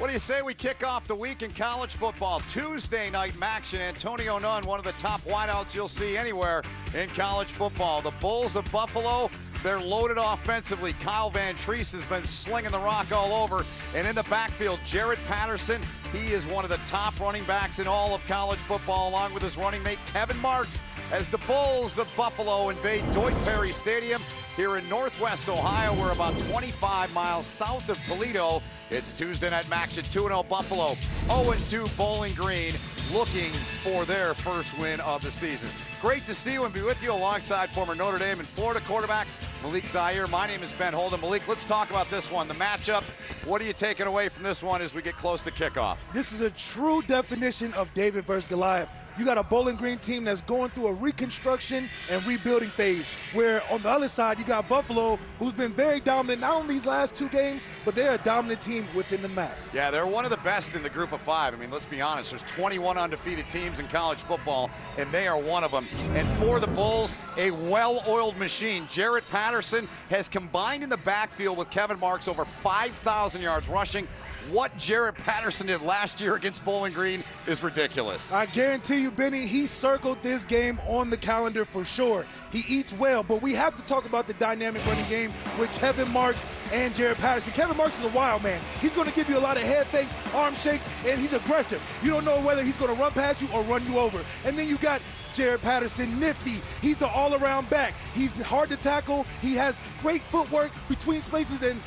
What do you say we kick off the week in college football? Tuesday night action. Antonio Nunn, one of the top wideouts you'll see anywhere in college football. The Bulls of Buffalo, they're loaded offensively. Kyle Van Treese has been slinging the rock all over. And in the backfield, Jarrett Patterson, he is one of the top running backs in all of college football, along with his running mate Kevin Marks, as the Bulls of Buffalo invade Deutsch Perry Stadium here in Northwest Ohio. We're about 25 miles south of Toledo. It's Tuesday night action. 2-0 Buffalo, 0-2 Bowling Green, looking for their first win of the season. Great to see you and be with you alongside former Notre Dame and Florida quarterback Malik Zaire. My name is Ben Holden. Malik, let's talk about this one, the matchup. What are you taking away from this one as we get close to kickoff? This is a true definition of David versus Goliath. You got a Bowling Green team that's going through a reconstruction and rebuilding phase, where on the other side, you got Buffalo, who's been very dominant, not only these last two games, but they're a dominant team within the map. Yeah, they're one of the best in the group of five. I mean, let's be honest, there's 21 undefeated teams in college football, and they are one of them. And for the Bulls, a well-oiled machine. Jarrett Patterson has combined in the backfield with Kevin Marks over 5,000 yards rushing. What Jarrett Patterson did last year against Bowling Green is ridiculous. I guarantee you, Benny, he circled this game on the calendar for sure. He eats well, but we have to talk about the dynamic running game with Kevin Marks and Jarrett Patterson. Kevin Marks is a wild man. He's going to give you a lot of head fakes, arm shakes, and he's aggressive. You don't know whether he's going to run past you or run you over. And then you got Jarrett Patterson, nifty. He's the all-around back. He's hard to tackle. He has great footwork between spaces. And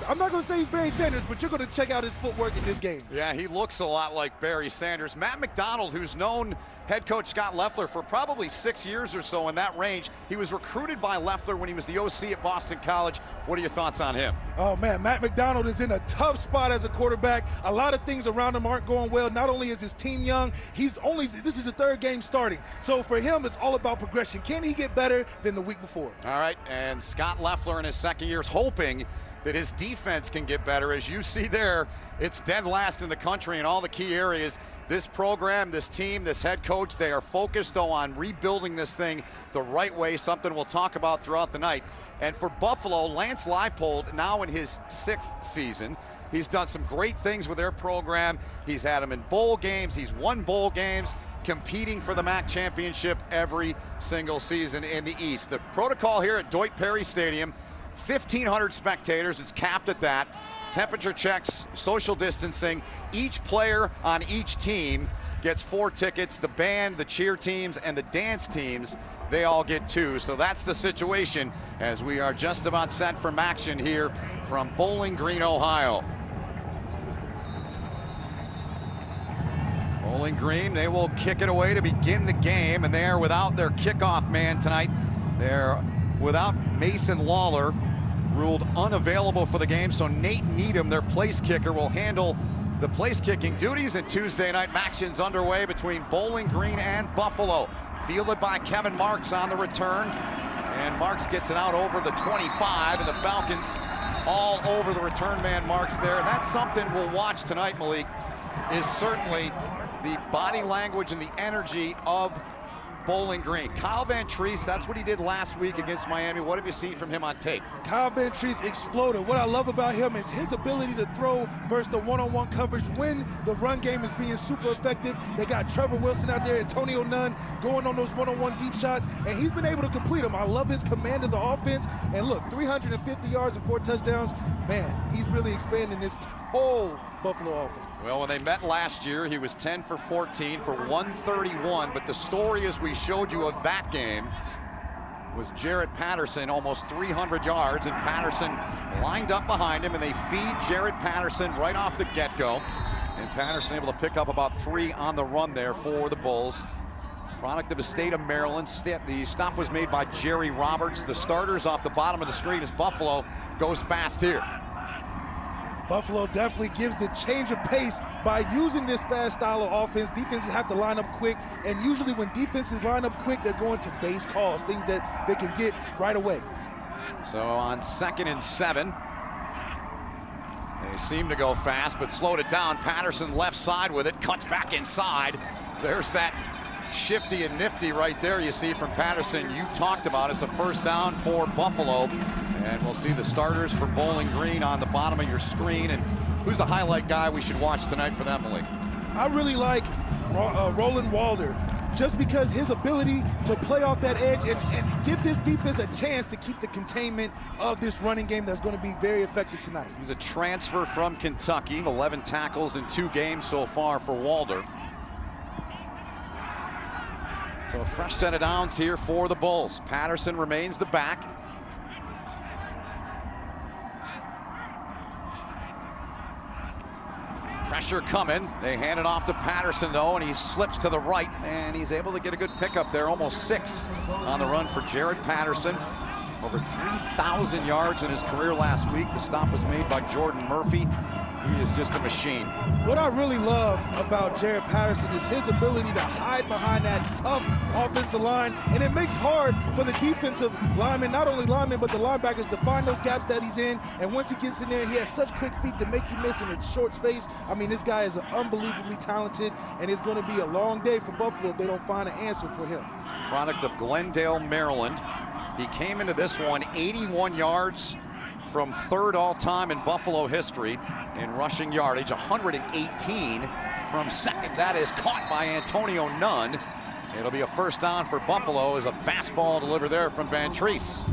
I'm not going to say he's Barry Sanders, but you're going to check out his footwork in this game. Yeah, he looks a lot like Barry Sanders. Matt Mcdonald, who's known head coach Scott Loeffler for probably 6 years or so in that range. He was recruited by Loeffler when he was the OC at Boston College. What are your thoughts on him? Oh, man, Matt Mcdonald is in a tough spot as a quarterback. A lot of things around him aren't going well. Not only is his team young, this is his third game starting. So for him, it's all about progression. Can he get better than the week before? All right, and Scott Loeffler in his second year is hoping that his defense can get better. As you see there, it's dead last in the country in all the key areas. This program, this team, this head coach, they are focused, though, on rebuilding this thing the right way, something we'll talk about throughout the night. And for Buffalo, Lance Leipold, now in his 6th season, he's done some great things with their program. He's had them in bowl games. He's won bowl games, competing for the MAC championship every single season in the East. The protocol here at Deutsch Perry Stadium, 1,500 spectators. It's capped at that. Temperature checks, social distancing. Each player on each team gets 4 tickets. The band, the cheer teams, and the dance teams, they all get 2. So that's the situation as we are just about set for action here from Bowling Green, Ohio. Bowling Green, they will kick it away to begin the game, and they are without their kickoff man tonight. They're without Mason Lawler, ruled unavailable for the game, so Nate Needham, their place kicker, will handle the place kicking duties. And Tuesday night action's underway between Bowling Green and Buffalo. Fielded by Kevin Marks on the return, and Marks gets it out over the 25, and the Falcons all over the return man Marks there. And that's something we'll watch tonight, Malik, is certainly the body language and the energy of Bowling Green. Kyle Van Treese, that's what he did last week against Miami. What have you seen from him on tape? Kyle Van Treese exploded. What I love about him is his ability to throw versus the one-on-one coverage when the run game is being super effective. They got Trevor Wilson out there, Antonio Nunn going on those one-on-one deep shots, and he's been able to complete them. I love his command of the offense. And look, 350 yards and 4 touchdowns. Man, he's really expanding this whole Buffalo offense. Well, when they met last year, he was 10 for 14 for 131, but the story, as we showed you, of that game was Jarrett Patterson, almost 300 yards, and Patterson lined up behind him, and they feed Jarrett Patterson right off the get-go, and Patterson able to pick up about 3 on the run there for the Bulls. Product of the state of Maryland. The stop was made by Jerry Roberts. The starters off the bottom of the screen as Buffalo goes fast here. Buffalo definitely gives the change of pace by using this fast style of offense. Defenses have to line up quick, and usually when defenses line up quick, they're going to base calls, things that they can get right away. So on 2nd and 7, they seem to go fast, but slowed it down. Patterson left side with it, cuts back inside. There's that shifty and nifty right there you see from Patterson. You talked about it's a first down for Buffalo. And we'll see the starters for Bowling Green on the bottom of your screen. And who's the highlight guy we should watch tonight for them, Malik? I really like Roland Walder, just because his ability to play off that edge and give this defense a chance to keep the containment of this running game that's going to be very effective tonight. He's a transfer from Kentucky, 11 tackles in 2 games so far for Walder. So a fresh set of downs here for the Bulls. Patterson remains the back. Pressure coming. They hand it off to Patterson, though, and he slips to the right, and he's able to get a good pickup there. Almost 6 on the run for Jarrett Patterson. Over 3,000 yards in his career last week. The stop was made by Jordan Murphy. He is just a machine. What I really love about Jarrett Patterson is his ability to hide behind that tough offensive line, and it makes hard for the defensive linemen, not only linemen, but the linebackers, to find those gaps that he's in. And once he gets in there, he has such quick feet to make you miss in its short space. I mean, this guy is unbelievably talented, and it's going to be a long day for Buffalo if they don't find an answer for him. Product of Glendale, Maryland. He came into this one 81 yards from 3rd all-time in Buffalo history in rushing yardage, 118 from 2nd. That is caught by Antonio Nunn. It'll be a first down for Buffalo as a fastball delivered there from Van Treese.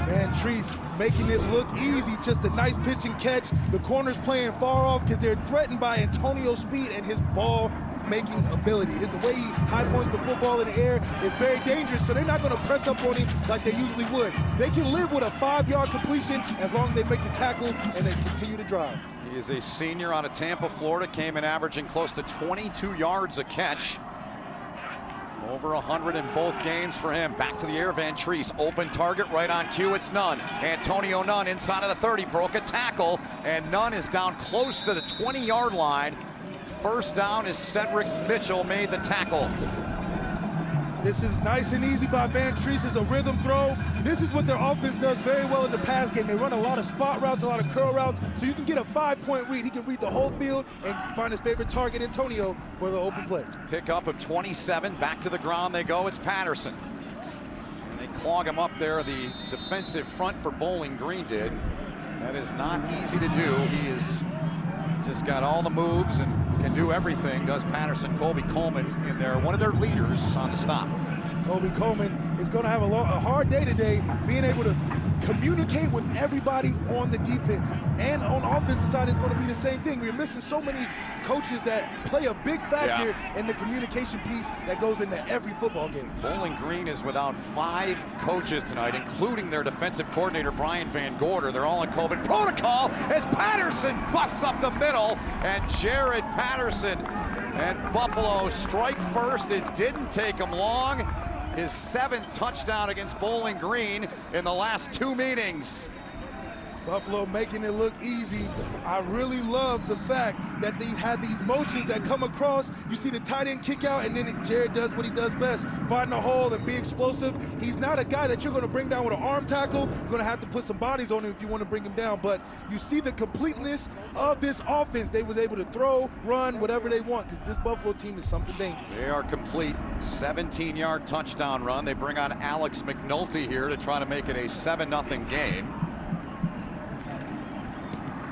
Van Treese making it look easy, just a nice pitch and catch. The corner's playing far off because they're threatened by Antonio's speed and his ball-making ability. The way he high points the football in the air is very dangerous, so they're not going to press up on him like they usually would. They can live with a 5-yard completion as long as they make the tackle and they continue to drive. He is a senior out of Tampa, Florida, came in averaging close to 22 yards a catch. Over 100 in both games for him. Back to the air, Van Treese. Open target right on cue. It's Nunn. Antonio Nunn inside of the 30. Broke a tackle, and Nunn is down close to the 20-yard line. First down as Cedric Mitchell made the tackle. This is nice and easy by Van Treese. It's a rhythm throw. This is what their offense does very well in the pass game. They run a lot of spot routes, a lot of curl routes, so you can get a 5-point read. He can read the whole field and find his favorite target, Antonio, for the open play. Pickup of 27. Back to the ground they go. It's Patterson. And they clog him up there. The defensive front for Bowling Green did. That is not easy to do. He is just got all the moves and can do everything, does Patterson. Colby Coleman in there, one of their leaders on the stop. Colby Coleman is going to have a hard day today, being able to communicate with everybody on the defense. And on the offensive side, it's going to be the same thing. We're missing so many coaches that play a big factor in the communication piece that goes into every football game. Bowling Green is without 5 coaches tonight, including their defensive coordinator, Brian Van Gorder. They're all in COVID protocol as Patterson busts up the middle, and Jarrett Patterson and Buffalo strike first. It didn't take him long. His 7th touchdown against Bowling Green in the last 2 meetings. Buffalo making it look easy. I really love the fact that they had these motions that come across. You see the tight end kick out, and then Jarrett does what he does best, find the hole and be explosive. He's not a guy that you're going to bring down with an arm tackle. You're going to have to put some bodies on him if you want to bring him down. But you see the completeness of this offense. They was able to throw, run, whatever they want, because this Buffalo team is something dangerous. They are complete. 17-yard touchdown run. They bring on Alex Mcnulty here to try to make it a 7-0 game.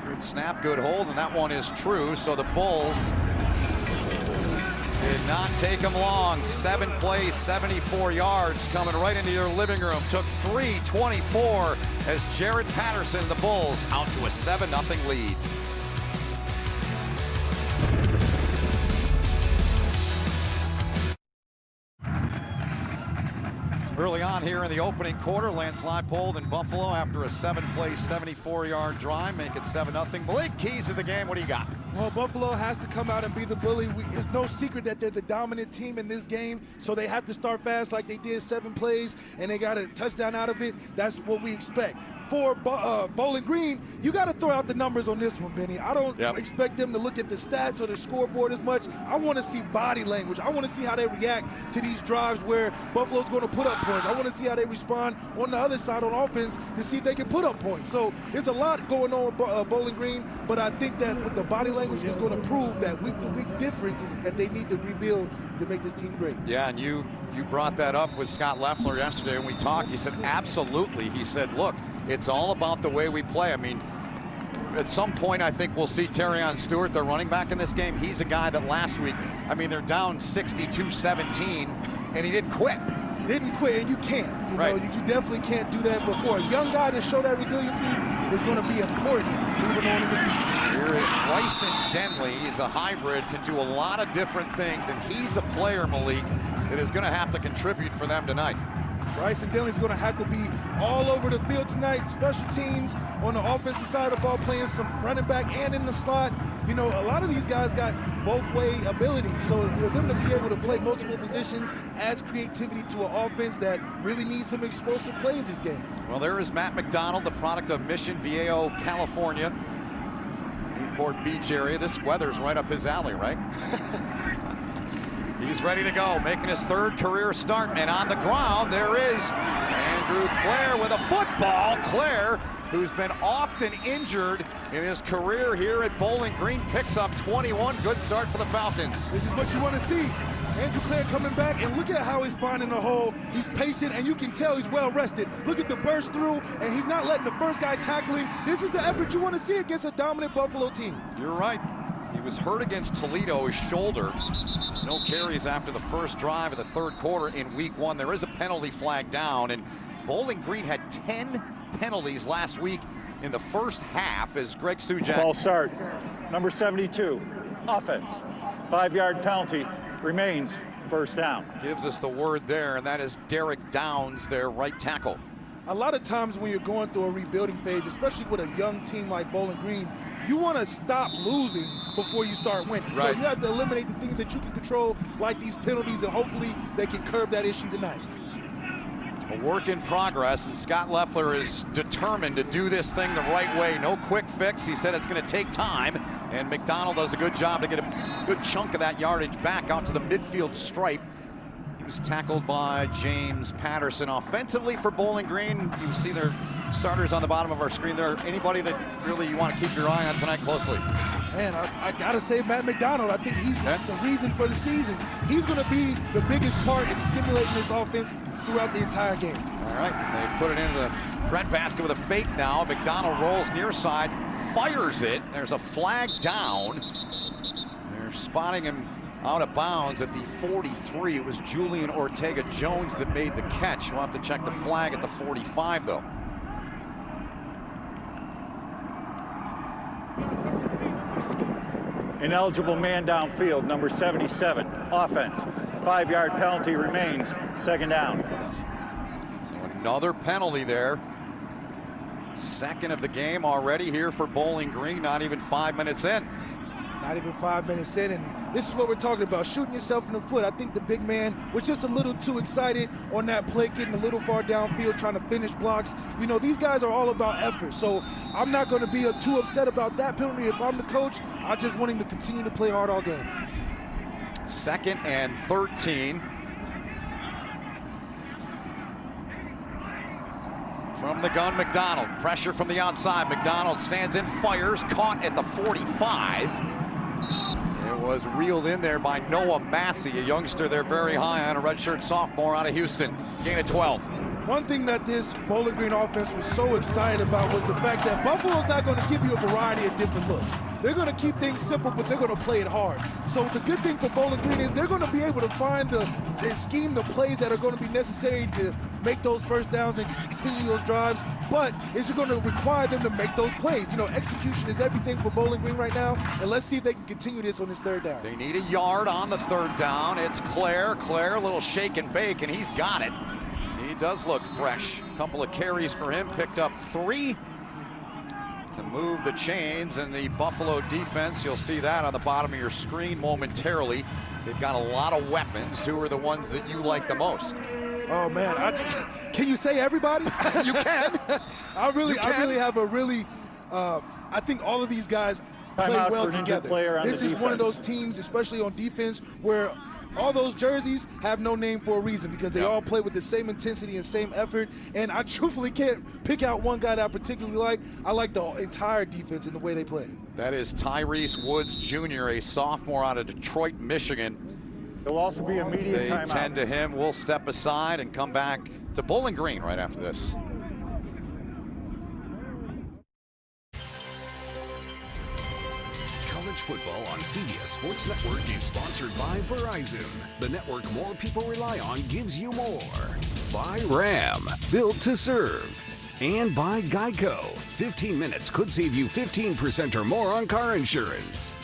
Good snap, good hold, and that one is true. So the Bulls did not take them long. 7 plays, 74 yards coming right into your living room. Took 3:24 as Jarrett Patterson and the Bulls out to a 7-0 lead. Early on here in the opening quarter, landslide pulled in Buffalo after a 7-play, 74-yard drive, make it 7-0. Blake, keys to the game, what do you got? Well, Buffalo has to come out and be the bully. It's no secret that they're the dominant team in this game, so they have to start fast like they did, 7 plays, and they got a touchdown out of it. That's what we expect. For Bowling Green, you got to throw out the numbers on this one, Benny. I don't expect them to look at the stats or the scoreboard as much. I want to see body language. I want to see how they react to these drives where Buffalo's going to put up points. I want to see how they respond on the other side on offense to see if they can put up points. So there's a lot going on with Bowling Green, but I think that with the body language is going to prove that week-to-week difference that they need to rebuild to make this team great. Yeah, and you brought that up with Scott Loeffler yesterday when we talked. He said, absolutely. He said, look, it's all about the way we play. I mean, at some point, I think we'll see Terrion Stewart, their running back in this game. He's a guy that last week, I mean, they're down 62-17, and he didn't quit. Didn't quit, and you can't. You know, you definitely can't do that before. A young guy to show that resiliency is going to be important moving on in the future. Here is Bryson Denley. He's a hybrid, can do a lot of different things, and he's a player, Malik, that is going to have to contribute for them tonight. Bryson Denley's going to have to be all over the field tonight. Special teams on the offensive side of the ball, playing some running back and in the slot. You know, a lot of these guys got both-way ability. So for them to be able to play multiple positions adds creativity to an offense that really needs some explosive plays this game. Well, there is Matt Mcdonald, the product of Mission Viejo, California. Newport Beach area. This weather's right up his alley, right? He's ready to go, making his third career start, and on the ground, there is Andrew Clare with a football. Clare, who's been often injured in his career here at Bowling Green, picks up 21. Good start for the Falcons. This is what you want to see. Andrew Clare coming back, and look at how he's finding the hole. He's patient, and you can tell he's well rested. Look at the burst through, and he's not letting the first guy tackle him. This is the effort you want to see against a dominant Buffalo team. You're right. He was hurt against Toledo, his shoulder. No carries after the first drive of the third quarter in week one. There is a penalty flag down, and Bowling Green had 10 penalties last week in the first half as Greg Sujak. Ball start, number 72, offense. 5-yard penalty, remains first down. Gives us the word there, and that is Derek Downs, their right tackle. A lot of times when you're going through a rebuilding phase, especially with a young team like Bowling Green, you want to stop losing before you start winning. Right. So you have to eliminate the things that you can control, like these penalties, and hopefully they can curb that issue tonight. A work in progress, and Scott Loeffler is determined to do this thing the right way. No quick fix. He said it's going to take time, and Mcdonald does a good job to get a good chunk of that yardage back out to the midfield stripe. He was tackled by James Patterson. Offensively for Bowling Green, you see their starters on the bottom of our screen there. Anybody that really you want to keep your eye on tonight closely? Man, I gotta say Matt Mcdonald. I think he's the reason for the season. He's gonna be the biggest part in stimulating this offense throughout the entire game. All right, they put it into the bread basket with a fake now. Mcdonald rolls near side, fires it. There's a flag down. They're spotting him out of bounds at the 43. It was Julian Ortega-Jones that made the catch. We'll have to check the flag at the 45, though. Ineligible man downfield, number 77, offense. 5-yard penalty, remains second down. So another penalty there. Second of the game already here for Bowling Green, not even 5 minutes in. Not even 5 minutes in, and this is what we're talking about, shooting yourself in the foot. I think the big man was just a little too excited on that play, getting a little far downfield, trying to finish blocks. You know, these guys are all about effort, so I'm not going to be too upset about that penalty. If I'm the coach, I just want him to continue to play hard all game. 2nd and 13. From the gun, Mcdonald. Pressure from the outside. Mcdonald stands in, fires, caught at the 45. It was reeled in there by Noah Massey, a youngster there very high on a redshirt sophomore out of Houston. Gain of 12. One thing that this Bowling Green offense was so excited about was the fact that Buffalo's not going to give you a variety of different looks. They're going to keep things simple, but they're going to play it hard. So the good thing for Bowling Green is they're going to be able to find and scheme the plays that are going to be necessary to make those first downs and continue those drives, but it's going to require them to make those plays. You know, execution is everything for Bowling Green right now, and let's see if they can continue this on this third down. They need a yard on the third down. It's Clare, a little shake and bake, and he's got it. He does look fresh. A couple of carries for him, picked up 3 to move the chains, and the Buffalo defense, you'll see that on the bottom of your screen momentarily. They've got a lot of weapons. Who are the ones that you like the most? Oh man, can you say everybody? You can. I really have a really, I think all of these guys play well together. This is one of those teams, especially on defense, where all those jerseys have no name for a reason because they all play with the same intensity and same effort. And I truthfully can't pick out one guy that I particularly like. I like the entire defense and the way they play. That is Tyrese Woods Jr., a sophomore out of Detroit, Michigan. There'll also be a media timeout. Stay 10 to him. We'll step aside and come back to Bowling Green right after this. College football on CBS Sports Network is sponsored by Verizon. The network more people rely on gives you more. By Ram, built to serve. And by Geico. 15 minutes could save you 15% or more on car insurance.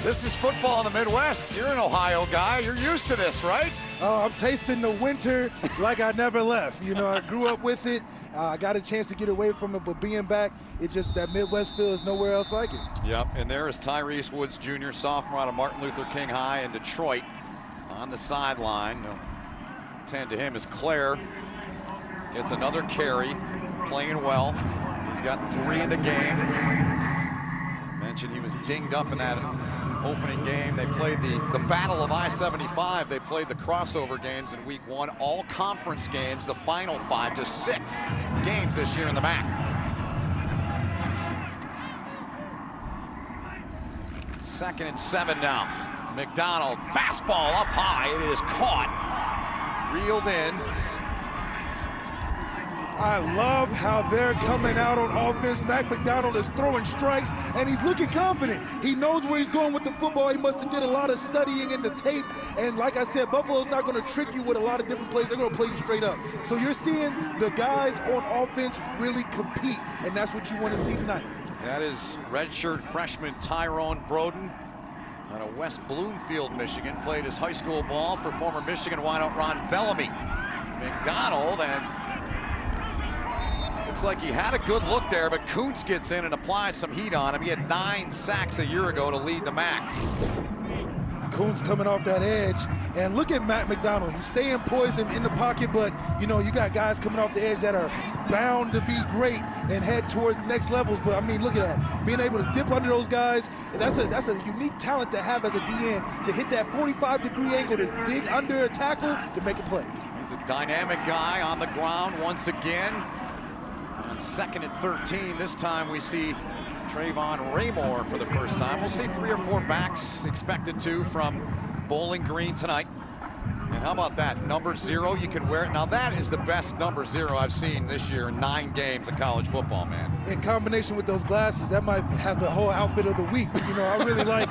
This is football in the Midwest. You're an Ohio guy. You're used to this, right? Oh, I'm tasting the winter like I never left. You know, I grew up with it. I got a chance to get away from it, but being back, it just, that Midwest feel is nowhere else like it. Yep, and there is Tyrese Woods Jr., sophomore out of Martin Luther King High in Detroit on the sideline. 10 to him is Claire. Gets another carry, playing well. He's got 3 in the game. Mentioned he was dinged up in that opening game. They played the Battle of I-75. They played the crossover games in week 1, all conference games, the final 5, just 6 games this year in the MAC. Second and 7 now. Mcdonald, fastball up high. It is caught, reeled in. I love how they're coming out on offense. Mcdonald is throwing strikes, and he's looking confident. He knows where he's going with the football. He must have did a lot of studying in the tape. And like I said, Buffalo's not going to trick you with a lot of different plays. They're going to play you straight up. So you're seeing the guys on offense really compete, and that's what you want to see tonight. That is redshirt freshman Tyrone Broden out of West Bloomfield, Michigan. Played his high school ball for former Michigan wideout Ron Bellamy. Mcdonald, and looks like he had a good look there, but Kuntz gets in and applies some heat on him. He had 9 sacks a year ago to lead the MAC. Kuntz coming off that edge, and look at Mcdonald. He's staying poised in the pocket, but you know, you got guys coming off the edge that are bound to be great and head towards next levels. But I mean, look at that, being able to dip under those guys. That's a unique talent to have as a DN, to hit that 45-degree angle, to dig under a tackle, to make a play. He's a dynamic guy on the ground once again. On 2nd and 13, this time we see Trayvon Raymore for the first time. We'll see 3 or 4 backs expected to from Bowling Green tonight. And how about that, number 0, you can wear it. Now that is the best number 0 I've seen this year in 9 games of college football, man. In combination with those glasses, that might have the whole outfit of the week. You know, I really like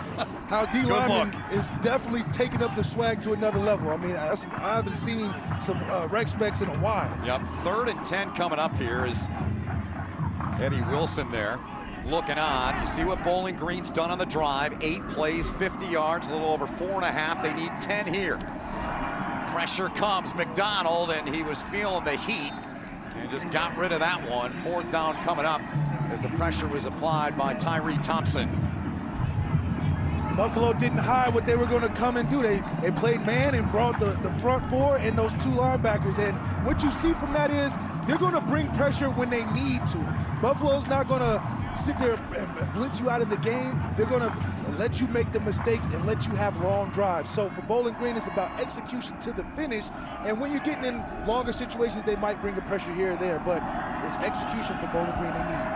how D. Lyman is definitely taking up the swag to another level. I mean, I haven't seen some rec specs in a while. Yep, 3rd and 10 coming up here is Eddie Wilson there, looking on. You see what Bowling Green's done on the drive. 8 plays, 50 yards, a little over 4.5. They need 10 here. Pressure comes, Mcdonald, and he was feeling the heat and just got rid of that one. 4th down coming up as the pressure was applied by Tyree Thompson. Buffalo didn't hide what they were going to come and do. They played man and brought the front 4 and those 2 linebackers. And what you see from that is they're going to bring pressure when they need to. Buffalo's not going to sit there and blitz you out of the game. They're going to let you make the mistakes and let you have long drives. So for Bowling Green, it's about execution to the finish. And when you're getting in longer situations, they might bring a pressure here or there, but it's execution for Bowling Green they need.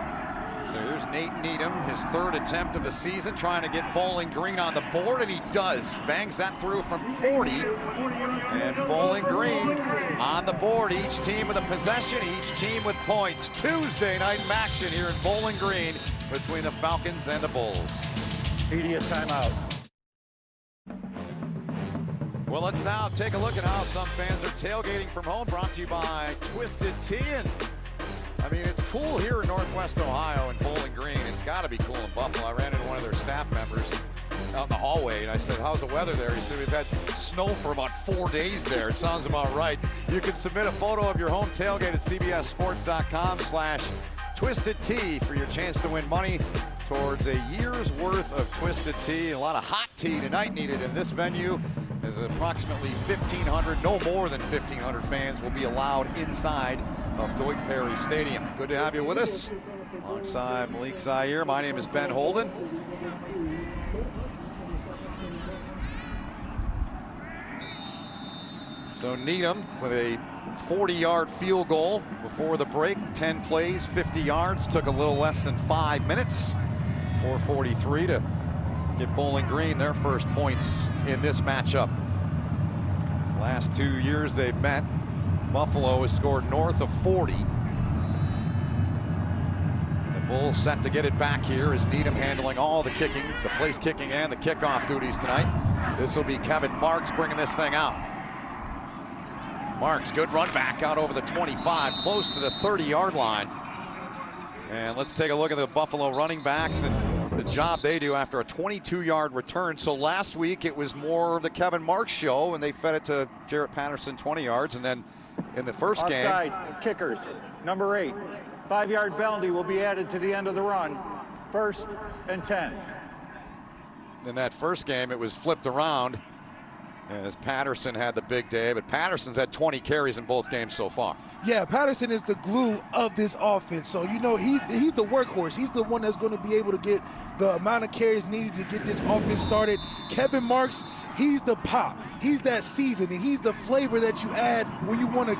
So here's Nate Needham, his 3rd attempt of the season, trying to get Bowling Green on the board, and he does. Bangs that through from 40. And Bowling Green on the board. Each team with a possession, each team with points. Tuesday night action here in Bowling Green between the Falcons and the Bulls. Media timeout. Well, let's now take a look at how some fans are tailgating from home, brought to you by Twisted Tea. And I mean, it's cool here in Northwest Ohio and Bowling Green. It's got to be cool in Buffalo. I ran into one of their staff members out in the hallway, and I said, how's the weather there? He said, we've had snow for about 4 days there. It sounds about right. You can submit a photo of your home tailgate at cbssports.com/twistedtea for your chance to win money towards a year's worth of Twisted Tea. A lot of hot tea tonight needed in this venue, as approximately 1,500, no more than 1,500 fans will be allowed inside of Deutsch Perry Stadium. Good to have you with us. Alongside Malik Zaire, my name is Ben Holden. So Needham with a 40-yard field goal before the break. 10 plays, 50 yards. Took a little less than 5 minutes. 4:43 to get Bowling Green their first points in this matchup. Last 2 years they've met, Buffalo has scored north of 40. The Bulls set to get it back here as Needham handling all the kicking, the place kicking and the kickoff duties tonight. This will be Kevin Marks bringing this thing out. Marks, good run back out over the 25, close to the 30-yard line. And let's take a look at the Buffalo running backs and the job they do after a 22-yard return. So last week it was more of the Kevin Marks show, and they fed it to Jarrett Patterson 20 yards. And then in the first game, offside kickers, number 8. 5-yard penalty will be added to the end of the run. 1st and 10. In that first game, it was flipped around as Patterson had the big day, but Patterson's had 20 carries in both games so far. Yeah, Patterson is the glue of this offense. So, you know, he's the workhorse. He's the one that's going to be able to get the amount of carries needed to get this offense started. Kevin Marks, he's the pop. He's that seasoning. He's the flavor that you add when you want to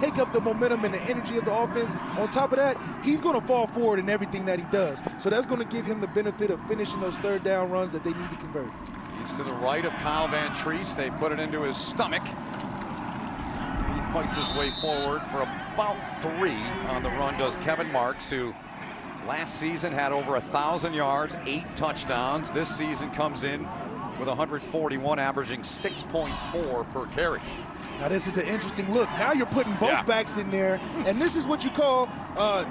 take up the momentum and the energy of the offense. On top of that, he's going to fall forward in everything that he does. So that's going to give him the benefit of finishing those third down runs that they need to convert. He's to the right of Kyle Van Treese. They put it into his stomach. He fights his way forward for about 3 on the run, does Kevin Marks, who last season had over 1,000 yards, 8 touchdowns. This season comes in with 141, averaging 6.4 per carry. Now this is an interesting look. Now you're putting both backs in there, and this is what you call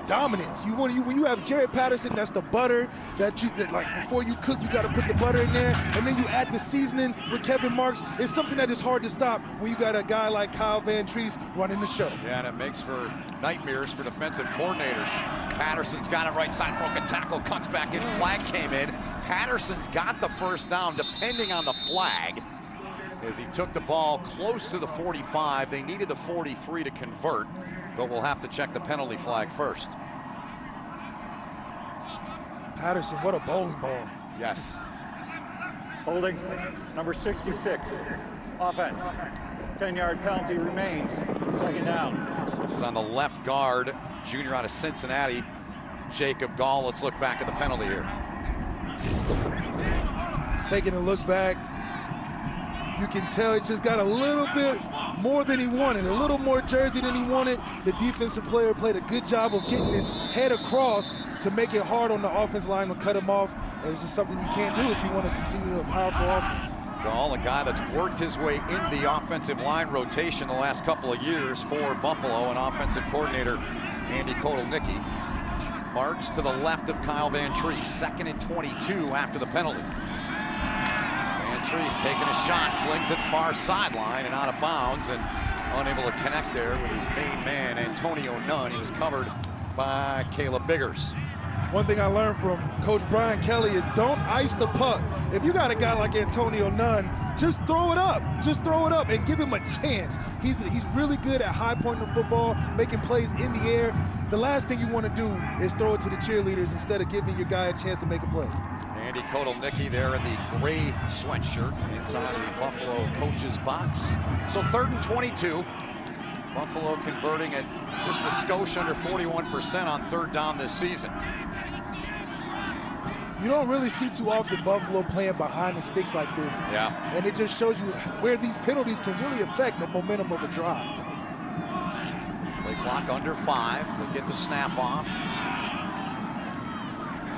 dominance. When you have Jarrett Patterson, that's the butter that like before you cook, you got to put the butter in there, and then you add the seasoning with Kevin Marks. It's something that is hard to stop when you got a guy like Kyle Van Treese running the show. Yeah, and it makes for nightmares for defensive coordinators. Patterson's got it right side, broke a tackle, cuts back in, flag came in. Patterson's got the first down, depending on the flag, as he took the ball close to the 45. They needed the 43 to convert, but we'll have to check the penalty flag first. Patterson, what a bowling ball. Yes. Holding, number 66. Offense. 10-yard penalty remains. 2nd down. It's on the left guard, junior out of Cincinnati, Jacob Gall. Let's look back at the penalty here. Taking a look back, you can tell it just got a little bit more than he wanted, a little more jersey than he wanted. The defensive player played a good job of getting his head across to make it hard on the offense line to cut him off. And it's just something you can't do if you want to continue a powerful offense. Gall, a guy that's worked his way in the offensive line rotation the last couple of years for Buffalo, and offensive coordinator Andy Kotelnicki. Marks to the left of Kyle Van Treese, 2nd and 22 after the penalty. Treese taking a shot, flings it far sideline and out of bounds, and unable to connect there with his main man, Antonio Nunn. He was covered by Caleb Biggers. One thing I learned from Coach Brian Kelly is don't ice the puck. If you got a guy like Antonio Nunn, just throw it up. Just throw it up and give him a chance. He's really good at high pointing the football, making plays in the air. The last thing you want to do is throw it to the cheerleaders instead of giving your guy a chance to make a play. Andy Kotelnicki there in the gray sweatshirt inside of the Buffalo coach's box. So 3rd and 22. Buffalo converting at just a skosh under 41% on 3rd down this season. You don't really see too often Buffalo playing behind the sticks like this. Yeah. And it just shows you where these penalties can really affect the momentum of a drive. Play clock under 5. They get the snap off.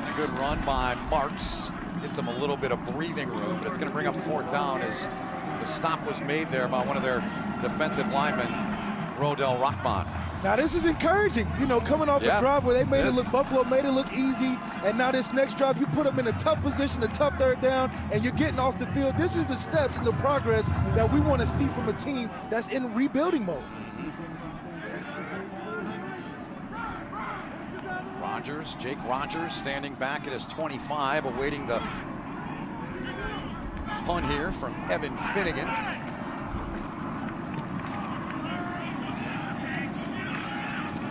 A good run by Marks. Gets them a little bit of breathing room, but it's going to bring up 4th down as the stop was made there by one of their defensive linemen, Rodell Rockbond. Now this is encouraging, you know, coming off a drive where they made it look, Buffalo made it look easy, and now this next drive, you put them in a tough position, a tough 3rd down, and you're getting off the field. This is the steps and the progress that we want to see from a team that's in rebuilding mode. Jake Rogers standing back at his 25, awaiting the punt here from Evan Finnegan.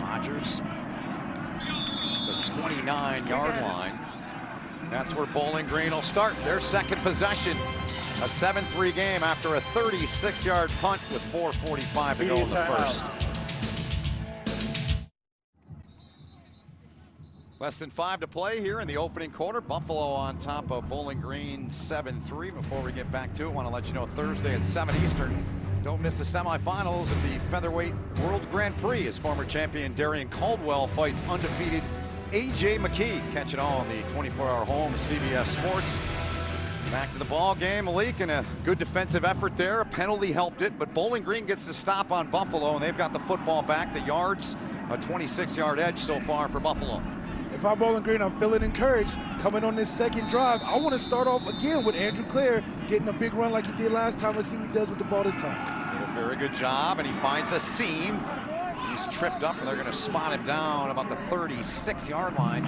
Rogers, the 29-yard line. That's where Bowling Green will start their 2nd possession A 7-3 game after a 36-yard punt with 4:45 to go in the first. Less than 5 to play here in the opening quarter. Buffalo on top of Bowling Green 7-3. Before we get back to it, I want to let you know Thursday at 7 Eastern. Don't miss the semifinals of the Featherweight World Grand Prix as former champion Darian Caldwell fights undefeated A.J. McKee. Catch it all on the 24-hour home of CBS Sports. Back to the ball game, Malik, and a good defensive effort there. A penalty helped it, but Bowling Green gets the stop on Buffalo, and they've got the football back. The yards, a 26-yard edge so far for Buffalo. If I'm Bowling Green, I'm feeling encouraged. Coming on this second drive, I want to start off again with Andrew Clare getting a big run like he did last time. Let's see what he does with the ball this time. Did a very good job, and he finds a seam. He's tripped up, and they're going to spot him down about the 36-yard line.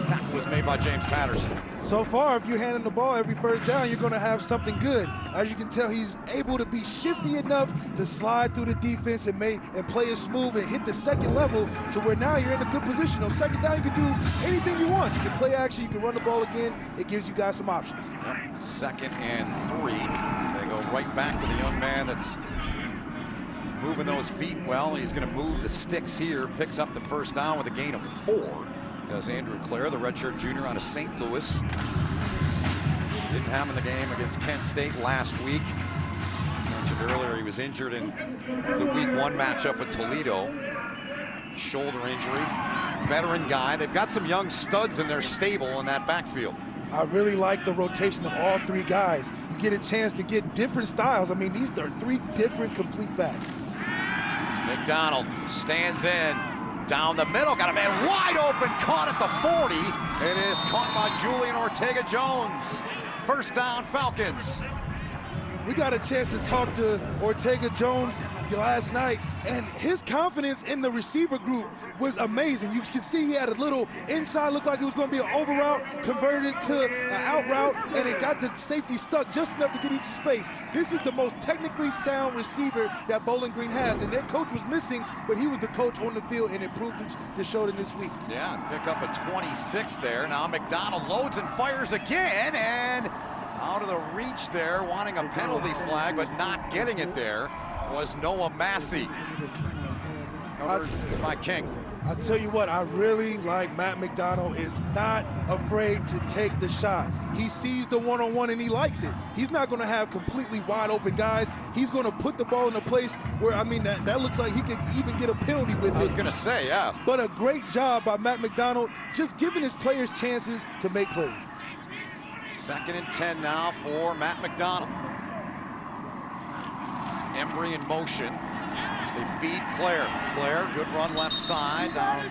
Tackle was made by James Patterson. So far, if you hand him the ball every first down, you're going to have something good. As you can tell, he's able to be shifty enough to slide through the defense and play it smooth and hit the second level to where now you're in a good position. On second down, you can do anything you want. You can play action, you can run the ball again. It gives you guys some options. Yep. 2nd and 3. They go right back to the young man that's moving those feet well. He's going to move the sticks here. Picks up the first down with a gain of 4. Does Andrew Clare, the redshirt junior out of St. Louis. Didn't have him in the game against Kent State last week. Mentioned earlier he was injured in the week 1 matchup with Toledo. Shoulder injury. Veteran guy. They've got some young studs in their stable in that backfield. I really like the rotation of all 3 guys. You get a chance to get different styles. I mean, these are 3 different complete backs. Mcdonald stands in. Down the middle, got a man wide open, caught at the 40. It is caught by Julian Ortega-Jones. First down, Falcons. We got a chance to talk to Ortega-Jones last night, and his confidence in the receiver group was amazing. You can see he had a little inside, looked like it was going to be an over route, converted it to an out route, and it got the safety stuck just enough to get into space. This is the most technically sound receiver that Bowling Green has, and their coach was missing, but he was the coach on the field and improved to show it this week. Yeah, pick up a 26 there. Now Mcdonald loads and fires again, and out of the reach there, wanting a penalty flag, but not getting it there, was Noah Massey. Covered by King. I tell you what, I really like Matt Mcdonald is not afraid to take the shot. He sees the one-on-one and he likes it. He's not going to have completely wide open guys. He's going to put the ball in a place where, I mean, that looks like he could even get a penalty with it. I was going to say, yeah. But a great job by Matt Mcdonald, just giving his players chances to make plays. 2nd and 10 now for Matt Mcdonald. Embry in motion. They feed Clare. Clare, good run left side, down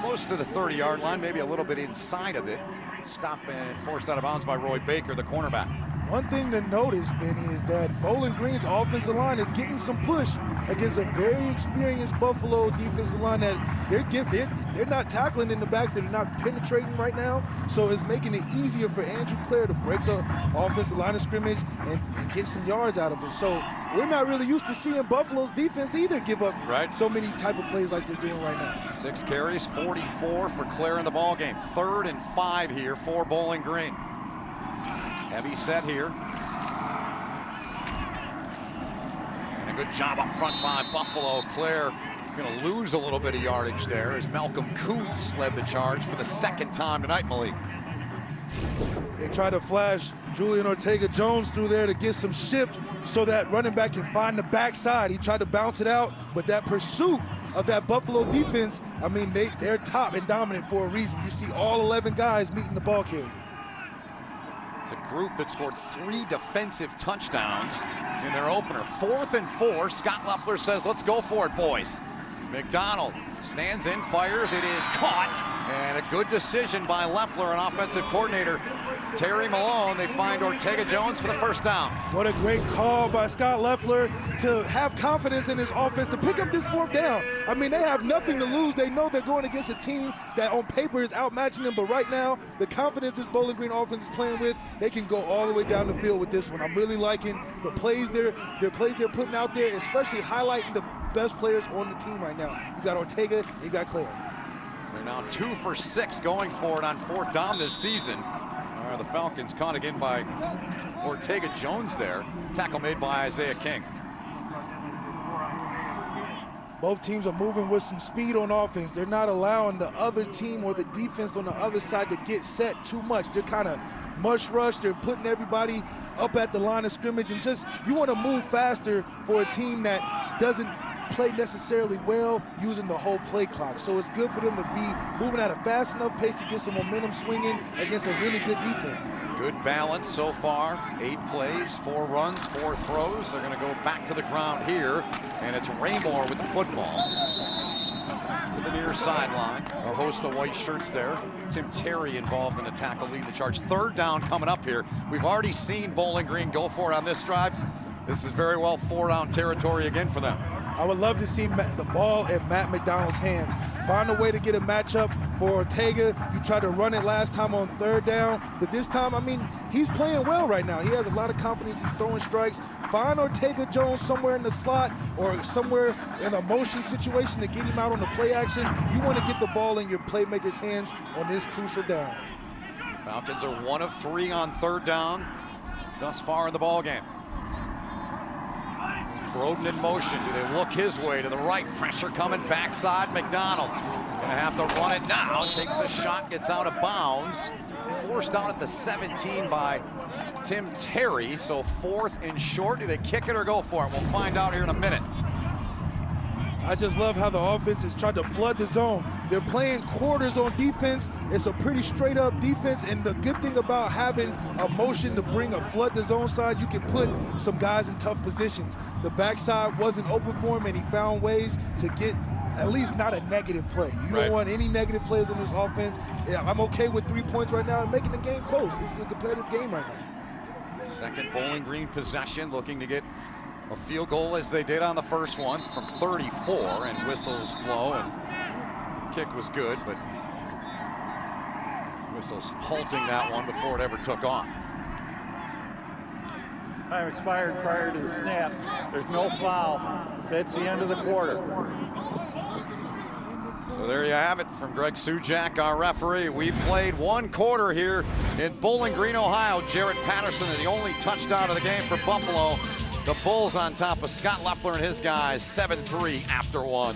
close to the 30-yard line, maybe a little bit inside of it. Stopped and forced out of bounds by Roy Baker, the cornerback. One thing to notice, Benny, is that Bowling Green's offensive line is getting some push against a very experienced Buffalo defensive line that they're not tackling in the backfield, they're not penetrating right now, so it's making it easier for Andrew Clare to break the offensive line of scrimmage and get some yards out of it. So we're not really used to seeing Buffalo's defense either give up so many type of plays like they're doing right now. 6 carries, 44 for Clare in the ball game. 3rd and 5 here for Bowling Green. Heavy set here. And a good job up front by Buffalo. Clare going to lose a little bit of yardage there as Malcolm Kuntz led the charge for the 2nd time tonight, Malik. They try to flash Julian Ortega-Jones through there to get some shift so that running back can find the backside. He tried to bounce it out, but that pursuit of that Buffalo defense, I mean, they're top and dominant for a reason. You see all 11 guys meeting the ball carrier. It's a group that scored 3 defensive touchdowns in their opener. 4th and 4. Scott Loeffler says, let's go for it, boys. Mcdonald stands in, fires. It is caught. And a good decision by Loeffler, an offensive coordinator. Terry Malone, they find Ortega-Jones for the first down. What a great call by Scott Loeffler to have confidence in his offense to pick up this 4th down. I mean, they have nothing to lose. They know they're going against a team that on paper is outmatching them, but right now, the confidence this Bowling Green offense is playing with, they can go all the way down the field with this one. I'm really liking the plays they're putting out there, especially highlighting the best players on the team right now. You got Ortega, you got Clare. They're now 2 for 6 going for it on 4th down this season. All there. The Falcons caught again by Ortega-Jones there. Tackle made by Isaiah King. Both teams are moving with some speed on offense. They're not allowing the other team or the defense on the other side to get set too much. They're kind of mush rush. They're putting everybody up at the line of scrimmage, and just you want to move faster for a team that doesn't play necessarily well using the whole play clock. So it's good for them to be moving at a fast enough pace to get some momentum swinging against a really good defense. Good balance so far. 8 plays, 4 runs, 4 throws. They're going to go back to the ground here, and it's Raymore with the football to the near sideline. A host of white shirts there. Tim Terry involved in the tackle, leading the charge. 3rd down coming up here. We've already seen Bowling Green go for it on this drive. This is very well 4-down territory again for them. I would love to see the ball in Matt McDonald's hands. Find a way to get a matchup for Ortega. You tried to run it last time on 3rd down, but this time, I mean, he's playing well right now. He has a lot of confidence. He's throwing strikes. Find Ortega-Jones somewhere in the slot or somewhere in a motion situation to get him out on the play action. You want to get the ball in your playmaker's hands on this crucial down. Falcons are 1 of 3 on 3rd down thus far in the ball game. Broden in motion. Do they look his way to the right? Pressure coming backside. Mcdonald gonna have to run it now. Takes a shot, gets out of bounds. Forced down at the 17 by Tim Terry. So 4th and short. Do they kick it or go for it? We'll find out here in a minute. I just love how the offense has tried to flood the zone. They're playing quarters on defense. It's a pretty straight up defense, and the good thing about having a motion to bring a flood the zone side, you can put some guys in tough positions. The backside wasn't open for him, and he found ways to get at least not a negative play. You don't want any negative plays on this offense. Yeah, I'm okay with 3 points right now and making the game close. This is a competitive game right now. Second Bowling Green possession, looking to get a field goal as they did on the first one from 34, and whistles blow, and kick was good, but whistles halting that one before it ever took off. Time expired prior to the snap. There's no foul. That's the end of the quarter. So there you have it from Greg Sujak, our referee. We played 1 quarter here in Bowling Green, Ohio. Jarrett Patterson, the only touchdown of the game for Buffalo. The Bulls on top of Scott Loeffler and his guys, 7-3 after 1.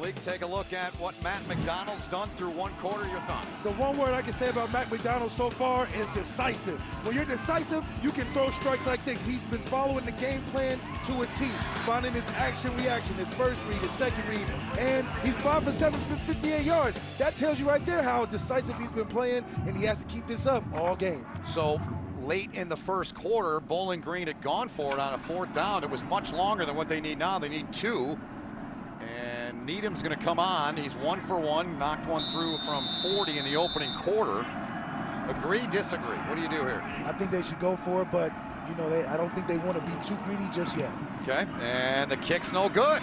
Malik, take a look at what Matt McDonald's done through 1 quarter. Your thoughts? The one word I can say about Matt McDonald so far is decisive. When you're decisive, you can throw strikes like this. He's been following the game plan to a T, finding his action reaction, his first read, his second read, and he's 5 for 7 for 58 yards. That tells you right there how decisive he's been playing, and he has to keep this up all game. So late in the first quarter, Bowling Green had gone for it on a 4th down. It was much longer than what they need now. They need 2. And Needham's going to come on. He's 1 for 1, knocked one through from 40 in the opening quarter. Agree, disagree? What do you do here? I think they should go for it, but you know, I don't think they want to be too greedy just yet. Okay, and the kick's no good.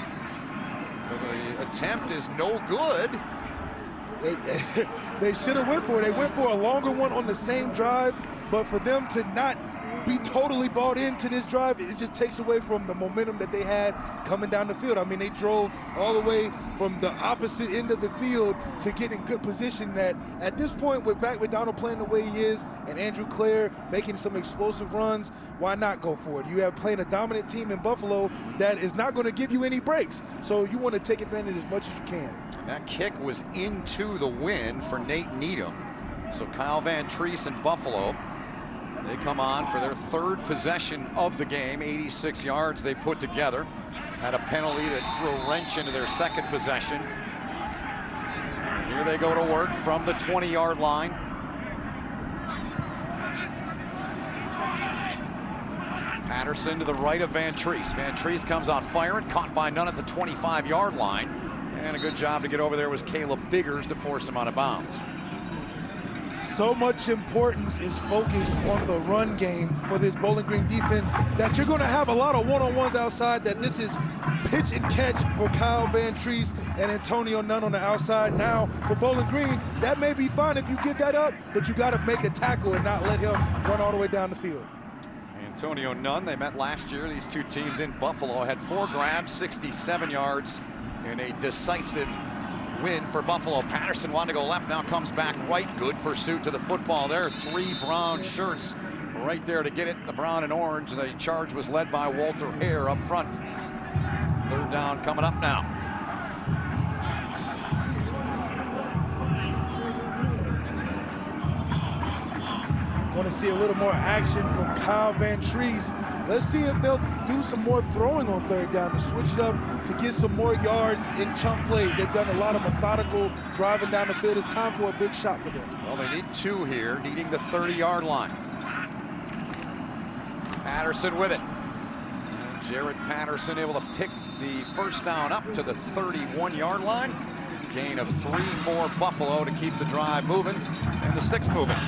So the attempt is no good. They should have went for it. They went for a longer one on the same drive, but for them to not be totally bought into this drive, it just takes away from the momentum that they had coming down the field. I mean, they drove all the way from the opposite end of the field to get in good position that at this point, with Matt McDonald playing the way he is and Andrew Clare making some explosive runs, why not go for it? You have playing a dominant team in Buffalo that is not going to give you any breaks. So you want to take advantage as much as you can. That kick was into the wind for Nate Needham. So Kyle Van Treese in Buffalo, they come on for their 3rd possession of the game. 86 yards they put together. Had a penalty that threw a wrench into their 2nd possession. Here they go to work from the 20-yard line. Patterson to the right of Van Treese. Van Treese comes on firing, caught by none at the 25-yard line. And a good job to get over there was Caleb Biggers to force him out of bounds. So much importance is focused on the run game for this Bowling Green defense that you're going to have a lot of one-on-ones outside, that this is pitch and catch for Kyle Van Treese and Antonio Nunn on the outside. Now, for Bowling Green, that may be fine if you give that up, but you got to make a tackle and not let him run all the way down the field. Antonio Nunn, they met last year. These 2 teams in Buffalo had 4 grabs, 67 yards in a decisive win for Buffalo. Patterson wanted to go left, now comes back right. Good pursuit to the football there. 3 brown shirts right there to get it, the brown and orange. The charge was led by Walter Hare up front. 3rd down coming up now. Want to see a little more action from Kyle Vantrease. Let's see if they'll do some more throwing on 3rd down to switch it up to get some more yards in chunk plays. They've done a lot of methodical driving down the field. It's time for a big shot for them. Well, they need 2 here, needing the 30-yard line. Patterson with it. And Jarrett Patterson able to pick the 1st down up to the 31-yard line. Gain of 3 for Buffalo to keep the drive moving and the sticks moving.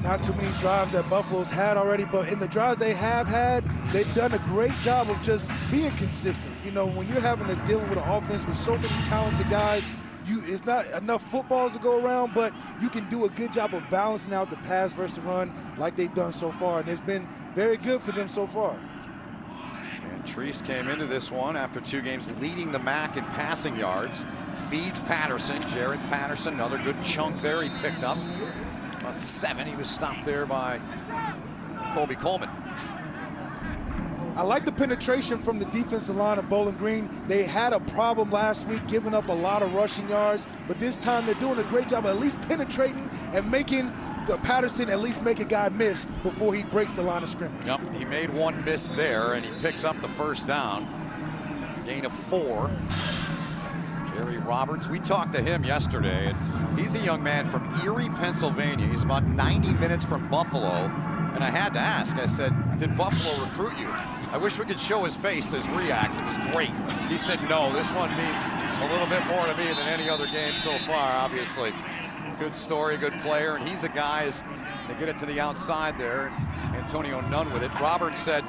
Not too many drives that Buffalo's had already, but in the drives they have had, they've done a great job of just being consistent. You know, when you're having to deal with an offense with so many talented guys, it's not enough footballs to go around, but you can do a good job of balancing out the pass versus the run like they've done so far, and it's been very good for them so far. And Tyrese came into this one after 2 games leading the MAC in passing yards. Feeds Patterson, Jarrett Patterson, another good chunk there he picked up. About 7, he was stopped there by Colby Coleman. I like the penetration from the defensive line of Bowling Green. They had a problem last week giving up a lot of rushing yards, but this time they're doing a great job of at least penetrating and making Patterson at least make a guy miss before he breaks the line of scrimmage. Yep, he made 1 miss there, and he picks up the 1st down. Gain of 4. Jerry Roberts, we talked to him yesterday, and he's a young man from Erie, Pennsylvania. He's about 90 minutes from Buffalo, and I had to ask, I said, did Buffalo recruit you? I wish we could show his face as reacts. It was great. He said, no, this one means a little bit more to me than any other game so far, obviously. Good story, good player, and he's a guy as they get it to the outside there. Antonio Nunn with it. Roberts said,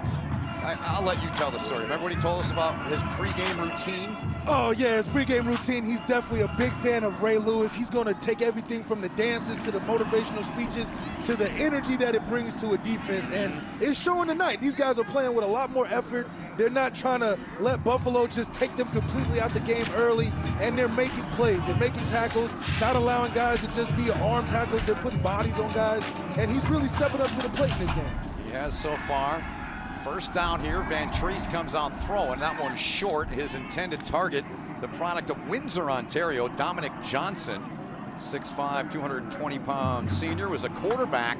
I'll let you tell the story. Remember what he told us about his pregame routine? Oh, yeah, his pregame routine. He's definitely a big fan of Ray Lewis. He's going to take everything from the dances to the motivational speeches to the energy that it brings to a defense, and it's showing tonight. These guys are playing with a lot more effort. They're not trying to let Buffalo just take them completely out the game early, and they're making plays. They're making tackles, not allowing guys to just be arm tackles. They're putting bodies on guys, and he's really stepping up to the plate in this game. He has so far. 1st down here, Vantrease comes out throwing. That one's short. His intended target, the product of Windsor, Ontario, Dominic Johnson, 6'5", 220-pound senior, was a quarterback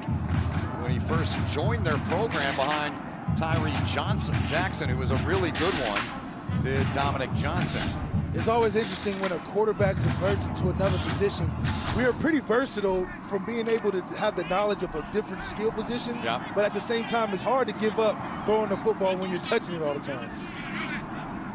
when he first joined their program behind Tyrese Jackson, who was a really good one, did Dominic Johnson. It's always interesting when a quarterback converts into another position. We are pretty versatile from being able to have the knowledge of a different skill positions, but at the same time, it's hard to give up throwing the football when you're touching it all the time.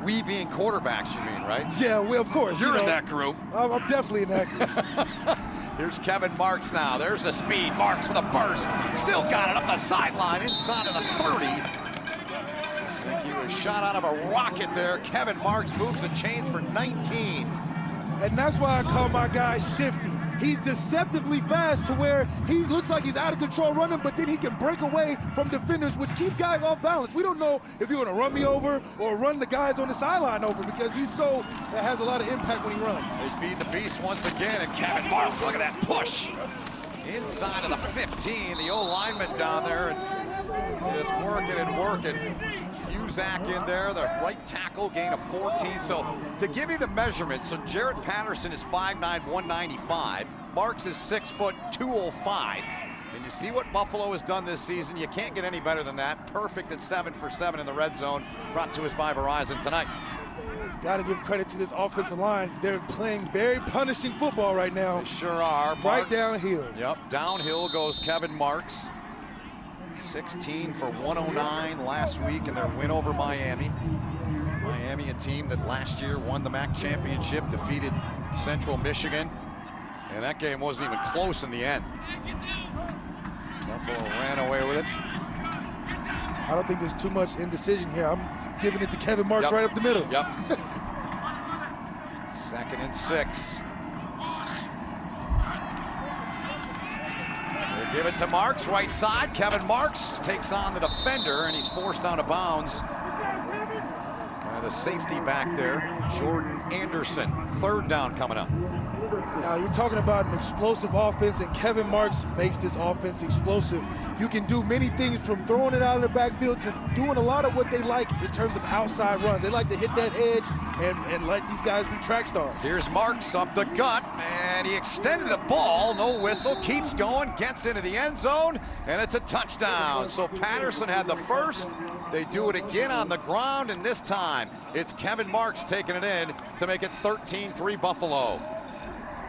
We being quarterbacks, you mean, right? Yeah, well, of course. You're in that group. I'm definitely in that group. Here's Kevin Marks now. There's the speed. Marks with a burst. Still got it up the sideline inside of the 30. I think he was shot out of a rocket there. Kevin Marks moves the chains for 19. And that's why I call my guy shifty. He's deceptively fast to where he looks like he's out of control running, but then he can break away from defenders, which keep guys off balance. We don't know if you're going to run me over or run the guys on the sideline over because he's has a lot of impact when he runs. They feed the beast once again, and Kevin Marks, look at that push. Inside of the 15, the old lineman down there, and just working and working. Fuzak in there, the right tackle, gain of 14. So to give you the measurements, so Jarrett Patterson is 5'9", 195. Marks is 6 foot, 205. And you see what Buffalo has done this season. You can't get any better than that. Perfect at 7 for 7 in the red zone. Brought to us by Verizon tonight. Got to give credit to this offensive line. They're playing very punishing football right now. They sure are. Marks, right downhill. Yep, downhill goes Kevin Marks. 16 for 109 last week in their win over Miami. Miami, a team that last year won the MAC championship, defeated Central Michigan, and that game wasn't even close in the end. Buffalo ran away with it. I don't think there's too much indecision here. I'm giving it to Kevin Marks right up the middle. Yep. 2nd and 6. They give it to Marks, right side. Kevin Marks takes on the defender, and he's forced out of bounds by the safety back there, Jordan Anderson. Third down coming up. Now you're talking about an explosive offense, and Kevin Marks makes this offense explosive. You can do many things from throwing it out of the backfield to doing a lot of what they like in terms of outside runs. They like to hit that edge and let these guys be track stars. Here's Marks up the gut, and he extended the ball. No whistle, keeps going, gets into the end zone, and it's a touchdown. So Patterson had the first. They do it again on the ground, and this time it's Kevin Marks taking it in to make it 13-3 Buffalo.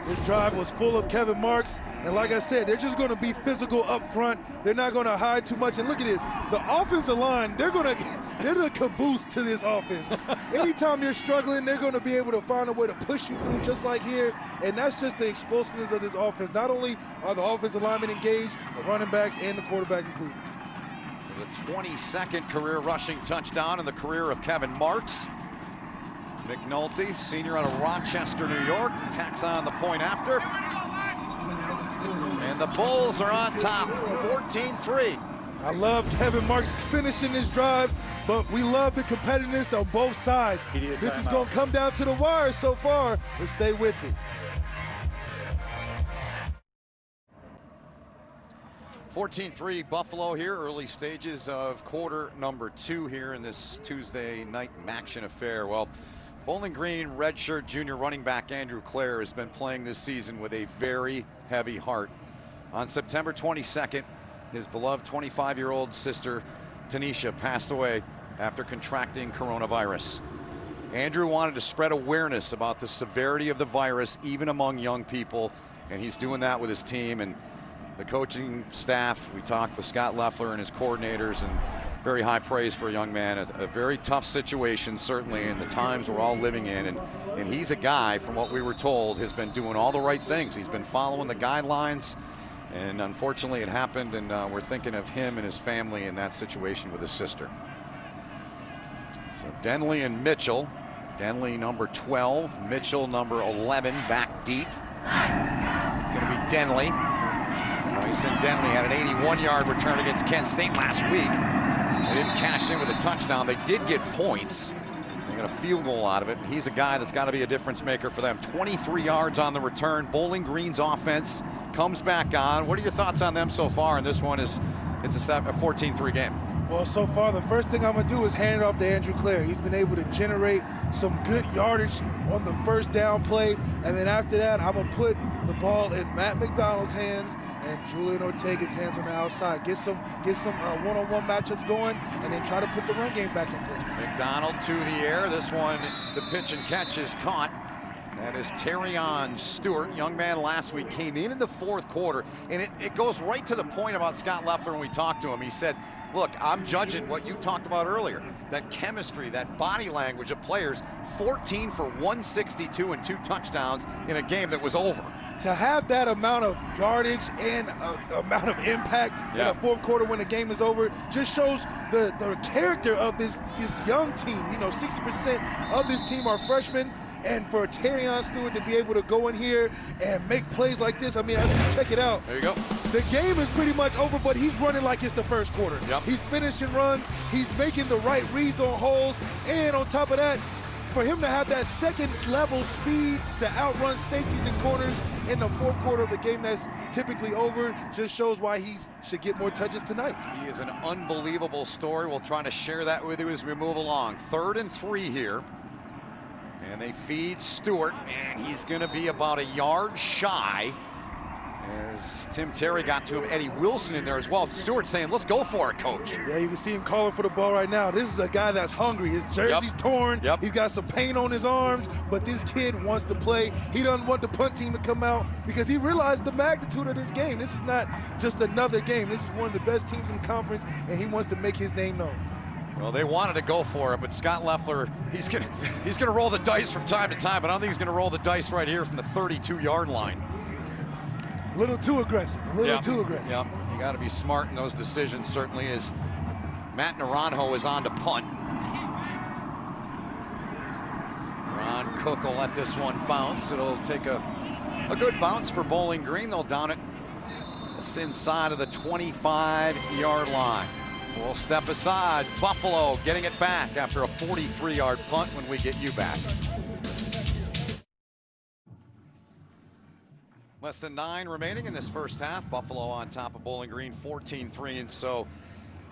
This drive was full of Kevin Marks, and like I said, they're just going to be physical up front. They're not going to hide too much. And look at this, the offensive line, they're the caboose to this offense. Anytime you're struggling, they're going to be able to find a way to push you through, just like here. And that's just the explosiveness of this offense. Not only are the offensive linemen engaged, the running backs and the quarterback included. The 22nd career rushing touchdown in the career of Kevin Marks. Mcnulty, senior out of Rochester, New York, tacks on the point after. And the Bulls are on top, 14-3. I love Kevin Marks finishing this drive, but we love the competitiveness on both sides. This is going to come down to the wire so far, but stay with it. 14-3 Buffalo here, early stages of quarter number 2 here in this Tuesday night Maction affair. Well, Bowling Green redshirt junior running back Andrew Clare has been playing this season with a very heavy heart. On September 22nd, his beloved 25-year-old sister Tanisha passed away after contracting coronavirus. Andrew wanted to spread awareness about the severity of the virus even among young people, and he's doing that with his team and the coaching staff. We talked with Scott Loeffler and his coordinators, and very high praise for a young man. A very tough situation, certainly, in the times we're all living in. And he's a guy, from what we were told, has been doing all the right things. He's been following the guidelines, and unfortunately it happened, and we're thinking of him and his family in that situation with his sister. So Denley and Mitchell. Denley number 12, Mitchell number 11, back deep. It's going to be Denley. Bryson Denley had an 81-yard return against Kent State last week. They didn't cash in with a touchdown. They did get points. They got a field goal out of it. And he's a guy that's got to be a difference maker for them. 23 yards on the return. Bowling Green's offense comes back on. What are your thoughts on them so far? And this one it's a 14-3 game. Well, so far, the first thing I'm going to do is hand it off to Andrew Clare. He's been able to generate some good yardage on the first down play. And then after that, I'm going to put the ball in Matt Mcdonald's hands and Julian Ortega's hands on the outside. Get some one-on-one matchups going, and then try to put the run game back in place. McDonald to the air. This one, the pitch and catch is caught. That is Terrion Stewart. Young man last week came in the fourth quarter, and it goes right to the point about Scott Loeffler when we talked to him. He said, look, I'm judging what you talked about earlier, that chemistry, that body language of players. 14 for 162 and 2 touchdowns in a game that was over. To have that amount of yardage and amount of impact in a fourth quarter when the game is over just shows the character of this young team. You know, 60% of this team are freshmen, and for Terrion Stewart to be able to go in here and make plays like this, I mean, as we check it out, there you go. The game is pretty much over, but he's running like it's the first quarter. Yep. He's finishing runs, he's making the right reads on holes, and on top of that, for him to have that second level speed to outrun safeties and corners in the fourth quarter of a game that's typically over just shows why he should get more touches tonight. He is an unbelievable story. We'll try to share that with you as we move along. 3rd and 3 here. And they feed Stewart, and he's going to be about a yard shy as Tim Terry got to him. Eddie Wilson in there as well. Stewart saying, let's go for it, coach. Yeah, you can see him calling for the ball right now. This is a guy that's hungry. His jersey's torn. He's got some paint on his arms, but this kid wants to play. He doesn't want the punt team to come out because he realized the magnitude of this game. This is not just another game. This is one of the best teams in the conference, and he wants to make his name known. Well, they wanted to go for it, but Scott Loeffler, he's gonna roll the dice from time to time, but I don't think he's gonna roll the dice right here from the 32-yard line. A little too aggressive, too aggressive. Yep, you gotta be smart in those decisions, certainly, as Matt Naranjo is on to punt. Ron Cook will let this one bounce. It'll take a good bounce for Bowling Green. They'll down it just inside of the 25-yard line. We'll step aside. Buffalo getting it back after a 43-yard punt when we get you back. Less than 9 remaining in this first half. Buffalo on top of Bowling Green, 14-3. And so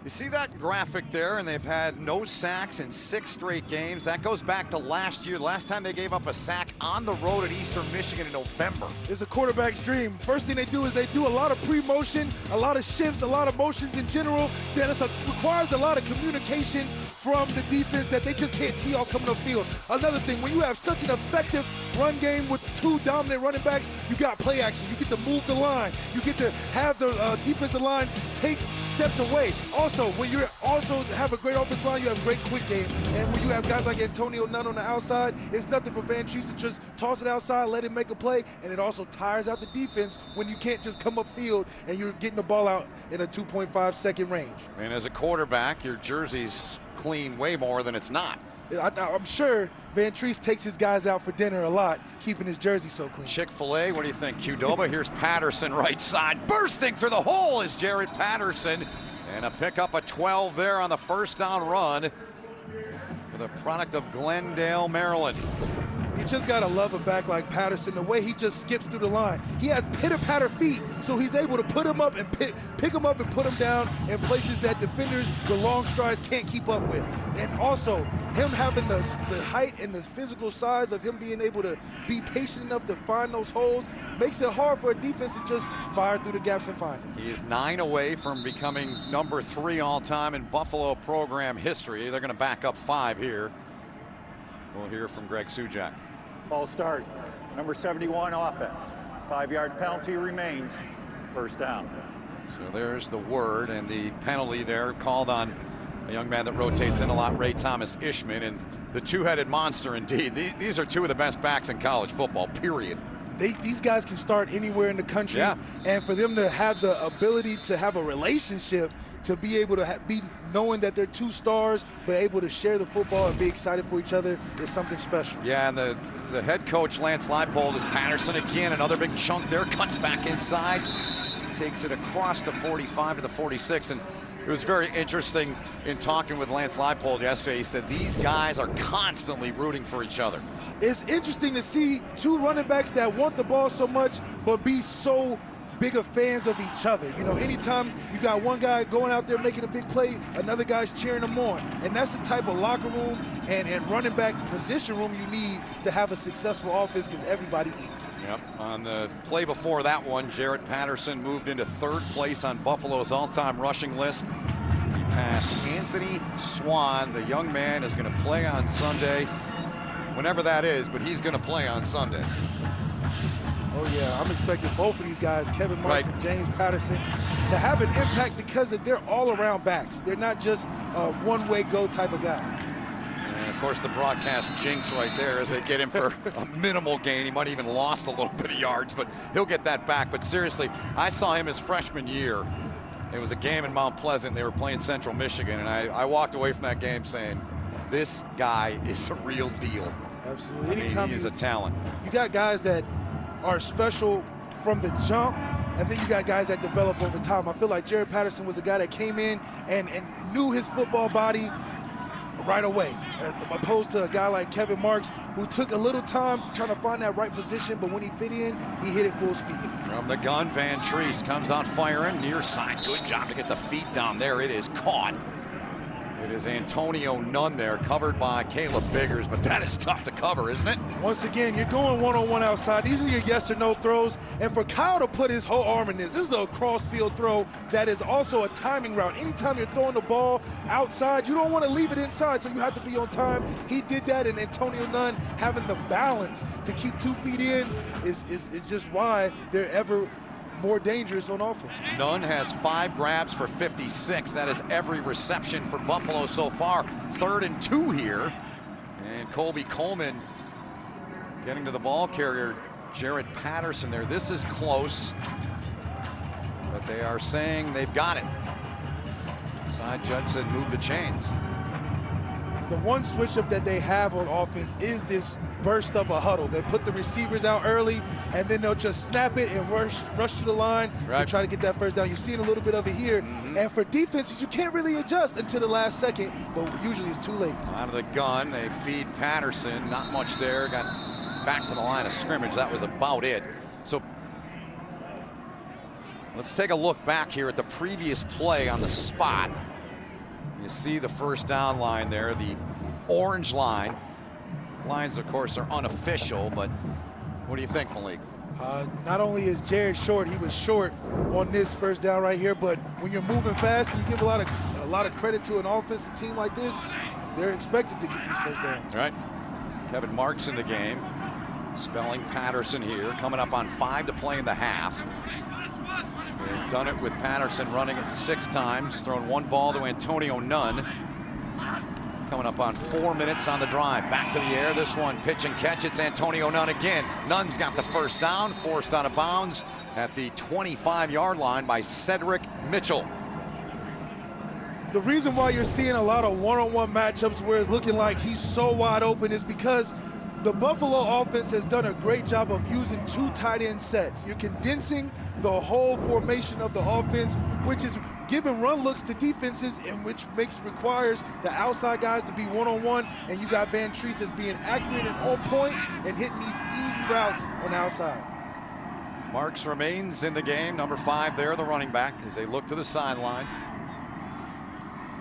you see that graphic there, and they've had no sacks in 6 straight games. That goes back to last year. Last time they gave up a sack on the road at Eastern Michigan in November. It's a quarterback's dream. First thing they do is they do a lot of pre-motion, a lot of shifts, a lot of motions in general. Then it requires a lot of communication from the defense that they just can't tee off coming upfield. Another thing, when you have such an effective run game with 2 dominant running backs, you got play action. You get to move the line. You get to have the defensive line take steps away. Also, when you also have a great offensive line, you have a great quick game. And when you have guys like Antonio Nunn on the outside, it's nothing for Van Treese to just toss it outside, let him make a play, and it also tires out the defense when you can't just come upfield and you're getting the ball out in a 2.5-second range. And as a quarterback, your jersey's clean way more than it's not. I'm sure Van Treese takes his guys out for dinner a lot, keeping his jersey so clean. Chick-fil-A, what do you think, Qdoba? Here's Patterson right side. Bursting for the hole is Jarrett Patterson. And a pickup of 12 there on the first down run for the product of Glendale, Maryland. You just got to love a back like Patterson, the way he just skips through the line. He has pitter-patter feet, so he's able to put him up and pick him up and put him down in places that defenders, the long strides, can't keep up with. And also, him having the height and the physical size of him being able to be patient enough to find those holes makes it hard for a defense to just fire through the gaps and find him. He is 9 away from becoming number 3 all-time in Buffalo program history. They're going to back up 5 here. We'll hear from Greg Sujak. Ball start. Number 71 offense. 5-yard penalty remains. First down. So there's the word, and the penalty there called on a young man that rotates in a lot, Ray Thomas Ishman, and the two-headed monster indeed. These are 2 of the best backs in college football, period. These guys can start anywhere in the country, and for them to have the ability to have a relationship, to be able to be knowing that they're 2 stars, but able to share the football and be excited for each other is something special. Yeah, and the head coach, Lance Leipold, is Patterson again. Another big chunk there, cuts back inside, takes it across the 45 to the 46, and it was very interesting in talking with Lance Leipold yesterday. He said these guys are constantly rooting for each other. It's interesting to see 2 running backs that want the ball so much, but be so bigger fans of each other. You know, anytime you got one guy going out there making a big play, another guy's cheering him on. And that's the type of locker room and running back position room you need to have a successful offense, because everybody eats. Yep. On the play before that one, Jarrett Patterson moved into 3rd place on Buffalo's all-time rushing list. He passed Anthony Swan. The young man is going to play on Sunday, whenever that is, but he's going to play on Sunday. Oh yeah, I'm expecting both of these guys, Kevin Morris and James Patterson, to have an impact because they're all-around backs. They're not just a one-way go type of guy. And of course, the broadcast jinx right there as they get him for a minimal gain. He might have even lost a little bit of yards, but he'll get that back. But seriously, I saw him his freshman year. It was a game in Mount Pleasant. They were playing Central Michigan, and I walked away from that game saying, this guy is the real deal. Absolutely. Anytime he is a talent. You got guys that are special from the jump, and then you got guys that develop over time. I feel like Jarrett Patterson was a guy that came in and knew his football body right away, opposed to a guy like Kevin Marks, who took a little time trying to find that right position, but when he fit in, he hit it full speed. From the gun, Van Treese comes out firing, near side. Good job to get the feet down there. It is caught. It is Antonio Nunn there, covered by Caleb Biggers, but that is tough to cover, isn't it? Once again, you're going one-on-one outside. These are your yes or no throws, and for Kyle to put his whole arm in this is a cross-field throw that is also a timing route. Anytime you're throwing the ball outside, you don't want to leave it inside, so you have to be on time. He did that, and Antonio Nunn having the balance to keep 2 feet in is just why they're ever more dangerous on offense. Nunn has 5 grabs for 56. That is every reception for Buffalo so far. 3rd and 2 here. And Colby Coleman getting to the ball carrier, Jarrett Patterson there. This is close, but they are saying they've got it. Side judge said move the chains. The one switch up that they have on offense is this burst up a huddle. They put the receivers out early, and then they'll just snap it and rush to the line to try to get that first down. You're seeing a little bit of it here. And for defenses, you can't really adjust until the last second, but usually it's too late. Out of the gun, they feed Patterson. Not much there. Got back to the line of scrimmage. That was about it. So let's take a look back here at the previous play on the spot. You see the first down line there, the orange line. Lines, of course, are unofficial, but what do you think, Malik? Not only is Jarrett short, he was short on this first down right here, but when you're moving fast and you give a lot of credit to an offensive team like this, they're expected to get these first downs. Right. Kevin Marks in the game, spelling Patterson here, coming up on 5 to play in the half. They've done it with Patterson running it 6 times, thrown 1 ball to Antonio Nunn. Coming up on 4 minutes on the drive. Back to the air. This one, pitch and catch. It's Antonio Nunn again. Nunn's got the first down, forced out of bounds at the 25-yard line by Cedric Mitchell. The reason why you're seeing a lot of one-on-one matchups where it's looking like he's so wide open is because the Buffalo offense has done a great job of using 2 tight end sets. You're condensing the whole formation of the offense, which is giving run looks to defenses, and which requires the outside guys to be one-on-one, and you got Van Treese as being accurate and on point and hitting these easy routes on the outside. Marks remains in the game, number 5 there, the running back, as they look to the sidelines.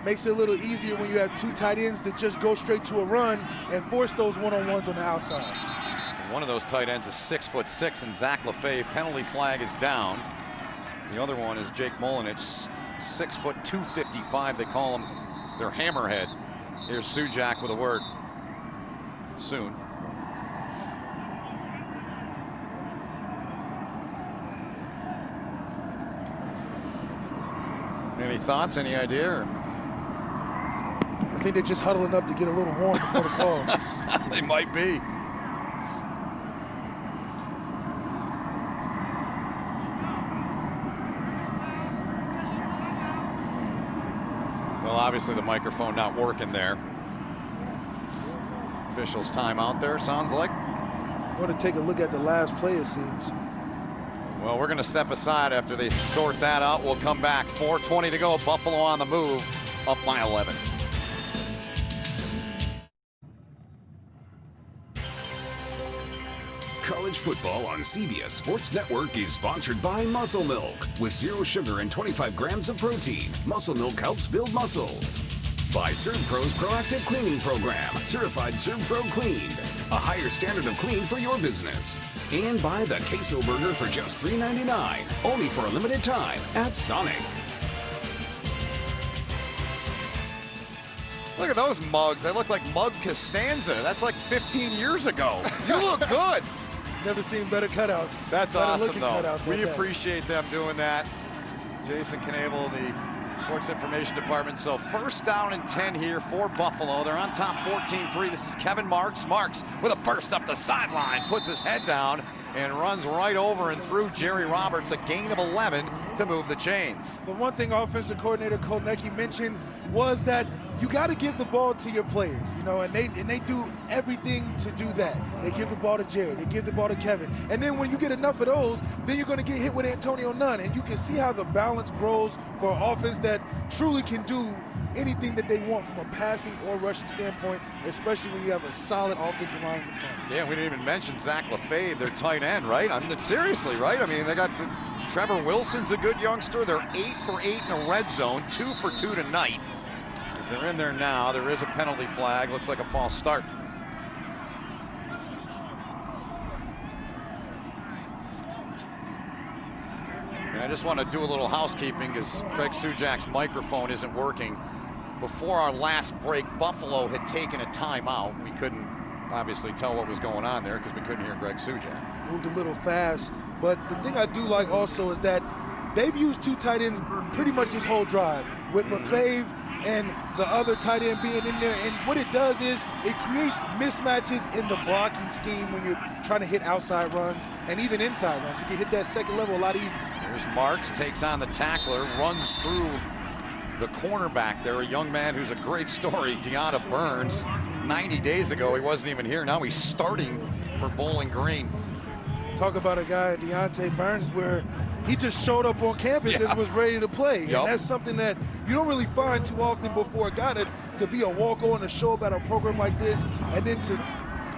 Makes it a little easier when you have 2 tight ends to just go straight to a run and force those one-on-ones on the outside. One of those tight ends is 6'6", and Zach Lefebvre. Penalty flag is down. The other one is Jake Molinich, 6 foot 255. They call him their hammerhead. Here's Sujak with a word. Soon. Any thoughts? Any idea? I think they're just huddling up to get a little warm before the call. They might be. Well, obviously the microphone not working there. Officials timeout there, sounds like. I'm going to take a look at the last play, it seems. Well, we're going to step aside after they sort that out. We'll come back. 4:20 to go. Buffalo on the move, up by 11. College football on CBS Sports Network is sponsored by Muscle Milk. With 0 sugar and 25 grams of protein, Muscle Milk helps build muscles. By ServPro's Proactive Cleaning Program, certified ServPro Clean, a higher standard of clean for your business. And by the Queso Burger for just $3.99, only for a limited time at Sonic. Look at those mugs. They look like Mug Costanza. That's like 15 years ago. You look good. Never seen better cutouts. That's better awesome, though. Cutouts We like appreciate them doing that. Jason Knable, the Sports Information Department. So 1st down and 10 here for Buffalo. They're on top 14-3. This is Kevin Marks. Marks with a burst up the sideline, puts his head down and runs right over and through Jerry Roberts. A gain of 11 to move the chains. The one thing offensive coordinator Kolnecki mentioned was that you got to give the ball to your players, you know, and they do everything to do that. They give the ball to Jarrett, they give the ball to Kevin, and then when you get enough of those, then you're going to get hit with Antonio Nunn, and you can see how the balance grows for an offense that truly can do anything that they want from a passing or rushing standpoint, especially when you have a solid offensive line in the front. Yeah, we didn't even mention Zach Lefebvre, their tight end, right? I mean, seriously, right? I mean, they got Trevor Wilson's a good youngster. They're 8 for 8 in the red zone, 2 for 2 tonight. As they're in there now, there is a penalty flag. Looks like a false start. And I just want to do a little housekeeping because Greg Sujak's microphone isn't working. Before our last break, Buffalo had taken a timeout. We couldn't obviously tell what was going on there because we couldn't hear Greg Sujak. Moved a little fast, but the thing I do like also is that they've used 2 tight ends pretty much this whole drive, with Lefebvre and the other tight end being in there. And what it does is it creates mismatches in the blocking scheme when you're trying to hit outside runs and even inside runs. You can hit that second level a lot easier. Here's Marks, takes on the tackler, runs through the cornerback there, a young man who's a great story, Deanna Burns. 90 days ago, he wasn't even here. Now he's starting for Bowling Green. Talk about a guy, Deontay Burns, where he just showed up on campus and was ready to play. And that's something that you don't really find too often before a guy to be a walk-on, to show up at a program like this, and then to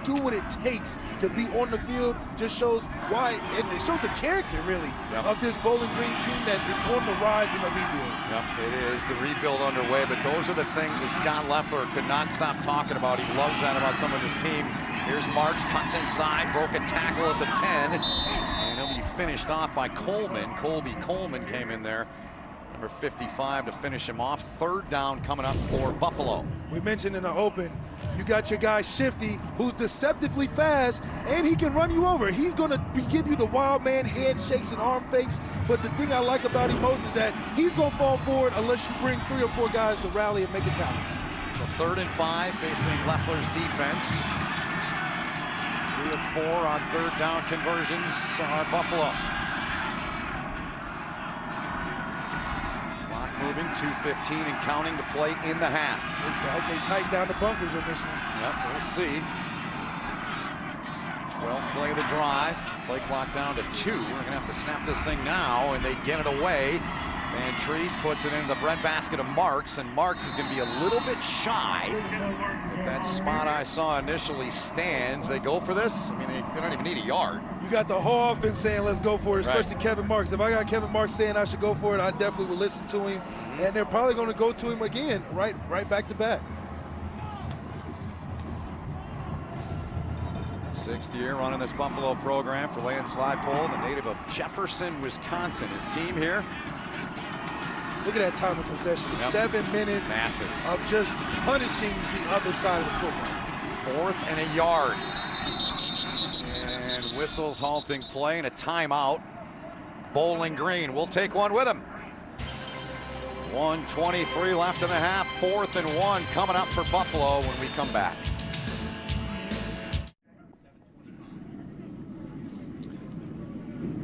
do what it takes to be on the field just shows why, and it shows the character, really, of this Bowling Green team that is on the rise in the rebuild. It is the rebuild underway, but those are the things that Scott Loeffler could not stop talking about. He loves that about some of his team. Here's Marks, cuts inside, broke a tackle at the 10, and he'll be finished off by Coleman. Colby Coleman came in there, number 55, to finish him off. Third down coming up for Buffalo. We mentioned in the open, you got your guy Shifty, who's deceptively fast, and he can run you over. He's going to give you the wild man head shakes and arm fakes, but the thing I like about him most is that he's going to fall forward unless you bring 3 or 4 guys to rally and make a tackle. So 3rd and 5 facing Loeffler's defense. 3 of 4 on 3rd down conversions are Buffalo. Clock moving, 2:15 and counting to play in the half. They tighten down the bunkers on this one. We'll see. 12th play of the drive. Play clock down to 2. We're going to have to snap this thing now, and they get it away. And Tyrese puts it into the breadbasket of Marks, and Marks is going to be a little bit shy. If that spot I saw initially stands, they go for this. I mean, they don't even need a yard. You got the whole offense saying, let's go for it, especially Kevin Marks. If I got Kevin Marks saying I should go for it, I definitely would listen to him. And they're probably going to go to him again, right back to back. 6th year running this Buffalo program for Lance Leipold, the native of Jefferson, Wisconsin. His team here. Look at that time of possession. 7 minutes of just punishing the other side of the football. 4th and a yard. And whistles halting play and a timeout. Bowling Green will take one with him. 1:23 left in the half. 4th and 1 coming up for Buffalo when we come back.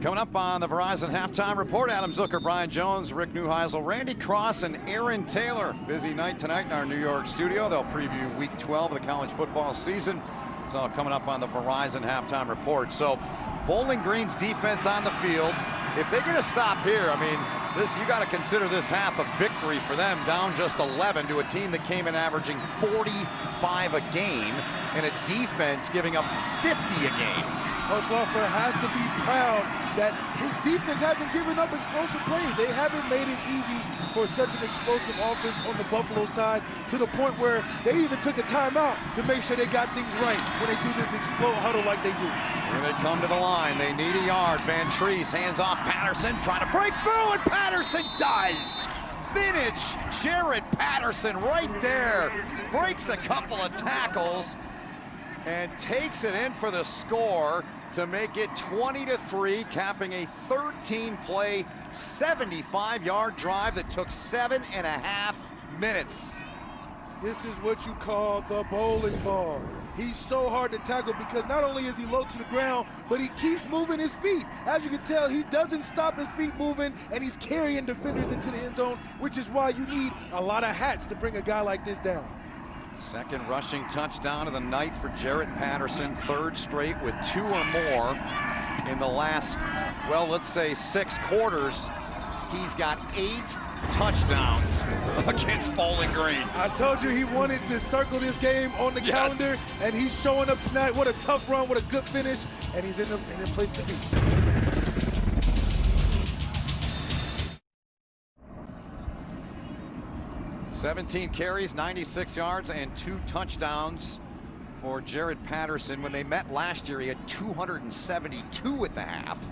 Coming up on the Verizon Halftime Report, Adam Zucker, Brian Jones, Rick Neuheisel, Randy Cross, and Aaron Taylor. Busy night tonight in our New York studio. They'll preview Week 12 of the college football season. It's all coming up on the Verizon Halftime Report. So, Bowling Green's defense on the field. If they get a stop here, I mean, you got to consider this half a victory for them, down just 11 to a team that came in averaging 45 a game, and a defense giving up 50 a game. Coach Loeffler has to be proud that his defense hasn't given up explosive plays. They haven't made it easy for such an explosive offense on the Buffalo side, to the point where they even took a timeout to make sure they got things right when they do this explode huddle like they do. Here they come to the line. They need a yard. Van Treese hands off Patterson, trying to break through, and Patterson does. Finish. Jarrett Patterson right there. Breaks a couple of tackles and takes it in for the score to make it 20-3, capping a 13-play, 75-yard drive that took 7.5 minutes. This is what you call the bowling ball. He's so hard to tackle because not only is he low to the ground, but he keeps moving his feet. As you can tell, he doesn't stop his feet moving, and he's carrying defenders into the end zone, which is why you need a lot of hats to bring a guy like this down. Second rushing touchdown of the night for Jarrett Patterson, 3rd straight with 2 or more in the last, well, let's say 6 quarters. He's got 8 touchdowns against Bowling Green. I told you he wanted to circle this game on the calendar, and he's showing up tonight. What a tough run, what a good finish, and he's in a place to be. 17 carries, 96 yards, and 2 touchdowns for Jarrett Patterson. When they met last year, he had 272 at the half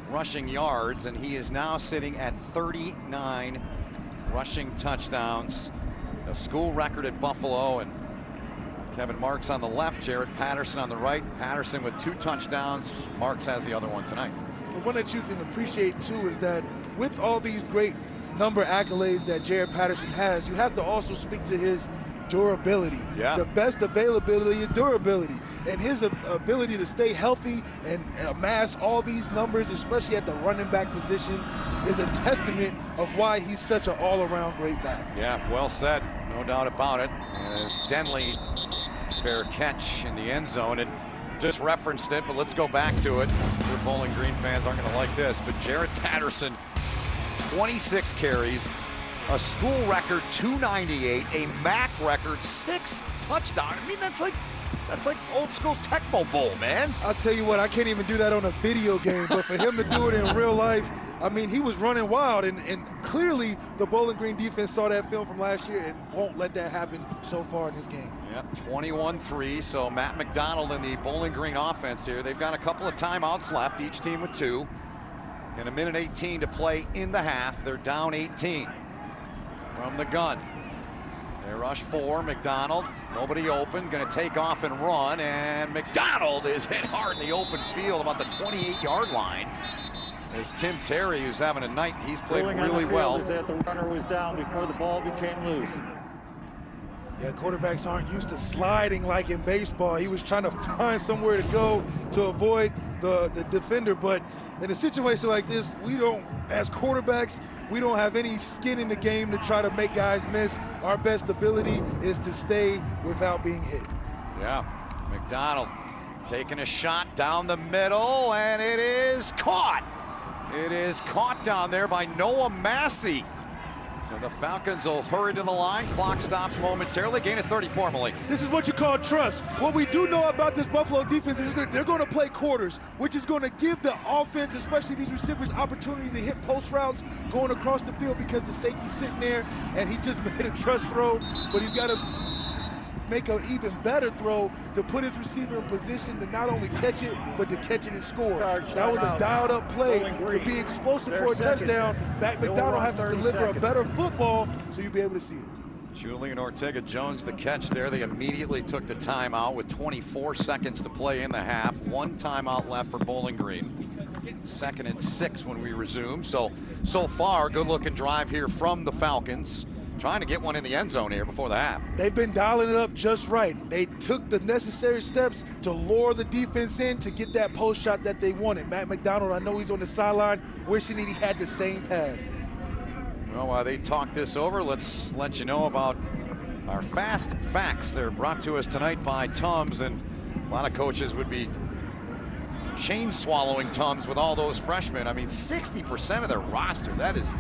rushing yards, and he is now sitting at 39 rushing touchdowns, a school record at Buffalo. And Kevin Marks on the left, Jarrett Patterson on the right. Patterson with 2 touchdowns. Marks has the other one tonight. The one that you can appreciate too is that with all these great number accolades that Jarrett Patterson has, you have to also speak to his durability. The best availability is durability, and his ability to stay healthy and amass all these numbers, especially at the running back position, is a testament of why he's such an all-around great back. Yeah, well said, no doubt about it. As Denley fair catch in the end zone, and just referenced it, but let's go back to it. Your Bowling Green fans aren't going to like this, but Jarrett Patterson, 26 carries, a school record 298, a MAC record 6 touchdowns. I mean, that's like old school Tecmo Bowl, man. I'll tell you what, I can't even do that on a video game, but for him to do it in real life, I mean, he was running wild, and clearly the Bowling Green defense saw that film from last year and won't let that happen so far in this game. Yep, 21-3, so Matt Mcdonald in the Bowling Green offense here. They've got a couple of timeouts left, each team with 2. And a minute 18 to play in the half. They're down 18 from the gun. They rush 4, Mcdonald, nobody open, gonna take off and run, and Mcdonald is hit hard in the open field about the 28-yard line. As Tim Terry, who's having a night, he's played really well. That the runner was down before the ball became loose. Yeah, quarterbacks aren't used to sliding like in baseball. He was trying to find somewhere to go to avoid the defender, but in a situation like this, we don't, as quarterbacks, we don't have any skin in the game to try to make guys miss. Our best ability is to stay without being hit. Yeah, McDonald taking a shot down the middle, and it is caught. It is caught down there by Noah Massey. So the Falcons will hurry to the line. Clock stops momentarily. Gain of 34, Malik. This is what you call trust. What we do know about this Buffalo defense is they're going to play quarters, which is going to give the offense, especially these receivers, opportunity to hit post routes going across the field because the safety's sitting there, and he just made a trust throw, but he's got to make an even better throw to put his receiver in position to not only catch it, but to catch it and score. That was a dialed-up play to be explosive for a touchdown. Matt Mcdonald has to deliver a better football so you'll be able to see it. Julian Ortega-Jones the catch there. They immediately took the timeout with 24 seconds to play in the half. 1 timeout left for Bowling Green. 2nd and 6 when we resume. So far, good-looking drive here from the Falcons. Trying to get one in the end zone here before the half. They've been dialing it up just right. They took the necessary steps to lure the defense in to get that post shot that they wanted. Matt Mcdonald, I know he's on the sideline wishing that he had the same pass. Well, while they talk this over, let's let you know about our fast facts. They're brought to us tonight by Tums, and a lot of coaches would be chain swallowing Tums with all those freshmen. I mean, 60% of their roster, that is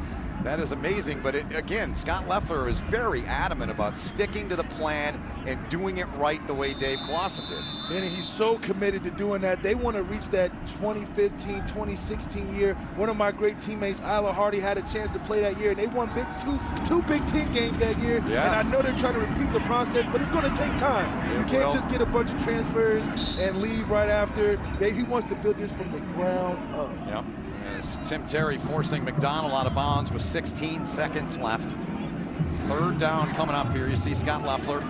amazing, but again, Scott Loeffler is very adamant about sticking to the plan and doing it right the way Dave Clawson did. And he's so committed to doing that. They want to reach that 2015, 2016 year. One of my great teammates, Isla Hardy, had a chance to play that year, and they won two Big Ten games that year. Yeah. And I know they're trying to repeat the process, but it's going to take time. You can't just get a bunch of transfers and leave right after. He wants to build this from the ground up. Yep. As Tim Terry forcing Mcdonald out of bounds with 16 seconds left. 3rd down coming up here. You see Scott Loeffler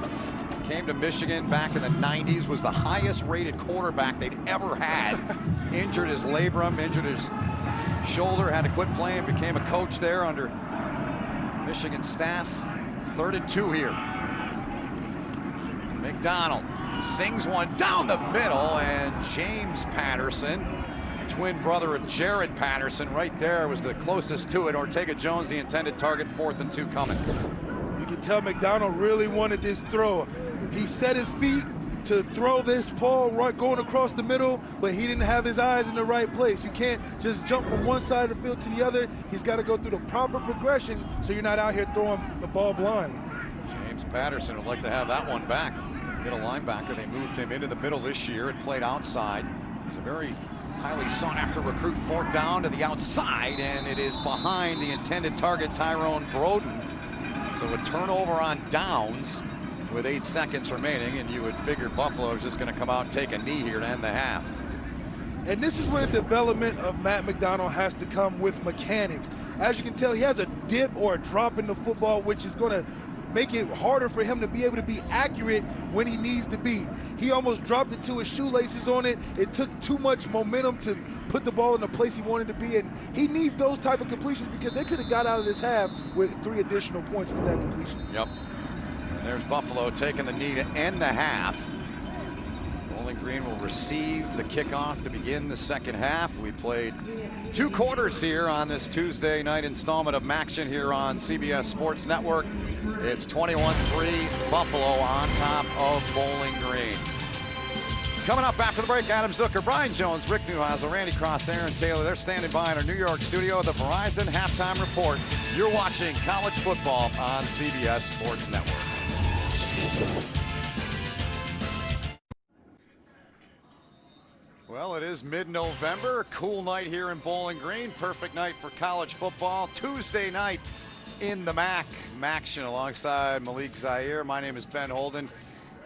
came to Michigan back in the 90s, was the highest rated quarterback they'd ever had. Injured his labrum, injured his shoulder, had to quit playing, became a coach there under Michigan staff. 3rd and 2 here. Mcdonald sings one down the middle, and James Patterson, twin brother of Jarrett Patterson, right there was the closest to it. Ortega-Jones, the intended target. 4th and 2 coming. You can tell McDonald really wanted this throw. He set his feet to throw this ball right going across the middle, but he didn't have his eyes in the right place. You can't just jump from one side of the field to the other. He's got to go through the proper progression so you're not out here throwing the ball blindly. James Patterson would like to have that one back. Middle linebacker, they moved him into the middle this year and played outside. He's a very highly sought-after recruit. 4th down to the outside, and it is behind the intended target, Tyrone Broden. So a turnover on downs with 8 seconds remaining, and you would figure Buffalo is just going to come out and take a knee here to end the half. And this is where the development of Matt Mcdonald has to come with mechanics. As you can tell, he has a dip or a drop in the football, which is going to make it harder for him to be able to be accurate when he needs to be. He almost dropped it to his shoelaces on it. It took too much momentum to put the ball in the place he wanted to be, and he needs those type of completions because they could have got out of this half with 3 additional points with that completion. Yep. And there's Buffalo taking the knee to end the half. Bowling Green will receive the kickoff to begin the second half. We played 2 quarters here on this Tuesday night installment of Maction here on CBS Sports Network. It's 21-3 Buffalo on top of Bowling Green. Coming up after the break, Adam Zucker, Brian Jones, Rick Neuheisel, Randy Cross, Aaron Taylor. They're standing by in our New York studio, the Verizon Halftime Report. You're watching college football on CBS Sports Network. Well, it is mid-November. A cool night here in Bowling Green. Perfect night for college football. Tuesday night in the MAC. Maction alongside Malik Zaire. My name is Ben Holden.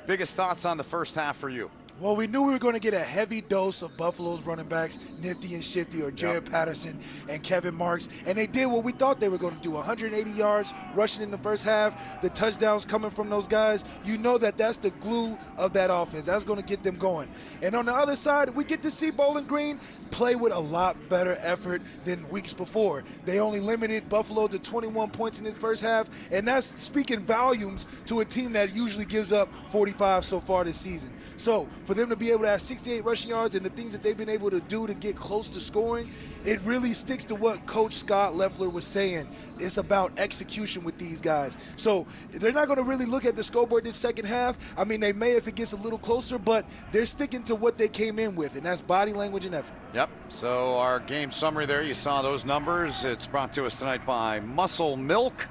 Biggest thoughts on the first half for you? Well, we knew we were going to get a heavy dose of Buffalo's running backs, Nifty and Shifty, or Jarrett Patterson and Kevin Marks. And they did what we thought they were going to do, 180 yards rushing in the first half, the touchdowns coming from those guys. You know that that's the glue of that offense. That's going to get them going. And on the other side, we get to see Bowling Green play with a lot better effort than weeks before. They only limited Buffalo to 21 points in this first half, and that's speaking volumes to a team that usually gives up 45 so far this season. So for them to be able to have 68 rushing yards and the things that they've been able to do to get close to scoring, it really sticks to what Coach Scott Loeffler was saying. It's about execution with these guys. So they're not going to really look at the scoreboard this second half. I mean, they may if it gets a little closer, but they're sticking to what they came in with, and that's body language and effort. Yep, so our game summary there, you saw those numbers. It's brought to us tonight by Muscle Milk.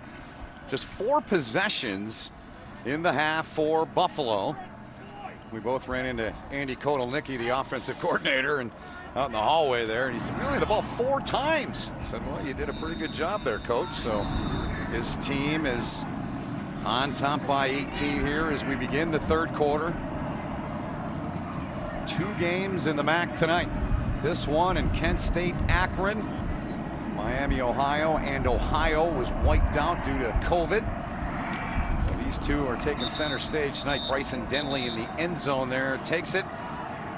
Just 4 possessions in the half for Buffalo. We both ran into Andy Kotelnicki, the offensive coordinator, and out in the hallway there, and he said, we only had the ball 4 times. I said, well, you did a pretty good job there, Coach. So his team is on top by 18 here as we begin the third quarter. 2 games in the MAC tonight. This one in Kent State, Akron, Miami, Ohio, and Ohio was wiped out due to COVID. So these two are taking center stage tonight. Bryson Denley in the end zone there takes it.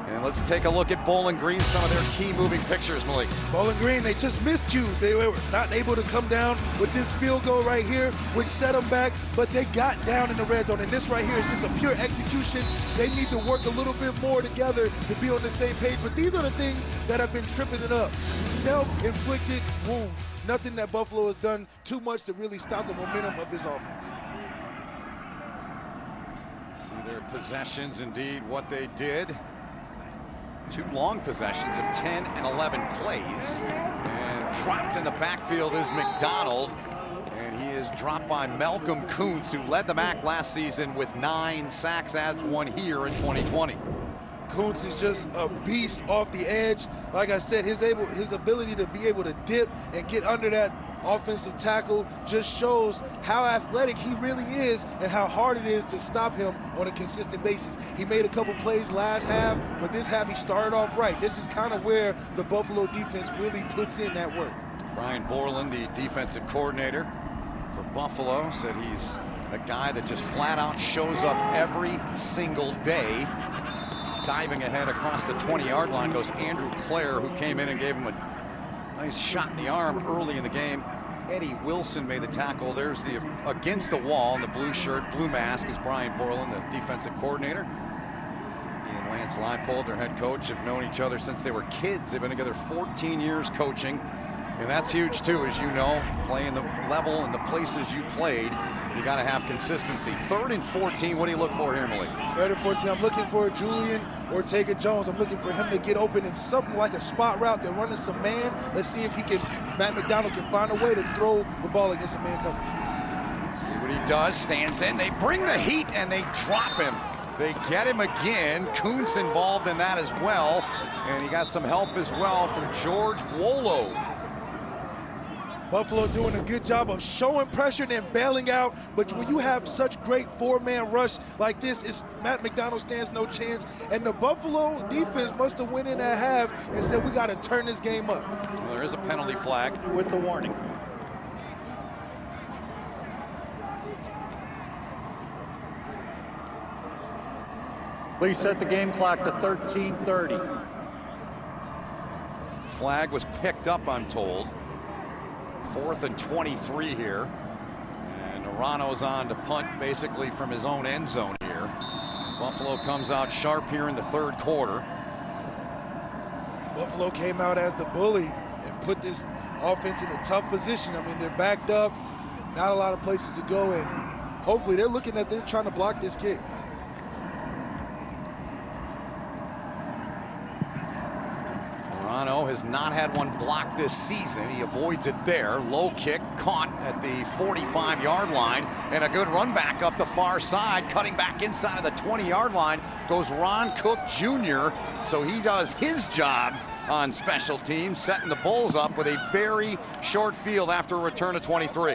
And let's take a look at Bowling Green, some of their key moving pictures, Malik. Bowling Green, they just miscued. They were not able to come down with this field goal right here, which set them back, but they got down in the red zone. And this right here is just a pure execution. They need to work a little bit more together to be on the same page. But these are the things that have been tripping it up. Self-inflicted wounds. Nothing that Buffalo has done too much to really stop the momentum of this offense. See their possessions, indeed, what they did. 2 long possessions of 10 and 11 plays. And dropped in the backfield is Mcdonald. And he is dropped by Malcolm Kuntz, who led the MAC last season with 9 sacks, adds 1 here in 2020. Kuntz is just a beast off the edge. Like I said, his ability to be able to dip and get under that offensive tackle just shows how athletic he really is and how hard it is to stop him on a consistent basis. He made a couple plays last half, but this half he started off right. This is kind of where the Buffalo defense really puts in that work. Brian Borland, the defensive coordinator for Buffalo, said he's a guy that just flat out shows up every single day. Diving ahead across the 20-yard line goes Andrew Clare, who came in and gave him a nice shot in the arm early in the game. Eddie Wilson made the tackle. There's the against the wall in the blue shirt, blue mask is Brian Borland, the defensive coordinator. He and Lance Leipold, their head coach, have known each other since they were kids. They've been together 14 years coaching, and that's huge too, as you know, playing the level and the places you played. You got to have consistency. 3rd and 14. What do you look for here, Malik? 3rd and 14. I'm looking for Julian Ortega-Jones. I'm looking for him to get open in something like a spot route. They're running some man. Let's see if Matt Mcdonald can find a way to throw the ball against a man coverage. See what he does. Stands in. They bring the heat and they drop him. They get him again. Kuntz involved in that as well. And he got some help as well from George Wolo. Buffalo doing a good job of showing pressure and then bailing out. But when you have such great 4-man rush like this, Matt Mcdonald stands no chance. And the Buffalo defense must have went in at half and said, we got to turn this game up. Well, there is a penalty flag. With the warning. Please set the game clock to 13:30. Flag was picked up, I'm told. 4th and 23 here. And Arano's on to punt basically from his own end zone here. Buffalo comes out sharp here in the 3rd quarter. Buffalo came out as the bully and put this offense in a tough position. I mean, they're backed up, not a lot of places to go, and hopefully they're trying to block this kick. has not had one blocked this season. He avoids it there. Low kick caught at the 45-yard line, and a good run back up the far side, cutting back inside of the 20-yard line goes Ron Cook Jr. So he does his job on special teams, setting the Bulls up with a very short field after a return of 23.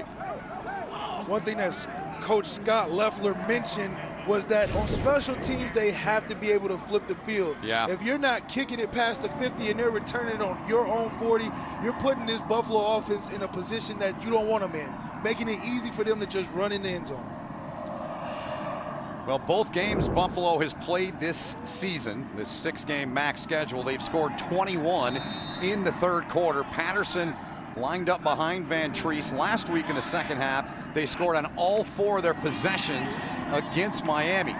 One thing that Coach Scott Loeffler mentioned was that on special teams, they have to be able to flip the field. Yeah. If you're not kicking it past the 50 and they're returning it on your own 40, you're putting this Buffalo offense in a position that you don't want them in, making it easy for them to just run in the end zone. Well, both games Buffalo has played this season, this 6-game max schedule, they've scored 21 in the third quarter. Patterson lined up behind Van Treese. Last week in the second half, they scored on all 4 of their possessions against Miami.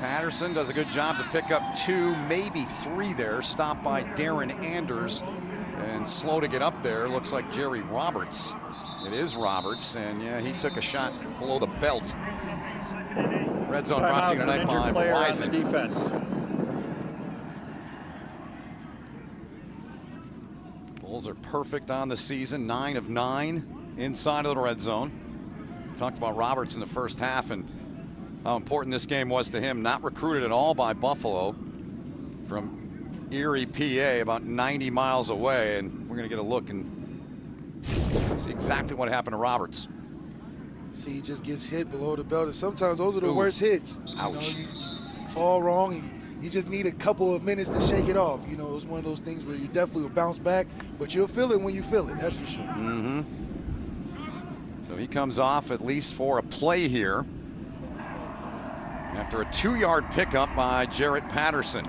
Patterson does a good job to pick up 2, maybe 3 there. Stopped by Darren Anders and slow to get up there. Looks like Jerry Roberts. It is Roberts, and yeah, he took a shot below the belt. Red Zone brought to you tonight by Verizon. Defense. Bulls are perfect on the season, 9 of 9 inside of the red zone. Talked about Roberts in the first half and how important this game was to him. Not recruited at all by Buffalo from Erie, PA, about 90 miles away. And we're going to get a look and see exactly what happened to Roberts. See, he just gets hit below the belt, and sometimes those are the worst hits. Ouch. You fall wrong, you just need a couple of minutes to shake it off. You know, it's one of those things where you definitely will bounce back, but you'll feel it when you feel it, that's for sure. Mm-hmm. So he comes off at least for a play here after a 2-yard pickup by Jarrett Patterson.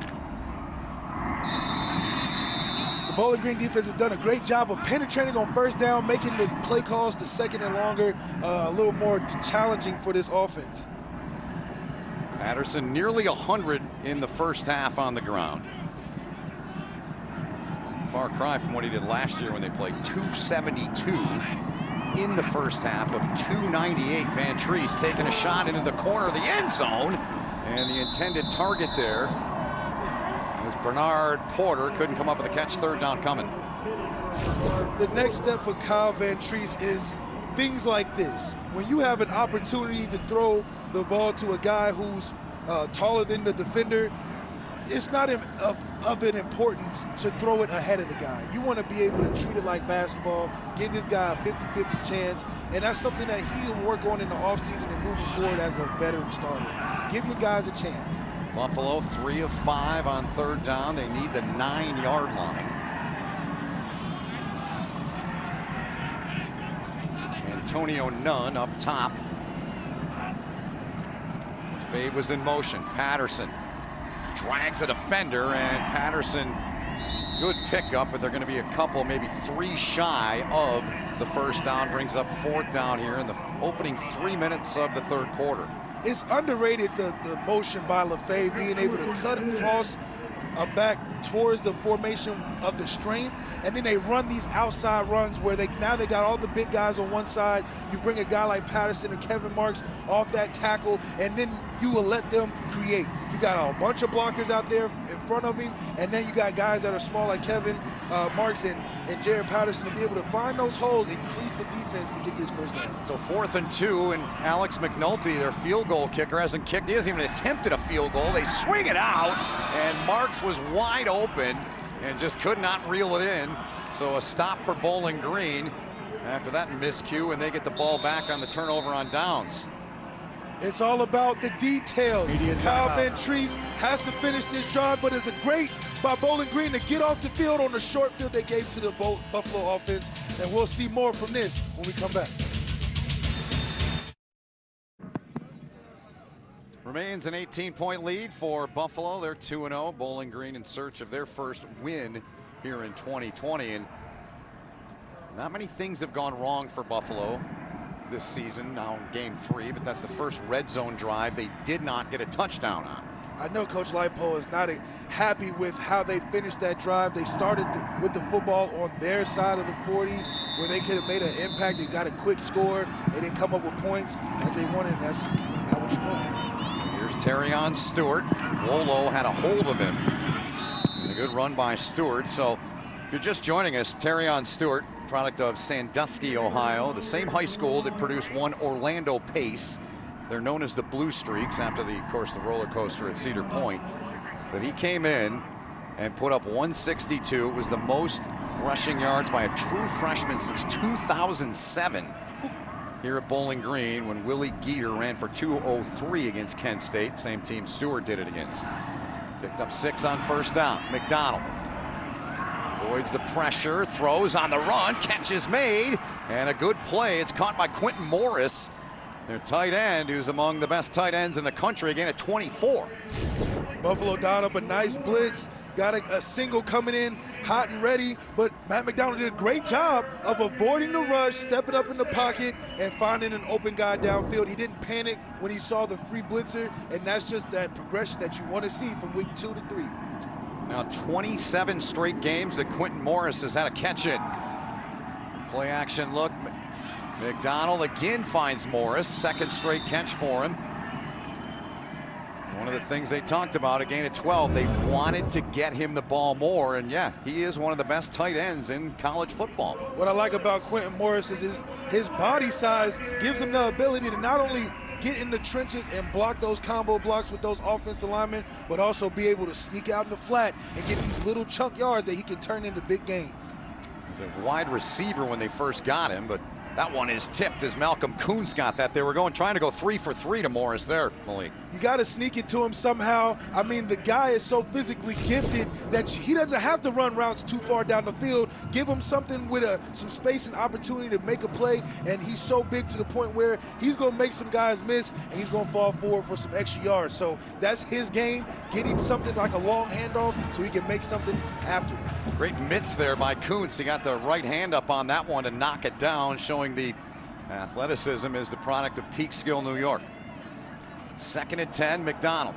The Bowling Green defense has done a great job of penetrating on first down, making the play calls to second and longer a little more challenging for this offense. Patterson nearly 100 in the first half on the ground. Far cry from what he did last year when they played 272 in the first half of 298. Van Treese taking a shot into the corner of the end zone, and the intended target there was Bernard Porter. Couldn't come up with a catch. Third down coming. The next step for Kyle Van Treese is things like this. When you have an opportunity to throw the ball to a guy who's taller than the defender, it's not of an importance to throw it ahead of the guy. You want to be able to treat it like basketball, give this guy a 50-50 chance, and that's something that he'll work on in the offseason and moving forward as a veteran starter. Give your guys a chance. Buffalo 3 of 5 on third down. They need the 9-yard line. Antonio Nunn up top. Fave was in motion. Patterson drags a defender, and Patterson, good pickup, but they're going to be a couple, maybe 3 shy of the first down. Brings up fourth down here in the opening 3 minutes of the third quarter. It's underrated, the motion by LaFave, being able to cut across back towards the formation of the strength, and then they run these outside runs where now they got all the big guys on one side. You bring a guy like Patterson or Kevin Marks off that tackle, and then you will let them create. You got a bunch of blockers out there in front of him, and then you got guys that are small like Kevin Marks and Jarrett Patterson to be able to find those holes, increase the defense to get this first down. So 4th and 2, and Alex Mcnulty, their field goal kicker, hasn't kicked. He hasn't even attempted a field goal. They swing it out, and Marks was wide open and just could not reel it in. So a stop for Bowling Green after that miscue, and they get the ball back on the turnover on downs. It's all about the details. Kyle Van Treese has to finish this drive, but it's a great by Bowling Green to get off the field on the short field they gave to the Buffalo offense, and we'll see more from this when we come back. Remains an 18-point lead for Buffalo. They're 2-0. Bowling Green in search of their first win here in 2020. And not many things have gone wrong for Buffalo this season, now in game 3, but that's the first red zone drive they did not get a touchdown on. I know Coach Lipo is not happy with how they finished that drive. They started with the football on their side of the 40 where they could have made an impact. They got a quick score. They didn't come up with points like they wanted, and that's not what you want. So here's Terrion Stewart. Wolo had a hold of him. And a good run by Stewart. So If you're just joining us, Terrion Stewart, product of Sandusky, Ohio, the same high school that produced one Orlando Pace. They're known as the Blue Streaks after the, of course, the roller coaster at Cedar Point. But he came in and put up 162. It was the most rushing yards by a true freshman since 2007 here at Bowling Green, when Willie Geeter ran for 203 against Kent State. Same team Stewart did it against. Picked up 6 on first down. Mcdonald avoids the pressure, throws on the run, catch is made, and a good play. It's caught by Quentin Morris, their tight end, who's among the best tight ends in the country, again at 24. Buffalo dialed up a nice blitz, got a single coming in hot and ready, but Matt Mcdonald did a great job of avoiding the rush, stepping up in the pocket, and finding an open guy downfield. He didn't panic when he saw the free blitzer, and that's just that progression that you want to see from week 2 to 3. Now 27 straight games that Quentin Morris has had a catch in. Play action look. Mcdonald again finds Morris. Second straight catch for him. One of the things they talked about, a gain of 12, they wanted to get him the ball more, and yeah, he is one of the best tight ends in college football. What I like about Quentin Morris is his body size gives him the ability to not only get in the trenches and block those combo blocks with those offensive linemen, but also be able to sneak out in the flat and get these little chunk yards that he can turn into big gains. He's a wide receiver when they first got him, but that one is tipped as Malcolm Kuntz got that. They were trying to go 3 for 3 to Morris there, Malik. You got to sneak it to him somehow. I mean, the guy is so physically gifted that he doesn't have to run routes too far down the field. Give him something with some space and opportunity to make a play, and he's so big to the point where he's going to make some guys miss, and he's going to fall forward for some extra yards. So that's his game. Get him something like a long handoff so he can make something after. Great mitts there by Kuntz. He got the right hand up on that one to knock it down, showing the athleticism is the product of Peekskill, New York. 2nd and 10, Mcdonald.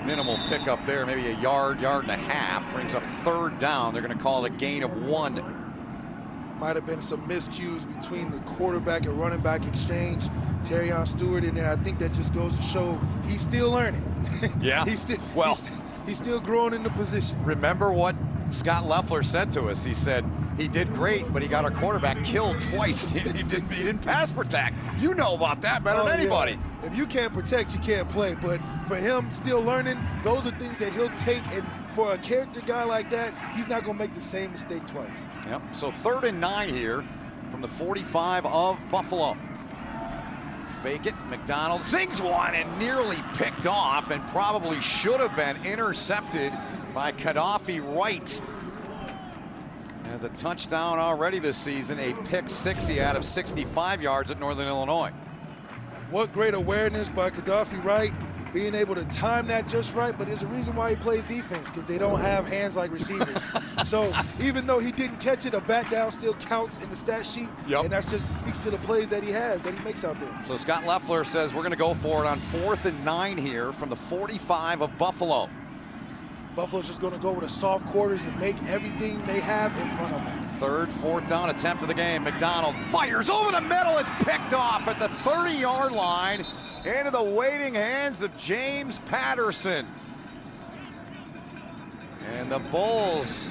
Minimal pickup there, maybe a yard and a half. Brings up 3rd down. They're going to call it a gain of 1. Might have been some miscues between the quarterback and running back exchange. Terrion Stewart in there. I think that just goes to show he's still learning. Yeah. he's still growing in the position. Remember what Scott Loeffler said to us. He said he did great, but he got our quarterback killed twice. He didn't pass protect. You know about that better than anybody. Yeah. If you can't protect, you can't play. But for him still learning, those are things that he'll take. And for a character guy like that, he's not going to make the same mistake twice. Yep. So 3rd and 9 here from the 45 of Buffalo. Fake it. Mcdonald zings one and nearly picked off, and probably should have been intercepted by Gaddafi Wright. Has a touchdown already this season, a pick 6 he had of 65 yards at Northern Illinois. What great awareness by Gaddafi Wright, being able to time that just right, but there's a reason why he plays defense, because they don't have hands like receivers. So even though he didn't catch it, a bat down still counts in the stat sheet, and that's just speaks to the plays that he has, that he makes out there. So Scott Loeffler says we're going to go for it on 4th and 9 here from the 45 of Buffalo. Buffalo's just going to go with a soft quarters and make everything they have in front of them. 3rd, 4th down attempt of the game. Mcdonald fires over the middle. It's picked off at the 30-yard line into the waiting hands of James Patterson. And the Bulls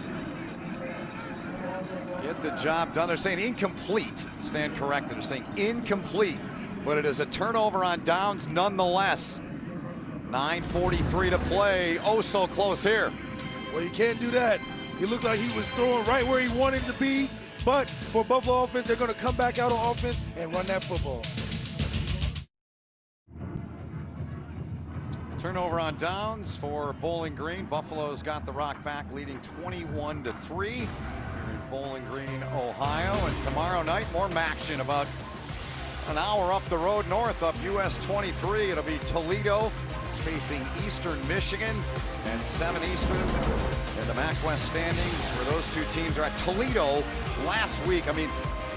get the job done. They're saying incomplete. Stand corrected. They're saying incomplete, but it is a turnover on downs nonetheless. 9:43 to play. Oh, so close here. Well, you can't do that. He looked like he was throwing right where he wanted to be, but for Buffalo offense, they're going to come back out on offense and run that football. Turnover on downs for Bowling Green. Buffalo's got the rock back, leading 21-3 here in Bowling Green, Ohio. And tomorrow night, more action about an hour up the road north, up US 23. It'll be Toledo facing Eastern Michigan, and 7 Eastern in the MAC West standings where those two teams are at. Toledo last week, I mean,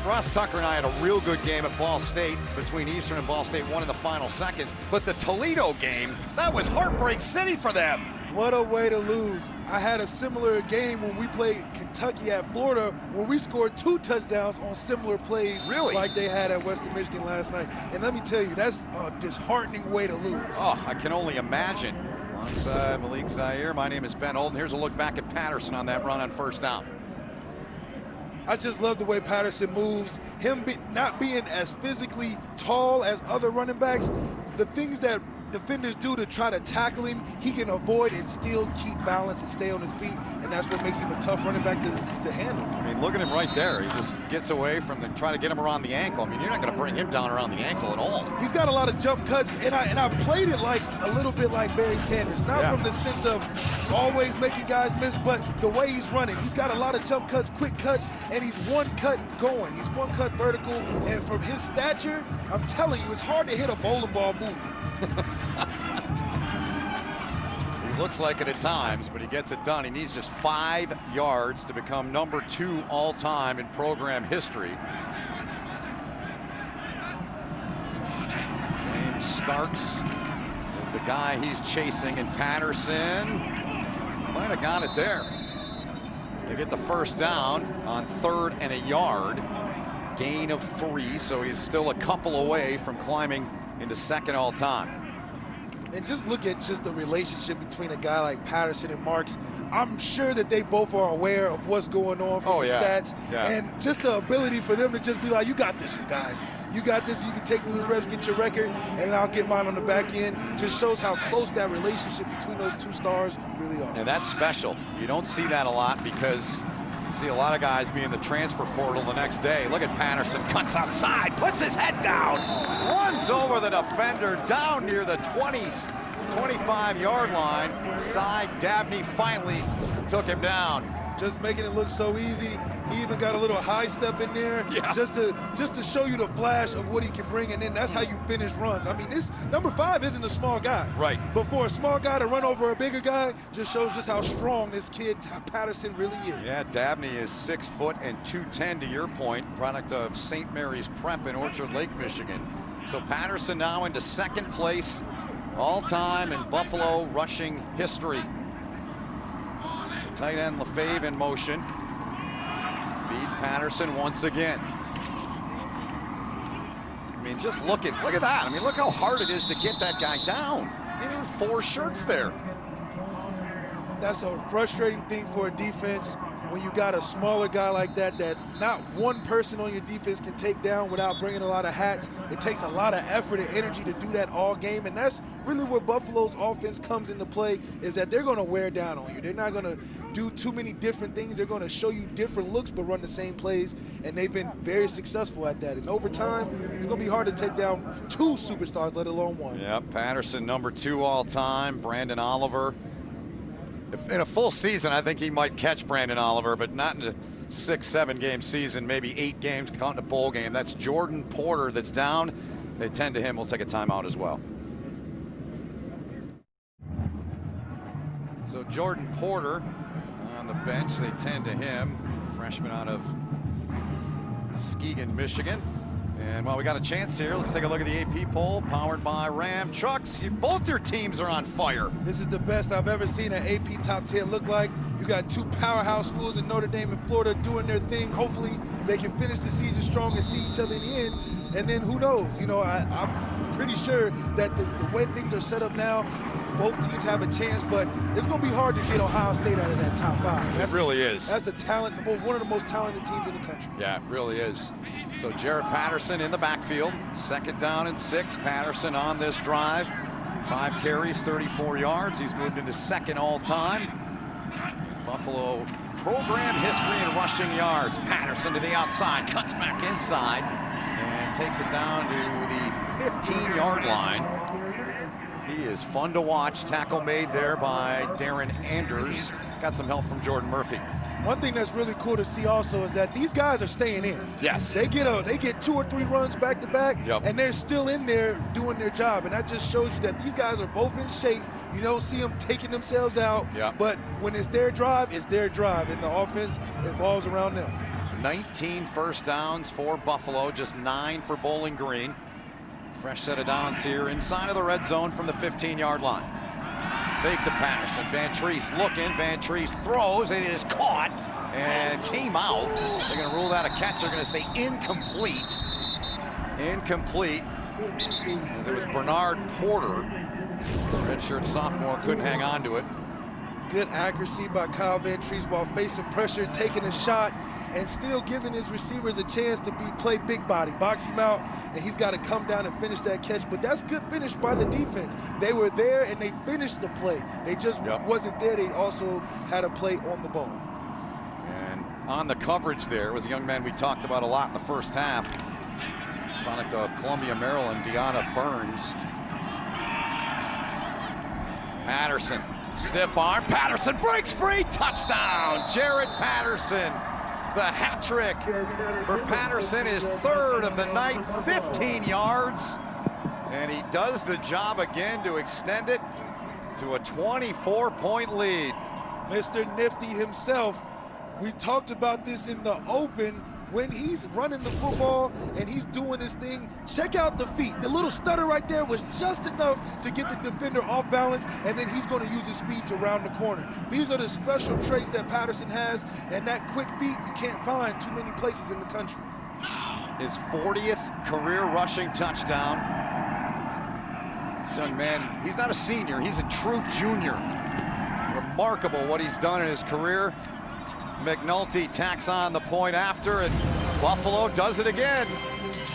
Ross Tucker and I had a real good game at Ball State between Eastern and Ball State, won in the final seconds. But the Toledo game, that was heartbreak city for them. What a way to lose. I had a similar game when we played Kentucky at Florida, where we scored 2 touchdowns on similar plays like they had at Western Michigan last night. And let me tell you, that's a disheartening way to lose. Oh, I can only imagine. Alongside Malik Zaire, my name is Ben Holden. Here's a look back at Patterson on that run on first down. I just love the way Patterson moves. Him not being as physically tall as other running backs, the things that defenders do to try to tackle him, he can avoid and still keep balance and stay on his feet, and that's what makes him a tough running back to handle. I mean, look at him right there. He just gets away from them, trying to get him around the ankle. I mean, you're not going to bring him down around the ankle at all. He's got a lot of jump cuts, and I played it like a little bit like Barry Sanders, not from the sense of always making guys miss, but the way he's running. He's got a lot of jump cuts, quick cuts, and he's one cut going. He's one cut vertical, and from his stature, I'm telling you, it's hard to hit a bowling ball moving. He looks like it at times, but he gets it done. He needs just 5 yards to become number 2 all-time in program history. James Starks is the guy he's chasing, and Patterson might have got it there. They get the first down on 3rd and a yard. Gain of 3, so he's still a couple away from climbing into 2nd all-time. And just look at just the relationship between a guy like Patterson and Marks. I'm sure that they both are aware of what's going on from the stats. Yeah. And just the ability for them to just be like, you got this one, guys. You got this. You can take these reps, get your record, and I'll get mine on the back end. Just shows how close that relationship between those two stars really are. And that's special. You don't see that a lot because you see a lot of guys be in the transfer portal the next day. Look at Patterson, cuts outside, puts his head down, runs over the defender down near the 20s, 25-yard line. Cy Dabney finally took him down. Just making it look so easy. He even got a little high step in there just to show you the flash of what he can bring, and then that's how you finish runs. I mean, this number 5 isn't a small guy. Right. But for a small guy to run over a bigger guy just shows just how strong this kid Patterson really is. Yeah, Dabney is 6 foot and 210 to your point, product of St. Mary's Prep in Orchard Lake, Michigan. So Patterson now into 2nd place all-time in Buffalo rushing history. It's the tight end LaFave in motion. Feed Patterson once again. I mean, just look at that. I mean, look how hard it is to get that guy down. He had 4 shirts there. That's a frustrating thing for a defense when you got a smaller guy like that not one person on your defense can take down without bringing a lot of hats. It takes a lot of effort and energy to do that all game, and that's really where Buffalo's offense comes into play, is that they're going to wear down on you. They're not going to do too many different things. They're going to show you different looks but run the same plays, and they've been very successful at that. And over time, it's going to be hard to take down 2 superstars, let alone 1. Yeah, Patterson number 2 all-time. Brandon Oliver. In a full season, I think he might catch Brandon Oliver, but not in a 6-7 game season, maybe 8 games, counting a bowl game. That's Jordan Porter that's down. They tend to him. We'll take a timeout as well. So Jordan Porter on the bench. They tend to him. Freshman out of Muskegon, Michigan. And while we got a chance here, let's take a look at the AP poll powered by Ram Trucks. Both your teams are on fire. This is the best I've ever seen an AP top 10 look like. You got 2 powerhouse schools in Notre Dame and Florida doing their thing. Hopefully they can finish the season strong and see each other in the end. And then who knows? You know, I'm pretty sure that the way things are set up now, both teams have a chance, but it's going to be hard to get Ohio State out of that top 5. It really is. That's one of the most talented teams in the country. Yeah, it really is. So Jarrett Patterson in the backfield. 2nd down and 6. Patterson on this drive. 5 carries, 34 yards. He's moved into 2nd all-time. Buffalo program history in rushing yards. Patterson to the outside, cuts back inside, and takes it down to the 15-yard line. He is fun to watch. Tackle made there by Darren Anders. Got some help from Jordan Murphy. One thing that's really cool to see also is that these guys are staying in. Yes. They get 2 or 3 runs back to back, Yep. and they're still in there doing their job. And that just shows you that these guys are both in shape. You don't see them taking themselves out. Yep. But when it's their drive, and the offense evolves around them. 19 first downs for Buffalo, just 9 for Bowling Green. Fresh set of downs here inside of the red zone from the 15-yard line. Fake to Patterson. Van Treese looking. Van Treese throws. It is caught and came out. They're going to rule that a catch. They're going to say incomplete. Incomplete. As it was Bernard Porter Redshirt sophomore couldn't hang on to it. Good accuracy by Kyle Vantrease while facing pressure, taking a shot, and still giving his receivers a chance to play big body, box him out, and he's got to come down and finish that catch. But that's good finish by the defense. They were there and they finished the play. They just wasn't there. They also had a play on the ball. And on the coverage there was a young man we talked about a lot in the first half. Product of Columbia, Maryland, Deanna Burns. Patterson, stiff arm. Patterson breaks free. Touchdown, Jarrett Patterson. The hat trick for Patterson is third of the night, 15 yards. And he does the job again to extend it to a 24-point lead. Mr. Nifty himself, we talked about this in the open. When he's running the football and he's doing his thing, check out the feet. The little stutter right there was just enough to get the defender off balance, and then he's going to use his speed to round the corner. These are the special traits that Patterson has, and that quick feet you can't find too many places in the country. His 40th career rushing touchdown. This young man, he's not a senior, he's a true junior. Remarkable what he's done in his career. Mcnulty tacks on the point after, and Buffalo does it again.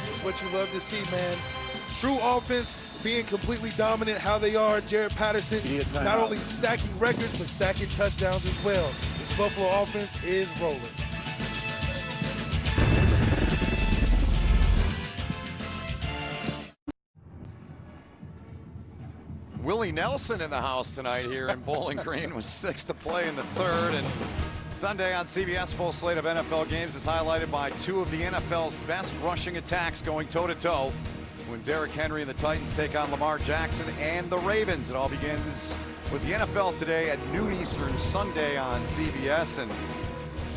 It's what you love to see, man. True offense, being completely dominant, how they are. Jarrett Patterson not only stacking records, but stacking touchdowns as well. This Buffalo offense is rolling. Willie Nelson in the house tonight here in Bowling Green with 6 to play in the third. And Sunday on CBS, full slate of NFL games is highlighted by 2 of the NFL's best rushing attacks going toe-to-toe when Derrick Henry and the Titans take on Lamar Jackson and the Ravens. It all begins with the NFL today at noon Eastern Sunday on CBS, and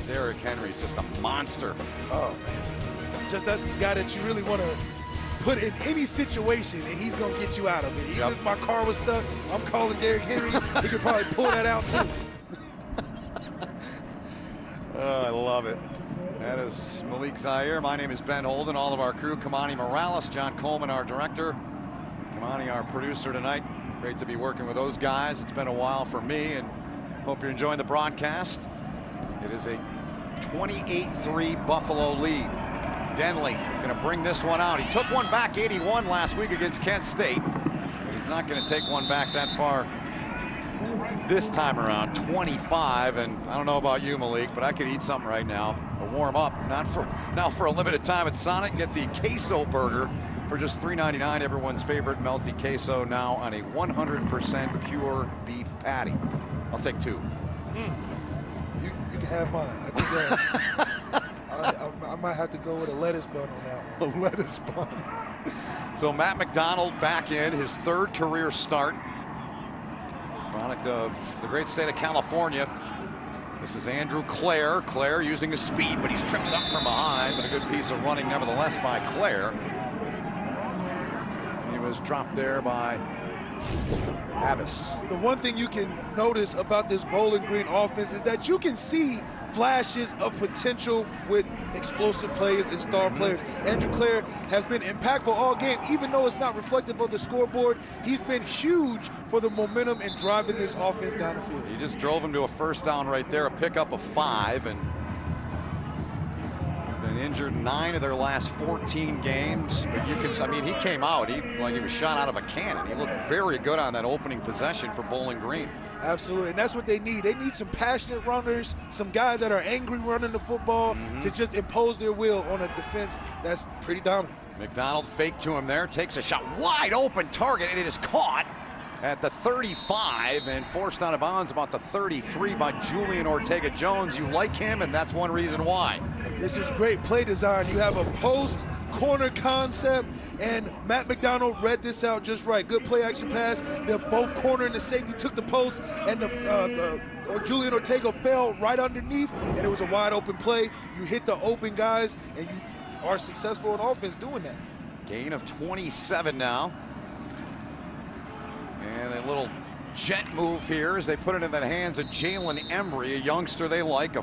Derrick Henry's just a monster. Oh, man. Just that's the guy that you really want to put in any situation, and he's going to get you out of it. Even if my car was stuck, I'm calling Derrick Henry. He could probably pull that out, too. Oh, I love it. That is Malik Zaire. My name is Ben Holden. All of our crew, Kamani Morales, John Coleman, our director, Kamani, our producer tonight. Great to be working with those guys. It's been a while for me, and hope you're enjoying the broadcast. It is a 28-3 Buffalo lead. Denley going to bring this one out. He took one back 81 last week against Kent State, but he's not going to take one back that far this time around. 25, and I don't know about you, Malik, but I could eat something right now. A warm up, not for a limited time at Sonic. Get the queso burger for just $3.99. Everyone's favorite melty queso now on a 100% pure beef patty. I'll take 2. You can have mine. I think I might have to go with a lettuce bun on that one. A lettuce bun. So Matt Mcdonald back in, his 3rd career start. Product of the great state of California. This is Andrew Clare. Clare using his speed, but he's tripped up from behind, but a good piece of running nevertheless by Clare. He was dropped there by Abbas. The one thing you can notice about this Bowling Green offense is that you can see flashes of potential with explosive players and star players. Andrew Clare has been impactful all game, even though it's not reflective of the scoreboard. He's been huge for the momentum and driving this offense down the field. He just drove him to a first down right there, a pickup of 5, and he's been injured 9 of their last 14 games. But you can, I mean, he came out like he was shot out of a cannon. He looked very good on that opening possession for Bowling Green. Absolutely, and that's what they need. They need some passionate runners, some guys that are angry running the football to just impose their will on a defense that's pretty dominant. McDonald faked to him there, takes a shot, wide open target, and it is caught at the 35 and forced out of bounds about the 33 by Julian Ortega-Jones. You like him, and that's one reason why. This is great play design. You have a post corner concept, and Matt Mcdonald read this out just right. Good play action pass. Both corner and the safety took the post, and Julian Ortega fell right underneath, and it was a wide open play. You hit the open guys, and you are successful in offense doing that. Gain of 27 now. And a little jet move here as they put it in the hands of Jalen Embry, a youngster they like, a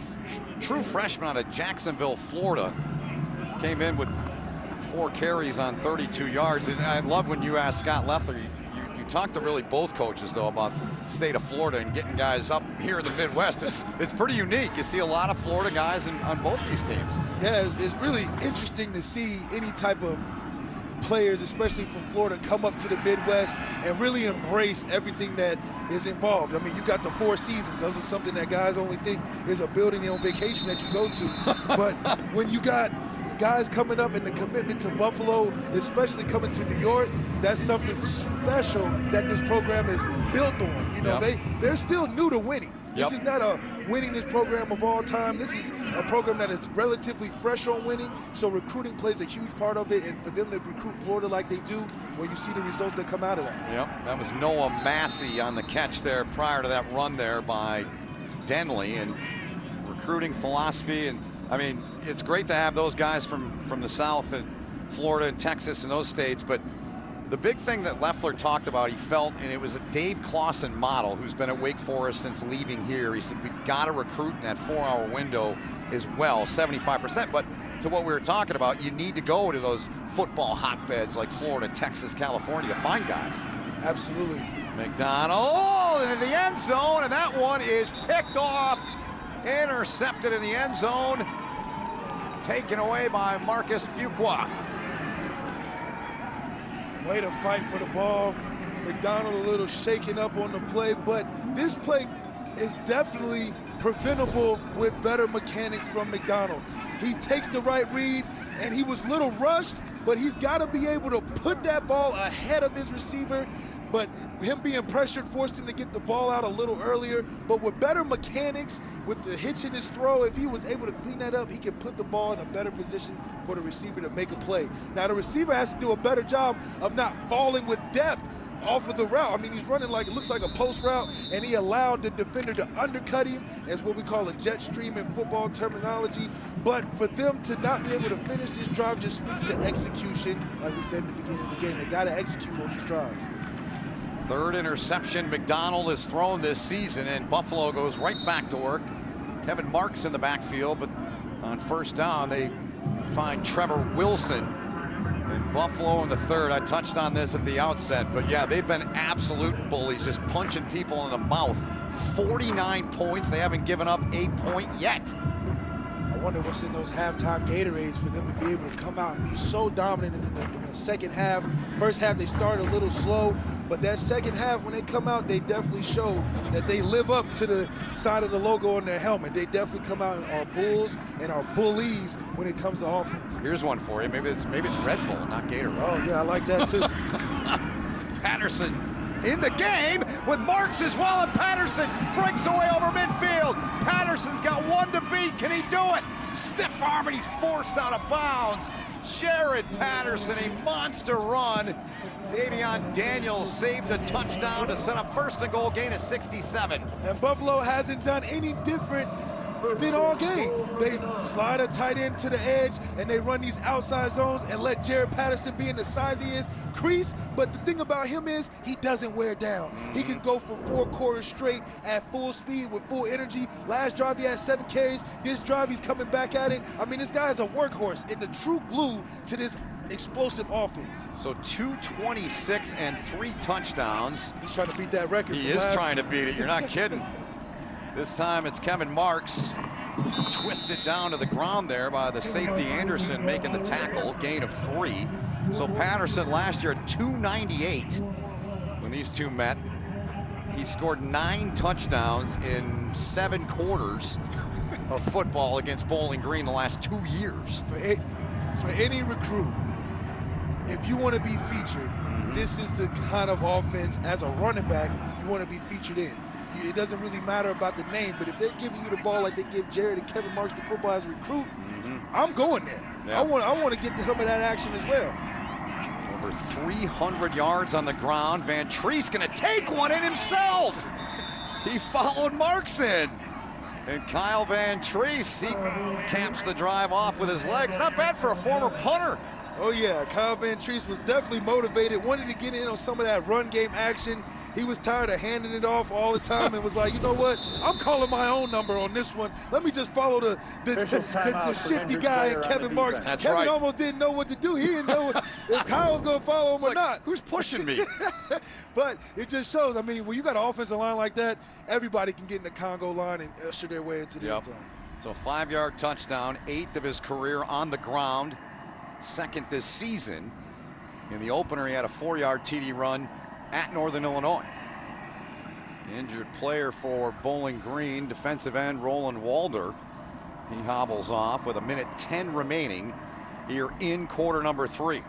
true freshman out of Jacksonville, Florida. Came in with 4 carries on 32 yards. And I love when you ask Scott Leffler, you talked to really both coaches, though, about the state of Florida and getting guys up here in the Midwest. It's pretty unique. You see a lot of Florida guys on both these teams. Yeah, it's really interesting to see any type of players, especially from Florida, come up to the Midwest and really embrace everything that is involved. I mean, you got the 4 seasons. Those are something that guys only think is a building on vacation that you go to. But when you got guys coming up and the commitment to Buffalo, especially coming to New York, that's something special that this program is built on. You know, they're still new to winning. This is not a winningest program of all time. This is a program that is relatively fresh on winning, so recruiting plays a huge part of it, and for them to recruit Florida like they do, well, you see the results that come out of that. Yep, that was Noah Massey on the catch there prior to that run there by Denley, and recruiting philosophy. And I mean, it's great to have those guys from the South and Florida and Texas and those states, but the big thing that Loeffler talked about, he felt, and it was a Dave Clawson model, who's been at Wake Forest since leaving here. He said, we've got to recruit in that 4-hour window as well, 75%. But to what we were talking about, you need to go to those football hotbeds like Florida, Texas, California to find guys. Absolutely. Mcdonald into the end zone, and that one is picked off, intercepted in the end zone, taken away by Marcus Fuqua. Way to fight for the ball. Mcdonald a little shaken up on the play, but this play is definitely preventable with better mechanics from Mcdonald. He takes the right read, and he was a little rushed, but he's got to be able to put that ball ahead of his receiver. But him being pressured forced him to get the ball out a little earlier. But with better mechanics, with the hitch in his throw, if he was able to clean that up, he can put the ball in a better position for the receiver to make a play. Now, the receiver has to do a better job of not falling with depth off of the route. I mean, he's running like, it looks like a post route, and he allowed the defender to undercut him, as what we call a jet stream in football terminology. But for them to not be able to finish this drive just speaks to execution. Like we said in the beginning of the game, they got to execute on these drives. Third interception Mcdonald has thrown this season, and Buffalo goes right back to work. Kevin Marks in the backfield, but on first down, they find Trevor Wilson. And Buffalo in the third, I touched on this at the outset, but yeah, they've been absolute bullies, just punching people in the mouth. 49 points, they haven't given up a point yet. I wonder what's in those halftime Gatorades for them to be able to come out and be so dominant in the second half. First half, they started a little slow, but that second half, when they come out, they definitely show that they live up to the side of the logo on their helmet. They definitely come out and are bulls and are bullies when it comes to offense. Here's one for you. Maybe it's Red Bull, not Gatorade. Oh, yeah, I like that, too. Patterson in the game with Marks as well, and Patterson breaks away over midfield. Patterson's got one to beat. Can he do it? Stiff arm, and he's forced out of bounds. Jarrett Patterson, a monster run. Davion Daniels saved a touchdown to set up first and goal, gain of 67. And Buffalo hasn't done any different than all game. They slide a tight end to the edge, and they run these outside zones and let Jarrett Patterson, being the size he is, crease. But the thing about him is he doesn't wear down. He can go for 4 quarters straight at full speed with full energy. Last drive he had 7 carries. This drive he's coming back at it. I mean, this guy is a workhorse and the true glue to this explosive offense. So 226 and 3 touchdowns. He's trying to beat that record. He is trying to beat it. You're not kidding. This time it's Kevin Marks, twisted down to the ground there by the safety Anderson, making the tackle, gain of 3. So Patterson last year at 298 when these two met. He scored 9 touchdowns in 7 quarters of football against Bowling Green the last 2 years. For any recruit, if you want to be featured, this is the kind of offense as a running back you want to be featured in. It doesn't really matter about the name, but if they're giving you the ball like they give Jarrett and Kevin Marks the football as a recruit, I'm going there. Yeah. I want to get some of that action as well. Over 300 yards on the ground. Van Treese going to take one in himself. He followed Marks in. And Kyle Van Treese, he caps the drive off with his legs. Not bad for a former punter. Oh, yeah. Kyle Van Treese was definitely motivated, wanted to get in on some of that run game action. He was tired of handing it off all the time and was like, you know what? I'm calling my own number on this one. Let me just follow the shifty guy, Kevin Marks. That's Kevin right. almost didn't know what to do. He didn't know if Kyle's going to follow him or not. Who's pushing me? But it just shows, I mean, when you got an offensive line like that, everybody can get in the Congo line and usher their way into the end zone. So a 5-yard touchdown, 8th of his career on the ground, 2nd this season. In the opener, he had a 4-yard TD run at Northern Illinois. Injured player for Bowling Green, defensive end Roland Walder. He hobbles off with 1:10 remaining here in quarter number 3.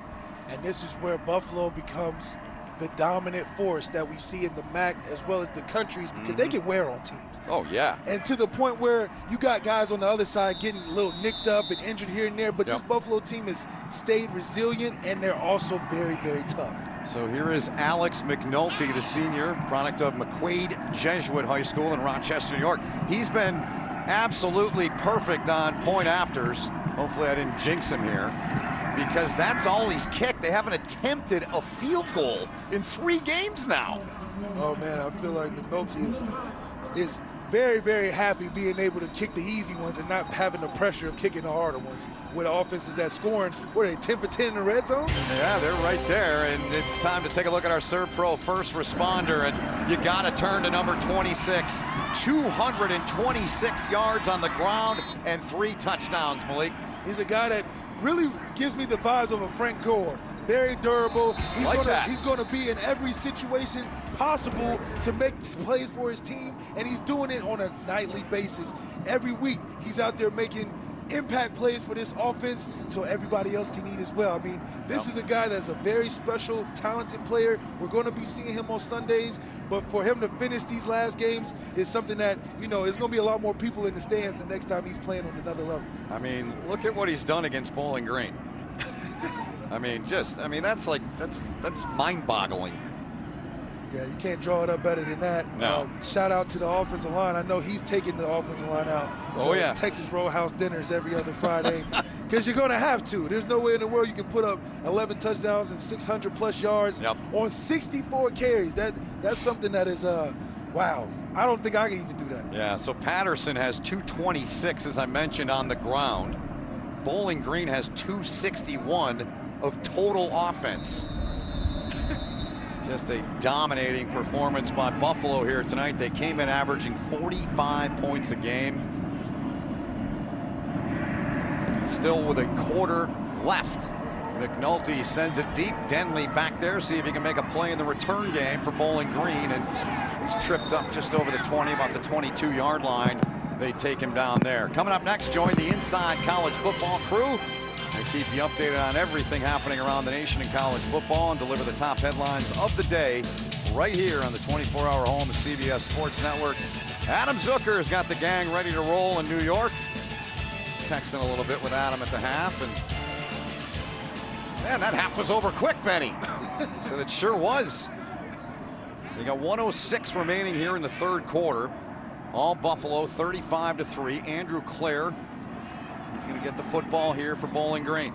And this is where Buffalo becomes the dominant force that we see in the MAC as well as the countries, because they can wear on teams. Oh, yeah. And to the point where you got guys on the other side getting a little nicked up and injured here and there, but this Buffalo team has stayed resilient, and they're also very, very tough. So here is Alex Mcnulty, the senior, product of McQuaid Jesuit High School in Rochester, New York. He's been absolutely perfect on point afters. Hopefully I didn't jinx him here, because that's all he's kicked. They haven't attempted a field goal in 3 games now. Oh, man, I feel like Mcnulty is very, very happy being able to kick the easy ones and not having the pressure of kicking the harder ones. With offenses that scoring, what are they, 10 for 10 in the red zone? Yeah, they're right there, and it's time to take a look at our Servpro first responder, and you got to turn to number 26. 226 yards on the ground and 3 touchdowns, Malik. He's a guy that really gives me the vibes of a Frank Gore. Very durable. He's going to be in every situation possible to make plays for his team, and he's doing it on a nightly basis. Every week, he's out there making impact plays for this offense so everybody else can eat as well. I mean, this is a guy that's a very special, talented player. We're going to be seeing him on Sundays, but for him to finish these last games is something that, you know, there's going to be a lot more people in the stands the next time he's playing on another level. I mean, look at what he's done against Bowling Green. That's mind-boggling. Yeah, you can't draw it up better than that. No. Shout out to the offensive line. I know he's taking the offensive line out to Texas Roadhouse dinners every other Friday, because you're going to have to. There's no way in the world you can put up 11 touchdowns and 600-plus yards on 64 carries. That's something that is, wow. I don't think I can even do that. Yeah, so Patterson has 226, as I mentioned, on the ground. Bowling Green has 261 of total offense. Just a dominating performance by Buffalo here tonight. They came in averaging 45 points a game. Still with a quarter left. Mcnulty sends it deep. Denley back there, see if he can make a play in the return game for Bowling Green. And he's tripped up just over the 20, about the 22-yard line. They take him down there. Coming up next, join the Inside College Football crew and keep you updated on everything happening around the nation in college football and deliver the top headlines of the day right here on the 24-hour home of CBS Sports Network. Adam Zucker's got the gang ready to roll in New York. He's texting a little bit with Adam at the half, and man, that half was over quick, Benny. Said it sure was. So you got 1:06 remaining here in the third quarter. All Buffalo, 35-3. Andrew Clare, he's going to get the football here for Bowling Green.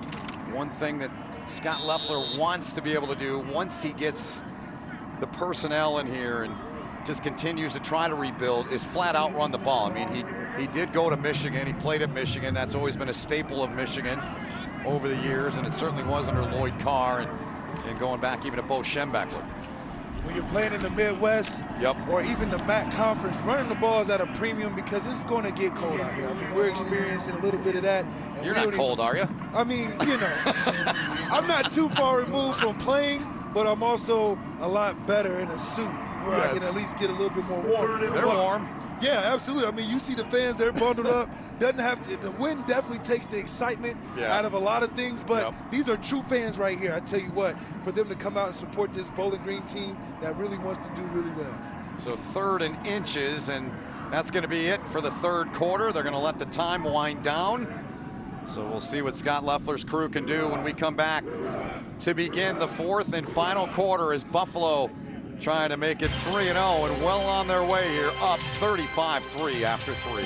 One thing that Scott Loeffler wants to be able to do once he gets the personnel in here and just continues to try to rebuild is flat out run the ball. I mean, he did go to Michigan. He played at Michigan. That's always been a staple of Michigan over the years, and it certainly was under Lloyd Carr and going back even to Bo Schembechler. When you're playing in the Midwest or even the MAC conference, running the ball is at a premium because it's going to get cold out here. I mean, we're experiencing a little bit of that. You're not cold, are you? I mean, you know, I'm not too far removed from playing, but I'm also a lot better in a suit where I can at least get a little bit more warm. They're warm. Yeah, absolutely. I mean, you see the fans, they're bundled up. Doesn't have to, the wind definitely takes the excitement out of a lot of things, but these are true fans right here. I tell you what, for them to come out and support this Bowling Green team that really wants to do really well. So 3rd and inches, and that's going to be it for the third quarter. They're going to let the time wind down. So we'll see what Scott Loeffler's crew can do when we come back to begin the fourth and final quarter as Buffalo trying to make it 3-0 and well on their way here, up 35-3 after 3.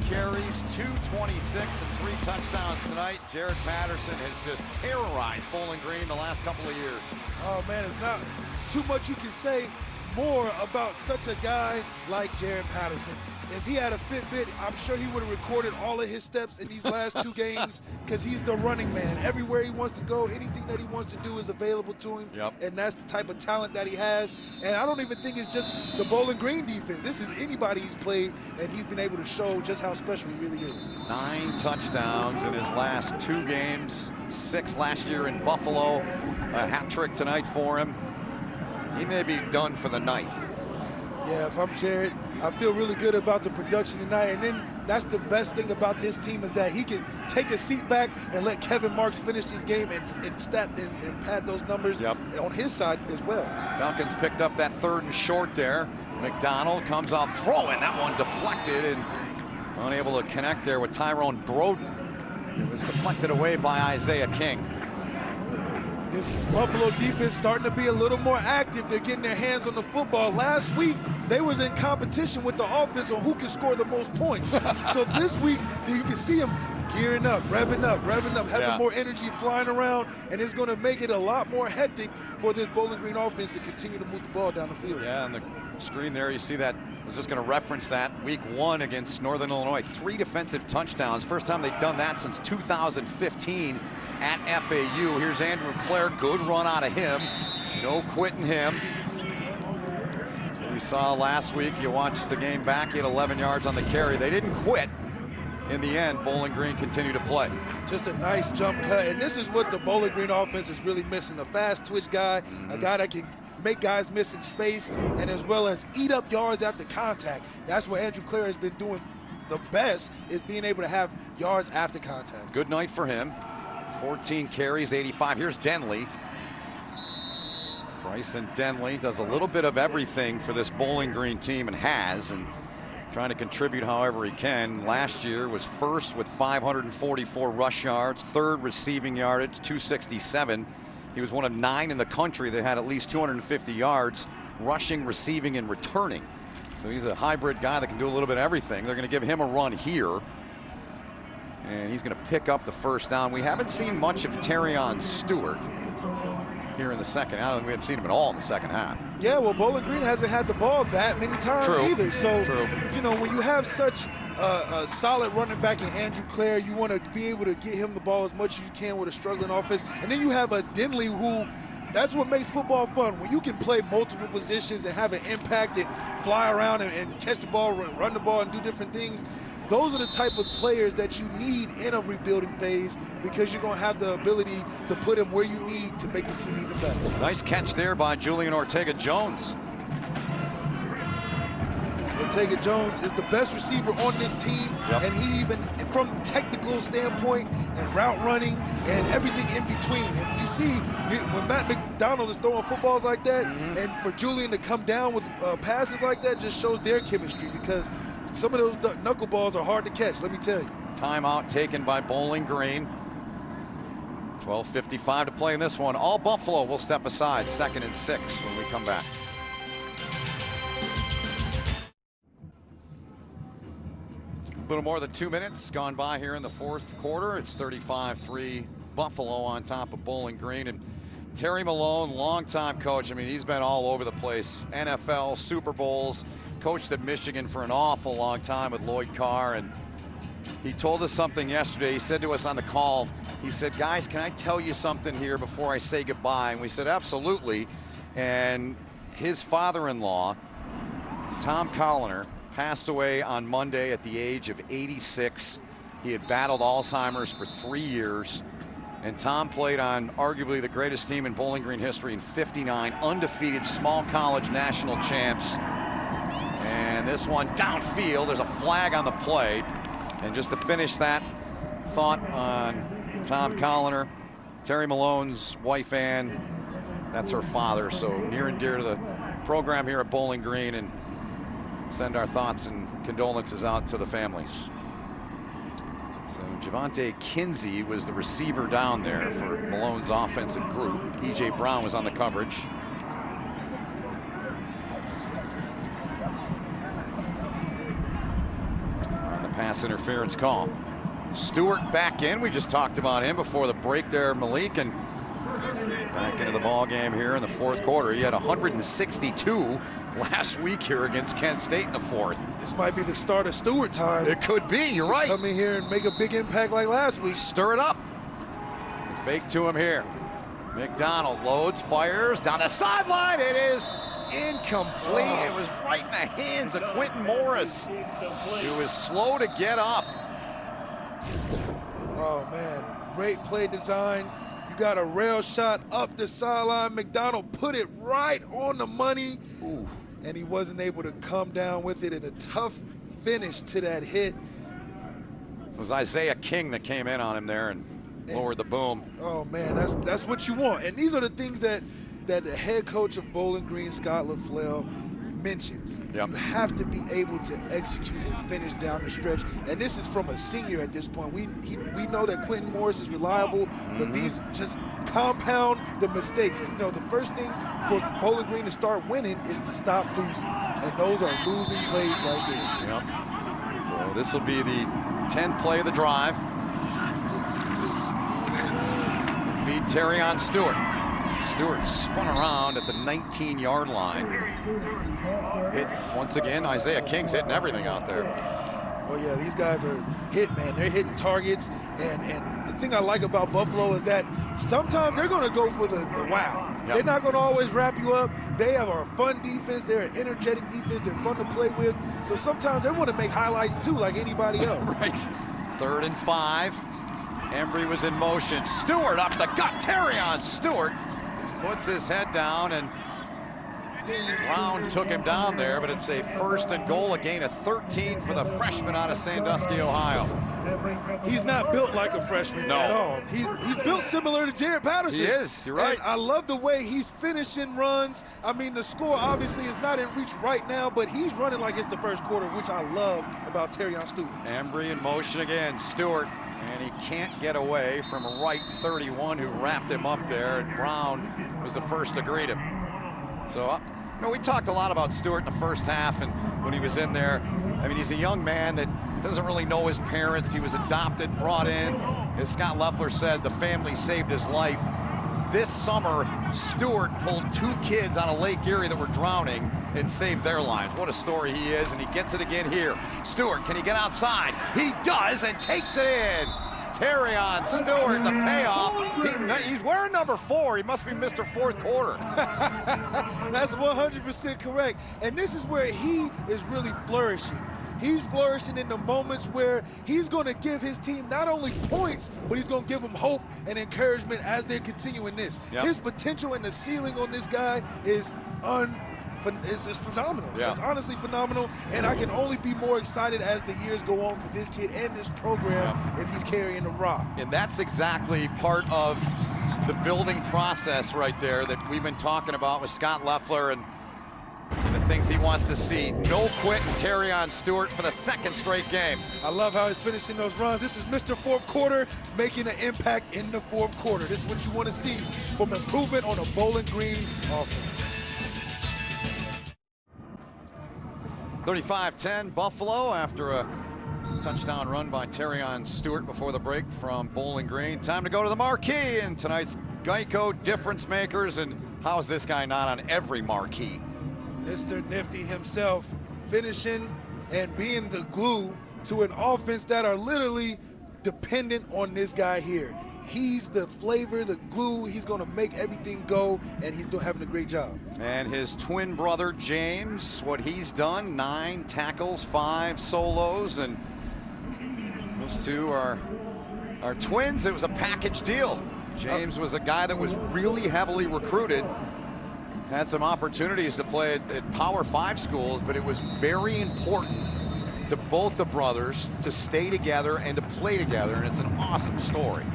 Carries, 226 and 3 touchdowns tonight. Jarrett Patterson has just terrorized Bowling Green the last couple of years. Oh man, it's not too much you can say more about such a guy like Jarrett Patterson. if he had a Fitbit, I'm sure he would have recorded all of his steps in these last 2 games because he's the running man. Everywhere he wants to go, anything that he wants to do is available to him, and that's the type of talent that he has. And I don't even think it's just the Bowling Green defense. This is anybody he's played, and he's been able to show just how special he really is. 9 touchdowns in his last 2 games, 6 last year in Buffalo. A hat trick tonight for him. He may be done for the night. Yeah, if I'm Jarrett, I feel really good about the production tonight. And then that's the best thing about this team is that he can take a seat back and let Kevin Marks finish this game and pad those numbers on his side as well. Falcons picked up that 3rd and short there. Mcdonald comes out throwing. That one deflected and unable to connect there with Tyrone Broden. It was deflected away by Isaiah King. This Buffalo defense starting to be a little more active. They're getting their hands on the football. Last week, they was in competition with the offense on who can score the most points. So this week, you can see them gearing up, revving up, having more energy flying around, and it's going to make it a lot more hectic for this Bowling Green offense to continue to move the ball down the field. Yeah, on the screen there, you see that. I was just going to reference that. Week 1 against Northern Illinois, 3 defensive touchdowns. First time they've done that since 2015. At FAU. Here's Andrew Clare. Good run out of him. No quitting him. We saw last week. You watched the game back. He had 11 yards on the carry. They didn't quit. In the end, Bowling Green continued to play. Just a nice jump cut. And this is what the Bowling Green offense is really missing. A fast twitch guy, a guy that can make guys miss in space, and as well as eat up yards after contact. That's what Andrew Clare has been doing the best, is being able to have yards after contact. Good night for him. 14 carries, 85. Here's Denley. Bryson Denley does a little bit of everything for this Bowling Green team and trying to contribute however he can. Last year was 1st with 544 rush yards, 3rd receiving yardage, 267. He was one of 9 in the country that had at least 250 yards rushing, receiving, and returning. So he's a hybrid guy that can do a little bit of everything. They're going to give him a run here. And he's going to pick up the 1st down. We haven't seen much of Terrion Stewart here in the second half. We haven't seen him at all in the second half. Yeah, well, Bowling Green hasn't had the ball that many times either. So, you know, when you have such a solid running back in Andrew Clare, you want to be able to get him the ball as much as you can with a struggling offense. And then you have a Denley who, that's what makes football fun. When you can play multiple positions and have an impact and fly around and catch the ball, run the ball, and do different things. Those are the type of players that you need in a rebuilding phase, because you're going to have the ability to put him where you need to make the team even better. Nice catch there by Julian Ortega-Jones. Ortega-Jones is the best receiver on this team, and he even, from technical standpoint and route running and everything in between. And you see, when Matt Mcdonald is throwing footballs like that, and for Julian to come down with passes like that just shows their chemistry, because some of those knuckleballs are hard to catch, let me tell you. Timeout taken by Bowling Green. 12:55 to play in this one. All Buffalo will step aside. 2nd and 6 when we come back. A little more than 2 minutes gone by here in the 4th quarter. It's 35-3 Buffalo on top of Bowling Green. And Terry Malone, longtime coach. I mean, he's been all over the place. NFL, Super Bowls, coached at Michigan for an awful long time with Lloyd Carr. And he told us something yesterday. He said to us on the call, he said, guys, can I tell you something here before I say goodbye? And we said, absolutely. And his father-in-law, Tom Colliner, passed away on Monday at the age of 86. He had battled Alzheimer's for 3 years. And Tom played on arguably the greatest team in Bowling Green history in '59, undefeated small college national champs. And this one downfield, there's a flag on the play. And just to finish that thought on Tom Colliner, Terry Malone's wife Ann, that's her father, so near and dear to the program here at Bowling Green, and send our thoughts and condolences out to the families. So Javante Kinsey was the receiver down there for Malone's offensive group. E.J. Brown was on the coverage. On the pass interference call. Stewart back in. We just talked about him before the break there, Malik, and back into the ball game here in the 4th quarter. He had 162 last week here against Kent State in the fourth. This might be the start of Stewart time. It could be, you're right. Come in here and make a big impact like last week. Stir it up. And fake to him here. Mcdonald loads, fires, down the sideline. It is incomplete. It was right in the hands of Quentin Morris. He was slow to get up. Oh, man, great play design. You got a rail shot up the sideline. Mcdonald put it right on the money. Ooh. And he wasn't able to come down with it in a tough finish to that hit. It was Isaiah King that came in on him there and lowered the boom. Oh, man, that's what you want. And these are the things that the head coach of Bowling Green, Scott LaFleur, mentions. Yep. You have to be able to execute and finish down the stretch. And this is from a senior at this point. We know that Quentin Morris is reliable, but these just compound the mistakes. You know, the first thing for Bowling Green to start winning is to stop losing. And those are losing plays right there. Yep. So this will be the 10th play of the drive. Feed Tyrese Stewart. Stewart spun around at the 19-yard line. Hit once again. Isaiah King's hitting everything out there. Oh yeah, these guys are hit, man. They're hitting targets, and the thing I like about Buffalo is that sometimes they're going to go for the wow. Yep. They're not going to always wrap you up. They have a fun defense. They're an energetic defense. They're fun to play with. So sometimes they want to make highlights too, like anybody else. Right. 3rd and 5. Embry was in motion. Stewart up the gut. Tyrese Stewart puts his head down, and Brown took him down there, but it's a 1st and goal, a gain of 13 for the freshman out of Sandusky, Ohio. He's not built like a freshman at all. He's built similar to Jarrett Patterson. He is, you're right. And I love the way he's finishing runs. I mean, the score obviously is not in reach right now, but he's running like it's the first quarter, which I love about Tyrese Stewart. Embry in motion again. Stewart, and he can't get away from a right 31 who wrapped him up there, and Brown was the first to greet him. So, you know, we talked a lot about Stewart in the first half, and when he was in there, I mean, he's a young man that doesn't really know his parents. He was adopted, brought in. As Scott LaFleur said, the family saved his life. This summer, Stewart pulled 2 kids out of Lake Erie that were drowning and saved their lives. What a story he is, and he gets it again here. Stewart, can he get outside? He does, and takes it in. Tyrese Stewart, the payoff. He's wearing number 4. He must be Mr. Fourth Quarter. That's 100% correct. And this is where he is really flourishing. He's flourishing in the moments where he's going to give his team not only points, but he's going to give them hope and encouragement as they're continuing this. Yep. His potential and the ceiling on this guy is it's phenomenal. Yeah. It's honestly phenomenal, and I can only be more excited as the years go on for this kid and this program if he's carrying the rock. And that's exactly part of the building process right there that we've been talking about with Scott LaFleur and the things he wants to see. No quit Tyrese Stewart for the 2nd straight game. I love how he's finishing those runs. This is Mr. Fourth Quarter making an impact in the 4th quarter. This is what you want to see from improvement on a Bowling Green offense. 35-10 Buffalo after a touchdown run by Tyrese Stewart before the break from Bowling Green. Time to go to the marquee in tonight's Geico Difference Makers. And how is this guy not on every marquee? Mr. Nifty himself finishing and being the glue to an offense that are literally dependent on this guy here. He's the flavor, the glue. He's going to make everything go, and he's having a great job. And his twin brother, James, what he's done, 9 tackles, 5 solos, and those 2 are twins. It was a package deal. James was a guy that was really heavily recruited, had some opportunities to play at Power 5 schools, but it was very important to both the brothers to stay together and to play together, and it's an awesome story.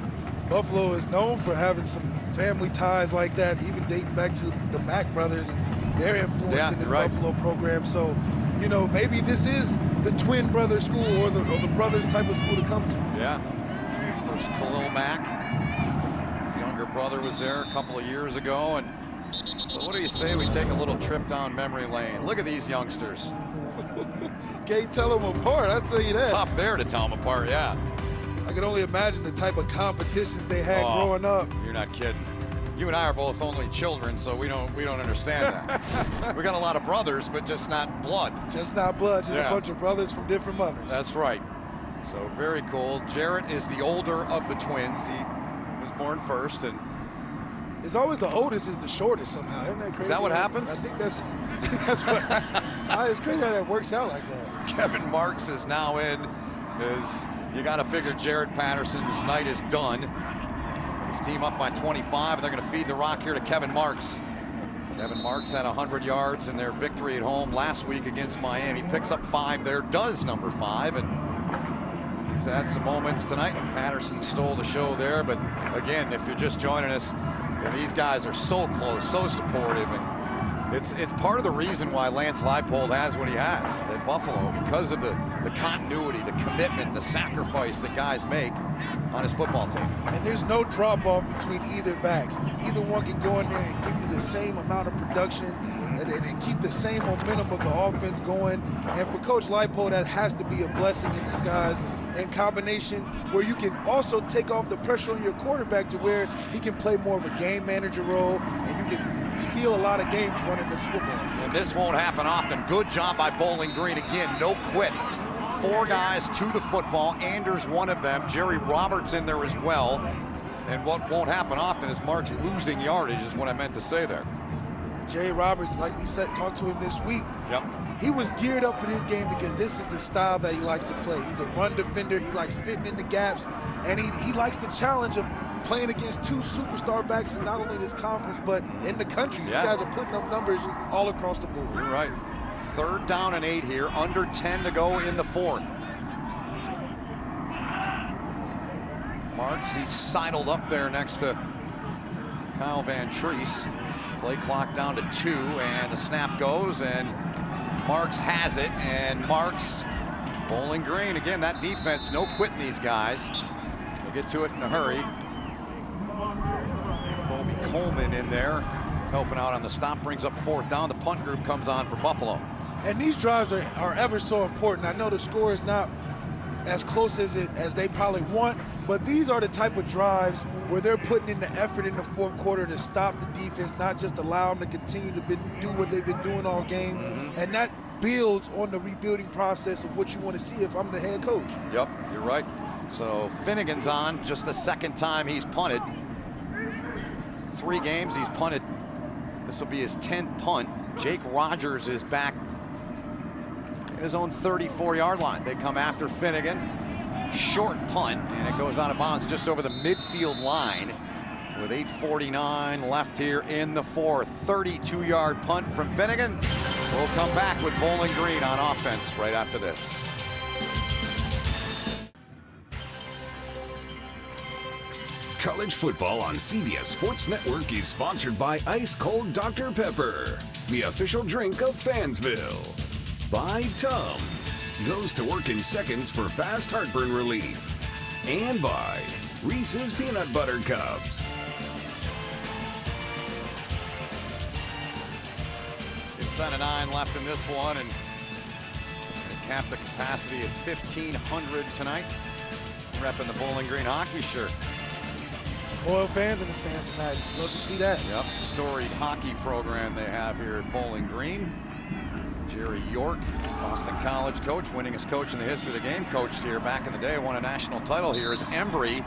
Buffalo is known for having some family ties like that, even dating back to the Mack brothers and their influence in this Buffalo program. So, you know, maybe this is the twin brother school or the brothers type of school to come to. Yeah. There's Khalil Mack. His younger brother was there a couple of years ago. And so what do you say we take a little trip down memory lane? Look at these youngsters. Can't tell them apart, I'll tell you that. Tough there to tell them apart, yeah. I can only imagine the type of competitions they had growing up. You're not kidding. You and I are both only children, so we don't understand that. We got a lot of brothers, but just not blood. Just not blood, just a bunch of brothers from different mothers. That's right. So very cool. Jarrett is the older of the twins. He was born first, and it's always the oldest is the shortest somehow. Isn't that crazy? Is that what happens? I think that's what. It's crazy how that works out like that. Kevin Marks is now in. You got to figure Jarrett Patterson's night is done. His team up by 25, and they're going to feed the rock here to Kevin Marks. Kevin Marks had 100 yards in their victory at home last week against Miami. Picks up 5 there, does number 5, and he's had some moments tonight. Patterson stole the show there, but again, if you're just joining us, these guys are so close, so supportive, and it's part of the reason why Lance Leipold has what he has at Buffalo, because of the continuity, the commitment, the sacrifice that guys make on his football team. And there's no drop-off between either backs. Either one can go in there and give you the same amount of production and keep the same momentum of the offense going. And for Coach Leipold, that has to be a blessing in disguise, in combination where you can also take off the pressure on your quarterback to where he can play more of a game manager role, and you can seal a lot of games running this football. And this won't happen often. Good job by Bowling Green. Again, no quit. 4 guys to the football. Anders one of them. Jerry Roberts in there as well. And what won't happen often is Marks losing yardage is what I meant to say there. Jerry Roberts, like we said, talked to him this week. Yep. He was geared up for this game because this is the style that he likes to play. He's a run defender. He likes fitting in the gaps, and he likes the challenge of playing against 2 superstar backs in not only this conference but in the country. These guys are putting up numbers all across the board. You're right. 3rd down and 8 here, under 10 to go in the 4th. Marks, he's sidled up there next to Kyle Van Treese. Play clock down to 2, and the snap goes, and Marks has it, and Marks, Bowling Green, again, that defense, no quitting these guys. They'll get to it in a hurry. Colby Coleman in there, helping out on the stop, brings up 4th down. The punt group comes on for Buffalo. And these drives are ever so important. I know the score is not as close as they probably want, but these are the type of drives where they're putting in the effort in the 4th quarter to stop the defense, not just allow them to continue to do what they've been doing all game. And that builds on the rebuilding process of what you want to see if I'm the head coach. Yep, you're right. So Finnegan's on, just the 2nd time he's punted. 3 games he's punted. This will be his 10th punt. Jake Rogers is back at his own 34-yard line. They come after Finnegan. Short punt, and it goes out of bounds just over the midfield line with 8:49 left here in the 4th. 32-yard punt from Finnegan. We'll come back with Bowling Green on offense right after this. College football on CBS Sports Network is sponsored by Ice Cold Dr. Pepper, the official drink of Fansville. By Tums, goes to work in seconds for fast heartburn relief. And by Reese's Peanut Butter Cups. Inside of 9 left in this one, and cap the capacity of 1,500 tonight. Repping the Bowling Green hockey shirt. Some Royal fans in the stands tonight. Love to see that. Yep, storied hockey program they have here at Bowling Green. Jerry York, Boston College coach, winningest coach in the history of the game, coached here back in the day, won a national title here as Embry,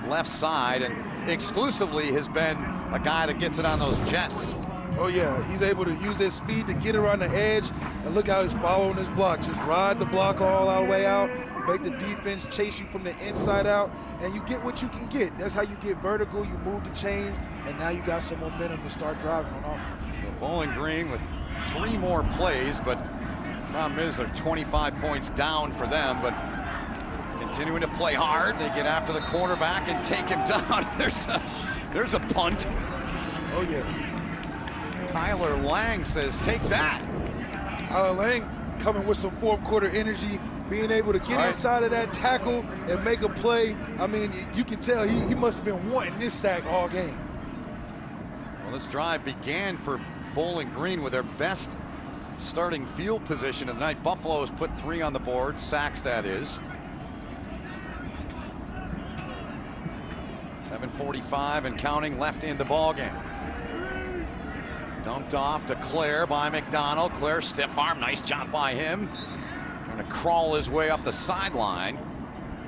left side, and exclusively has been a guy that gets it on those jets. Oh yeah, he's able to use his speed to get around the edge, and look how he's following his block. Just ride the block all the way out, make the defense chase you from the inside out, and you get what you can get. That's how you get vertical, you move the chains, and now you got some momentum to start driving on offense. So Bowling Green with 3 more plays, but problem is they're 25 points down for them, but continuing to play hard. They get after the quarterback and take him down. There's a punt. Oh yeah. Tyler Lang says, take that. Tyler Lang coming with some 4th quarter energy, being able to get inside of that tackle and make a play. I mean, you can tell he must have been wanting this sack all game. Well, this drive began for Bowling Green with their best starting field position of the night. Buffalo has put 3 on the board, sacks that is. 7:45 and counting left in the ballgame. Dumped off to Claire by Mcdonald. Claire stiff arm, nice job by him. Trying to crawl his way up the sideline.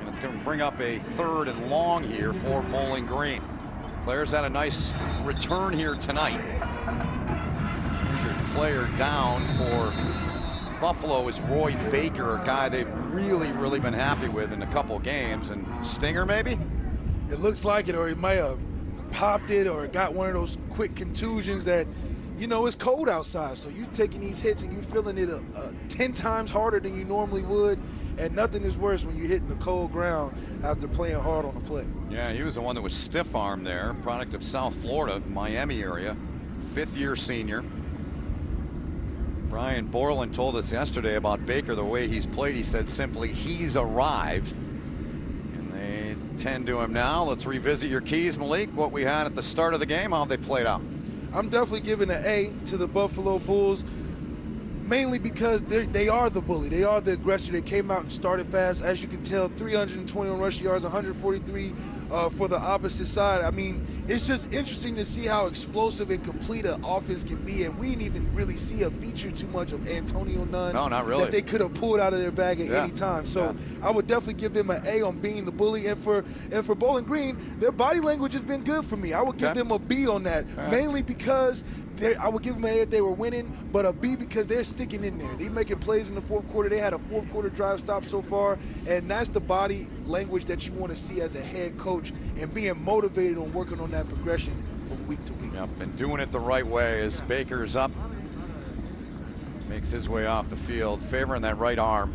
And it's going to bring up a 3rd and long here for Bowling Green. Claire's had a nice return here tonight. Injured player down for Buffalo is Roy Baker, a guy they've really been happy with in a couple games. And Stinger maybe? It looks like it, or he might have popped it or got one of those quick contusions that, you know, it's cold outside. So you're taking these hits and you're feeling it 10 times harder than you normally would. And nothing is worse when you're hitting the cold ground after playing hard on the play. Yeah, he was the one that was stiff arm there, product of South Florida, Miami area, 5th-year senior. Brian Borland told us yesterday about Baker, the way he's played. He said simply, he's arrived. And they tend to him now. Let's revisit your keys, Malik, what we had at the start of the game, how they played out. I'm definitely giving an A to the Buffalo Bulls, mainly because they are the bully. They are the aggressor. They came out and started fast. As you can tell, 321 rush yards, 143 for the opposite side. I mean, it's just interesting to see how explosive and complete an offense can be. And we didn't even really see a feature too much of Antonio Nunn. No, not really. That they could have pulled out of their bag at any time. So I would definitely give them an A on being the bully. And for Bowling Green, their body language has been good for me. I would give them a B on that, mainly because I would give them an A if they were winning, but a B because they're sticking in there. They're making plays in the 4th quarter. They had a 4th quarter drive stop so far, and that's the body language that you want to see as a head coach, and being motivated on working on that progression from week to week. Yep, and doing it the right way as Baker's up. Makes his way off the field, favoring that right arm.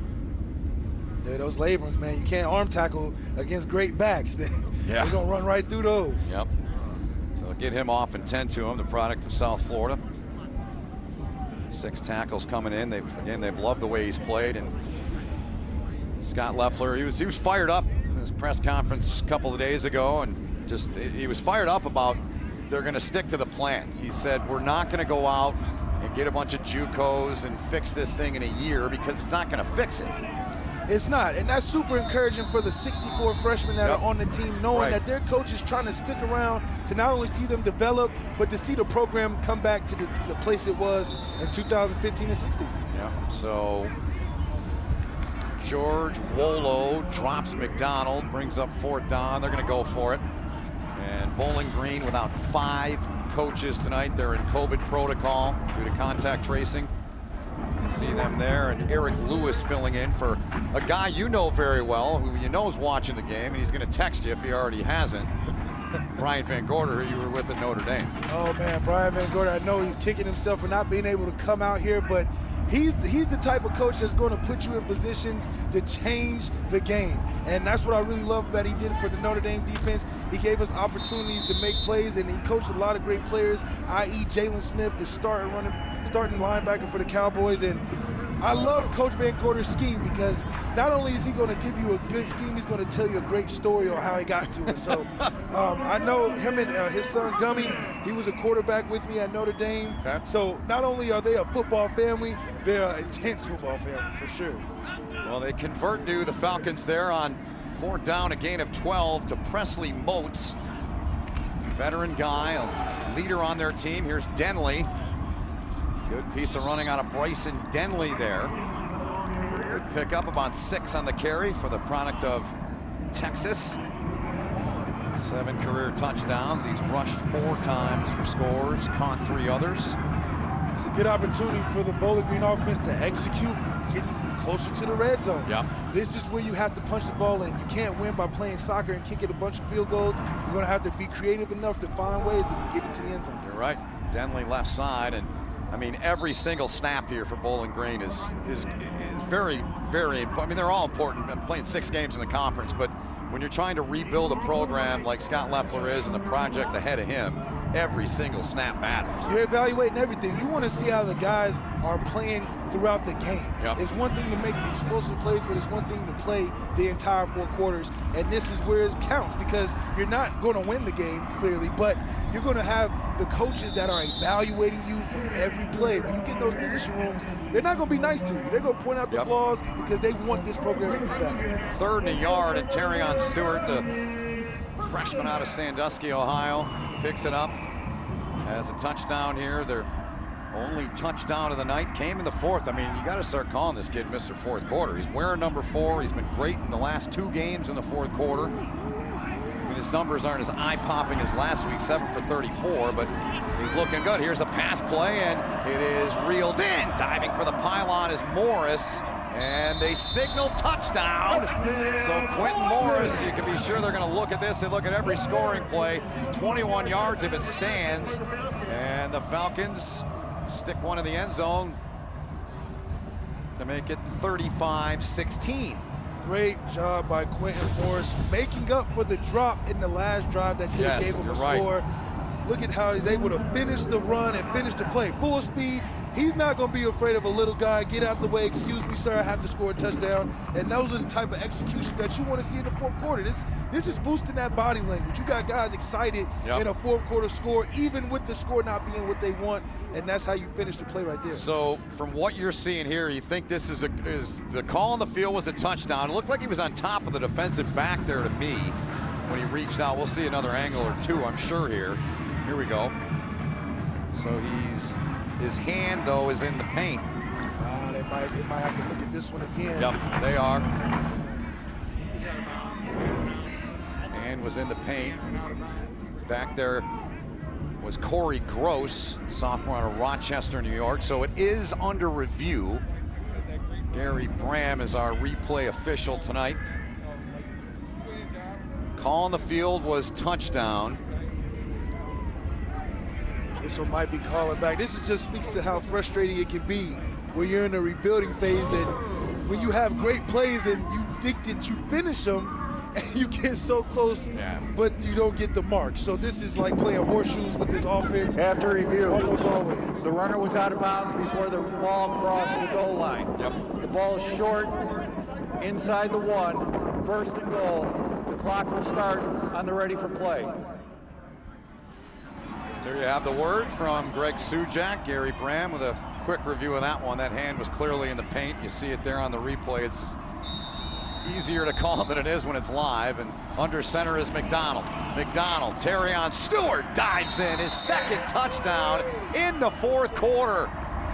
Yeah, those Labrams, man, you can't arm tackle against great backs. They're going to run right through those. Yep. So get him off and tend to him, the product of South Florida. 6 tackles coming in. They've loved the way he's played. And Scott Loeffler, he was fired up in his press conference a couple of days ago, and he was fired up about they're going to stick to the plan. He said, we're not going to go out and get a bunch of JUCOs and fix this thing in a year, because it's not going to fix it. It's not, and that's super encouraging for the 64 freshmen that are on the team, knowing that their coach is trying to stick around to not only see them develop, but to see the program come back to the place it was in 2015 and 16. Yeah, so George Wolo drops Mcdonald, brings up 4th down. They're going to go for it. And Bowling Green without 5 coaches tonight. They're in COVID protocol due to contact tracing. You see them there, and Eric Lewis filling in for a guy you know very well, who you know is watching the game, and he's going to text you if he already hasn't. Brian Van Gorder, who you were with at Notre Dame. Oh man, Brian Van Gorder, I know he's kicking himself for not being able to come out here, but he's the type of coach that's going to put you in positions to change the game. And that's what I really love that he did for the Notre Dame defense. He gave us opportunities to make plays, and he coached a lot of great players, i.e. Jalen Smith, the starting linebacker for the Cowboys. And I love Coach Van Gorder's scheme, because not only is he going to give you a good scheme, he's going to tell you a great story on how he got to it. So I know him and his son Gummy, he was a quarterback with me at Notre Dame. Okay. So not only are they a football family, they're an intense football family for sure. Well, they convert to the Falcons there on 4th down, a gain of 12 to Presley Moats. Veteran guy, a leader on their team. Here's Denley. Good piece of running out of Bryson Denley there. Good pick up, about 6 on the carry for the product of Texas. 7 career touchdowns. He's rushed 4 times for scores, caught 3 others. It's a good opportunity for the Bowling Green offense to execute, getting closer to the red zone. Yep. This is where you have to punch the ball in. You can't win by playing soccer and kicking a bunch of field goals. You're going to have to be creative enough to find ways to get it to the end zone. You're right. Denley left side, and I mean, every single snap here for Bowling Green is very, very important. I mean, they're all important. I'm playing 6 games in the conference, but when you're trying to rebuild a program like Scott Loeffler is and the project ahead of him, every single snap matters. You're evaluating everything. You want to see how the guys are playing throughout the game. Yep. It's one thing to make the explosive plays, but it's one thing to play the entire 4 quarters. And this is where it counts, because you're not going to win the game, clearly, but you're going to have the coaches that are evaluating you from every play. When you get in those position rooms, they're not going to be nice to you. They're going to point out the flaws because they want this program to be better. 3rd and a yard, and Terrion Stewart, the freshman out of Sandusky, Ohio, picks it up, has a touchdown here. Their only touchdown of the night came in the fourth. I mean, you got to start calling this kid Mr. Fourth Quarter. He's wearing number 4. He's been great in the last 2 games in the fourth quarter. I mean, his numbers aren't as eye-popping as last week, 7 for 34, but he's looking good. Here's a pass play, and it is reeled in. Diving for the pylon is Morris, and they signal touchdown. So Quentin Morris, you can be sure they're going to look at this. They look at every scoring play. 21 yards if it stands, and the Falcons stick one in the end zone to make it 35-16. Great job by Quentin Morris, making up for the drop in the last drive that gave him a score. Look at how he's able to finish the run and finish the play. Full speed. He's not going to be afraid of a little guy. Get out the way. Excuse me, sir. I have to score a touchdown. And those are the type of executions that you want to see in the fourth quarter. This is boosting that body language. You got guys excited in a fourth quarter score, even with the score not being what they want. And that's how you finish the play right there. So from what you're seeing here, you think this is the call on the field was a touchdown. It looked like he was on top of the defensive back there to me when he reached out. We'll see another angle or two, I'm sure, here. Here we go. So his hand, though, is in the paint. They might have to look at this one again. Yep, they are. Hand was in the paint. Back there was Corey Gross, sophomore out of Rochester, New York. So it is under review. Gary Bram is our replay official tonight. Call on the field was touchdown. This one might be calling back. This just speaks to how frustrating it can be when you're in a rebuilding phase, and when you have great plays and you think that you finish them and you get so close, but you don't get the mark. So this is like playing horseshoes with this offense. After review, almost always. The runner was out of bounds before the ball crossed the goal line. The ball is short, inside the 1, first and goal. The clock will start on the ready for play. There you have the word from Greg Sujak. Gary Bram with a quick review of that one. That hand was clearly in the paint. You see it there on the replay. It's easier to call than it is when it's live. And under center is Mcdonald. Mcdonald, Terrion Stewart dives in, his second touchdown in the fourth quarter.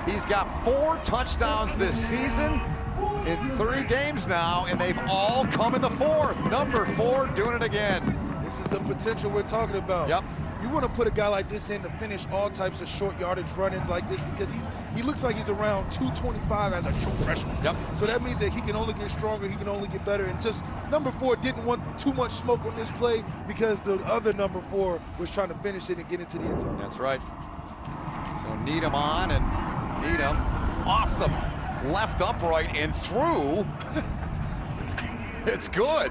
He's got 4 touchdowns this season in 3 games now, and they've all come in the fourth. Number 4 doing it again. This is the potential we're talking about. Yep. You want to put a guy like this in to finish all types of short yardage run-ins like this, because he looks like he's around 225 as a true freshman. Yep. So that means that he can only get stronger, he can only get better. And just number 4 didn't want too much smoke on this play because the other number 4 was trying to finish it and get into the end zone. That's right. So Needham on, and Needham off the left upright and through. It's good.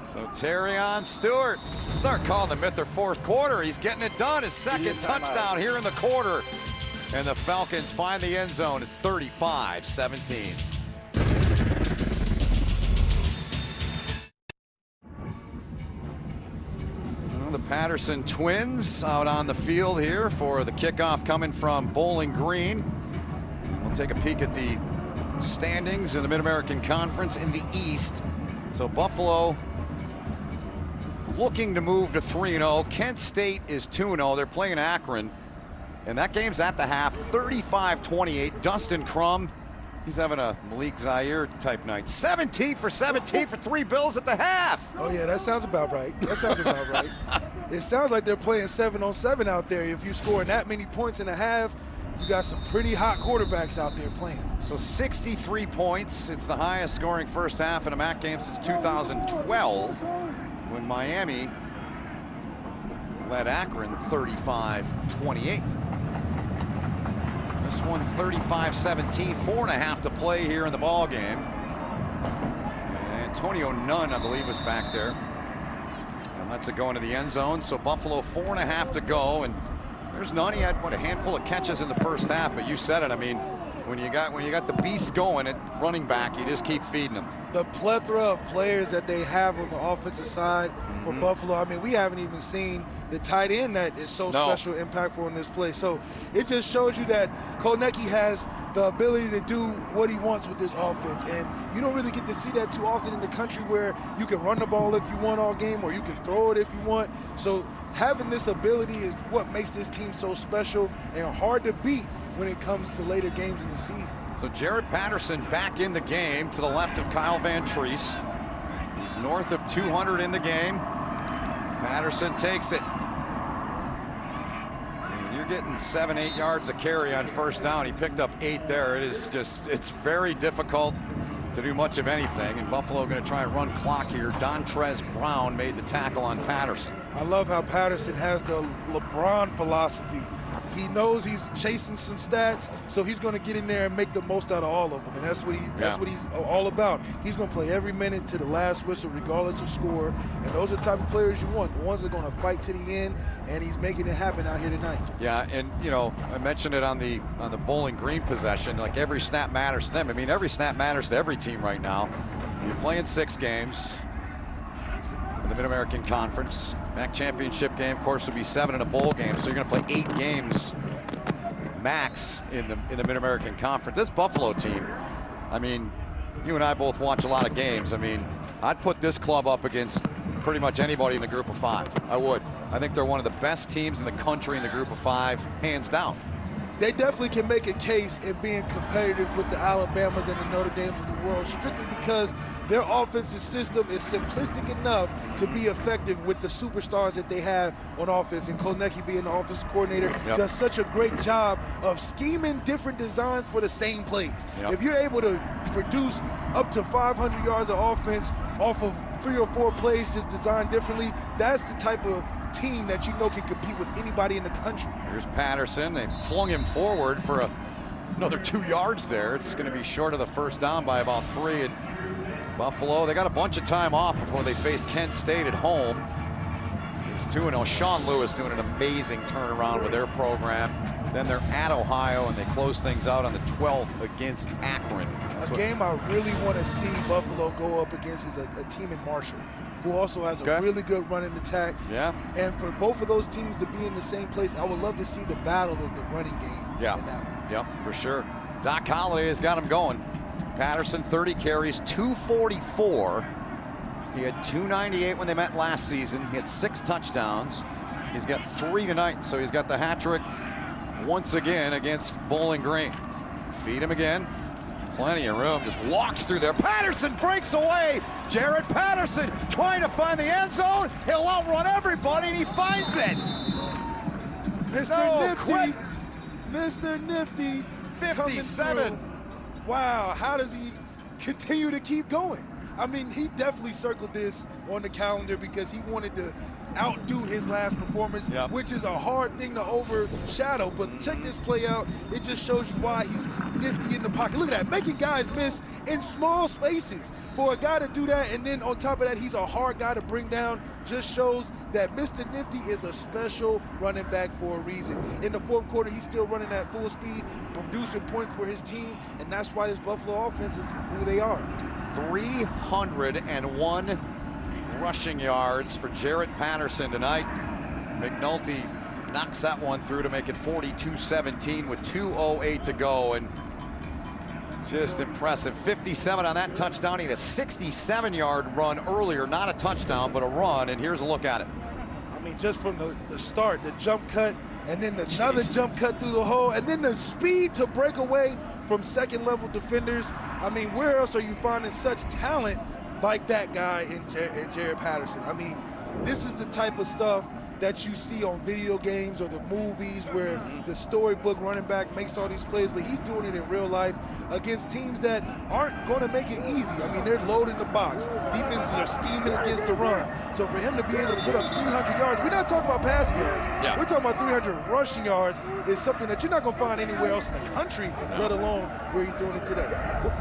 So Terrion Stewart, start calling the Mither fourth quarter. He's getting it done. His second touchdown here in the quarter. And the Falcons find the end zone. It's 35-17. Well, the Patterson twins out on the field here for the kickoff coming from Bowling Green. We'll take a peek at the standings in the Mid-American Conference in the East. So Buffalo looking to move to 3-0. Kent State is 2-0. They're playing Akron. And that game's at the half, 35-28. Dustin Crum, he's having a Malik Zaire type night. 17 for 17 for 3 Bills at the half. Oh yeah, that sounds about right. That sounds about right. It sounds like they're playing 7-on-7 out there. If you're scoring that many points in a half, you got some pretty hot quarterbacks out there playing. So 63 points. It's the highest scoring first half in a MAC game since 2012. When Miami led Akron 35-28. This one 35-17, 4.5 to play here in the ball game. And Antonio Nunn, I believe, was back there. And lets it go into the end zone. So Buffalo 4.5 to go. And there's Nunn. He had, what, a handful of catches in the first half. But you said it, I mean, when you got the beast going at running back, you just keep feeding them. The plethora of players that they have on the offensive side for Buffalo. I mean, we haven't even seen the tight end that is so special, impactful in this play. So it just shows you that Kolnecki has the ability to do what he wants with this offense. And you don't really get to see that too often in the country, where you can run the ball if you want all game, or you can throw it if you want. So having this ability is what makes this team so special and hard to beat when it comes to later games in the season. So Jarrett Patterson back in the game to the left of Kyle Van Treese. He's north of 200 in the game. Patterson takes it. And you're getting 7-8 yards a carry on first down. He picked up 8 there. It's very difficult to do much of anything, and Buffalo going to try and run clock here. Dontrez Brown made the tackle on Patterson. I love how Patterson has the LeBron philosophy. He knows he's chasing some stats, so he's going to get in there and make the most out of all of them, and that's what he's all about. He's going to play every minute to the last whistle, regardless of score, and those are the type of players you want, the ones that are going to fight to the end, and he's making it happen out here tonight. Yeah, and you know, I mentioned it on the Bowling Green possession. Like, every snap matters to them. I mean, every snap matters to every team right now. You're playing 6 games in the Mid-American Conference. MAC championship game, of course, would be 7 in a bowl game, so you're going to play 8 games max in the Mid-American Conference. This Buffalo team, I mean, you and I both watch a lot of games. I mean, I'd put this club up against pretty much anybody in the group of 5. I would. I think they're one of the best teams in the country in the group of 5, hands down. They definitely can make a case in being competitive with the Alabamas and the Notre Dames of the world, strictly because their offensive system is simplistic enough to be effective with the superstars that they have on offense. And Kolnecki, being the offensive coordinator, does such a great job of scheming different designs for the same plays. If you're able to produce up to 500 yards of offense off of 3 or 4 plays just designed differently, that's the type of team that you know can compete with anybody in the country. Here's Patterson. They flung him forward for another 2 yards there. It's going to be short of the first down by about 3. And Buffalo, they got a bunch of time off before they face Kent State at home. It's 2-0. Sean Lewis doing an amazing turnaround with their program. Then they're at Ohio, and they close things out on the 12th against Akron. A game I really want to see Buffalo go up against is a team in Marshall, who also has a really good running attack. Yeah. And for both of those teams to be in the same place, I would love to see the battle of the running game in that one. Yep, for sure. Doc Holliday has got him going. Patterson, 30 carries, 244. He had 298 when they met last season. He had 6 touchdowns. He's got 3 tonight, so he's got the hat trick once again against Bowling Green. Feed him again. Plenty of room, just walks through there. Patterson breaks away. Jarrett Patterson trying to find the end zone. He'll outrun everybody, and he finds it. Mr. Nifty. Mr. Nifty. 57. Wow, how does he continue to keep going? I mean, he definitely circled this on the calendar because he wanted to outdo his last performance, which is a hard thing to overshadow. But check this play out. It just shows you why he's nifty in the pocket. Look at that, making guys miss in small spaces. For a guy to do that, and then on top of that, he's a hard guy to bring down, just shows that Mr. Nifty is a special running back for a reason. In the 4th quarter, he's still running at full speed, producing points for his team, and that's why this Buffalo offense is who they are. 301 rushing yards for Jarrett Patterson tonight. Mcnulty knocks that one through to make it 42-17 with 2:08 to go, and just impressive. 57 on that touchdown. He had a 67-yard run earlier, not a touchdown, but a run, and here's a look at it. I mean, just from the start, the jump cut, and then another jump cut through the hole, and then the speed to break away from second-level defenders. I mean, where else are you finding such talent like that guy in Jarrett Patterson? I mean, this is the type of stuff that you see on video games or the movies where the storybook running back makes all these plays, but he's doing it in real life against teams that aren't going to make it easy. I mean, they're loading the box. Defenses are scheming against the run. So for him to be able to put up 300 yards, we're not talking about passing yards. We're talking about 300 rushing yards is something that you're not going to find anywhere else in the country, let alone where he's doing it today.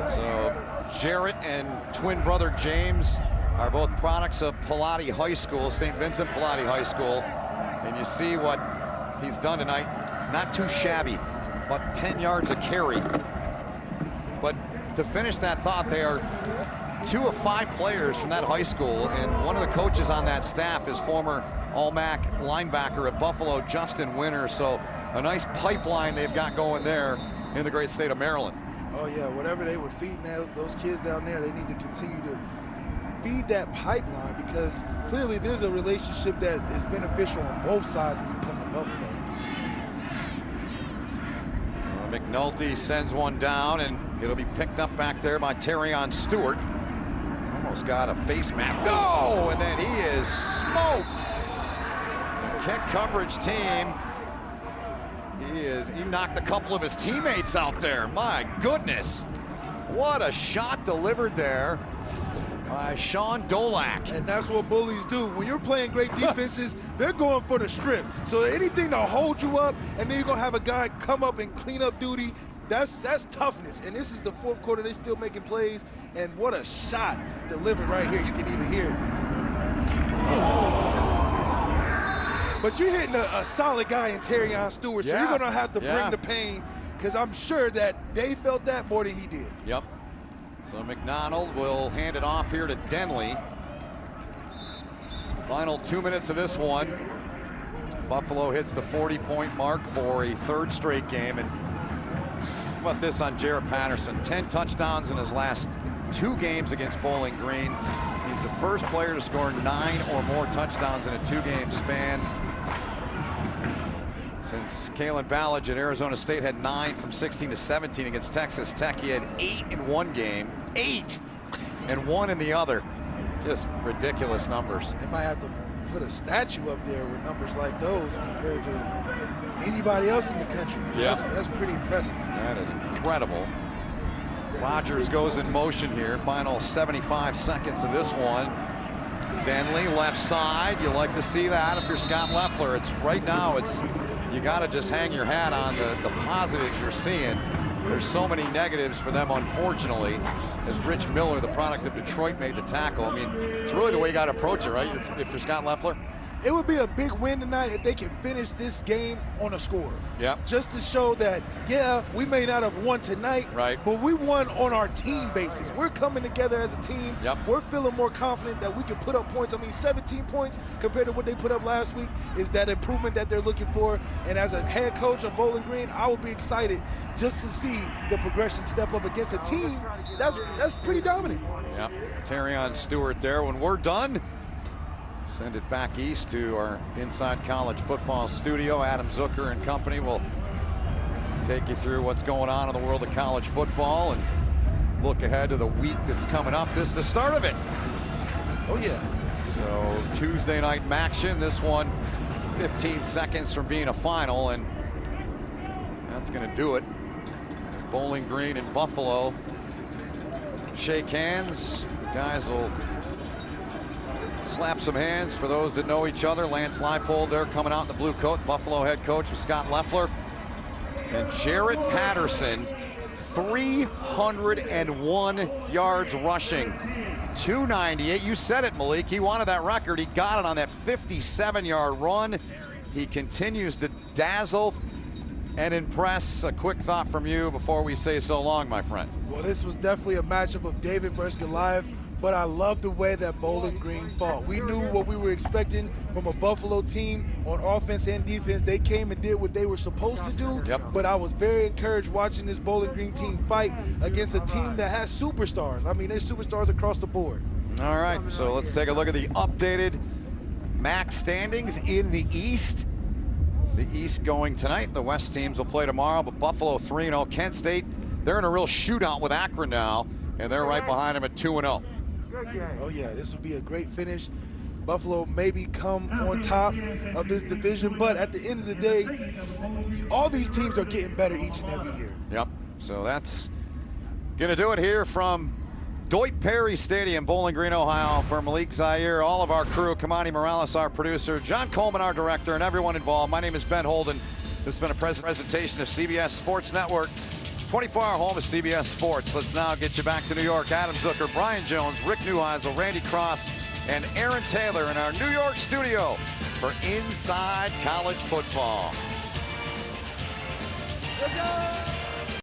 So Jarrett and twin brother James are both products of Pilati High School, St. Vincent Pilati High School. And you see what he's done tonight. Not too shabby, about 10 yards a carry But to finish that thought, they are 2 of 5 players from that high school, and one of the coaches on that staff is former All-MAC linebacker at Buffalo, Justin Winter. So a nice pipeline they've got going there in the great state of Maryland. Oh yeah, whatever they were feeding those kids down there, they need to continue to feed that pipeline, because clearly there's a relationship that is beneficial on both sides when you come to Buffalo. Mcnulty sends one down, and it'll be picked up back there by Tyrese Stewart. Almost got a face mask. Oh, and then he is smoked. Kick coverage team. He knocked a couple of his teammates out there. My goodness. What a shot delivered there by Sean Dolak. And that's what bullies do. When you're playing great defenses, they're going for the strip. So anything to hold you up, and then you're gonna have a guy come up and clean up duty, that's toughness. And this is the fourth quarter, they still making plays, and what a shot delivered right here. You can even hear it. But you're hitting a solid guy in Tyrese Stewart, so you're gonna have to bring the pain, because I'm sure that they felt that more than he did. Yep. So Mcdonald will hand it off here to Denley. Final 2 minutes of this one. Buffalo hits the 40-point mark for a 3rd straight game. And how about this on Jarrett Patterson? 10 touchdowns in his last 2 games against Bowling Green. He's the first player to score 9 or more touchdowns in a 2-game span. Since Kalen Ballage at Arizona State had 9 from 16 to 17 against Texas Tech, he had 8 in one game, 8, and 1 in the other. Just ridiculous numbers. They might have to put a statue up there with numbers like those compared to anybody else in the country. Yeah. That's pretty impressive. That is incredible. Rogers goes in motion here. Final 75 seconds of this one. Denley left side. You like to see that if you're Scott Loeffler. It's right now, you got to just hang your hat on the positives you're seeing. There's so many negatives for them, unfortunately, as Rich Miller, the product of Detroit, made the tackle. I mean, it's really the way you got to approach it, right? If you're Scott Loeffler. It would be a big win tonight if they can finish this game on a score. Yep. Just to show that, yeah, we may not have won tonight, right, but we won on our team basis. We're coming together as a team. Yep. We're feeling more confident that we can put up points. I mean, 17 points compared to what they put up last week is that improvement that they're looking for. And as a head coach of Bowling Green, I would be excited just to see the progression step up against a team that's pretty dominant. Yep. Tyrese Stewart there. When we're done, send it back east to our Inside College Football studio. Adam Zucker and company will take you through what's going on in the world of college football and look ahead to the week that's coming up. This is the start of it. Oh, yeah. So Tuesday night action. This one 15 seconds from being a final, and that's going to do it. Bowling Green and Buffalo shake hands. The guys will slap some hands for those that know each other. Lance Leipold there coming out in the blue coat. Buffalo head coach with Scott Loeffler. And Jarrett Patterson, 301 yards rushing. 298. You said it, Malik. He wanted that record. He got it on that 57-yard run. He continues to dazzle and impress. A quick thought from you before we say so long, my friend. Well, this was definitely a matchup of David versus Goliath, but I love the way that Bowling Green fought. We knew what we were expecting from a Buffalo team on offense and defense. They came and did what they were supposed to do, but I was very encouraged watching this Bowling Green team fight against a team that has superstars. I mean, there's superstars across the board. All right, so let's take a look at the updated MAC standings in the East. The East going tonight. The West teams will play tomorrow, but Buffalo 3-0. Kent State, they're in a real shootout with Akron now, and they're right behind them at 2-0. Oh yeah, this would be a great finish. Buffalo maybe come on top of this division, but at the end of the day, all these teams are getting better each and every year. Yep, so that's gonna do it here from Deutsch Perry Stadium, Bowling Green, Ohio. For Malik Zaire, all of our crew, Kamani Morales, our producer, John Coleman, our director, and everyone involved. My name is Ben Holden. This has been a presentation of CBS Sports Network. 24-hour home of CBS Sports. Let's now get you back to New York. Adam Zucker, Brian Jones, Rick Neuheisel, Randy Cross, and Aaron Taylor in our New York studio for Inside College Football. Let's go!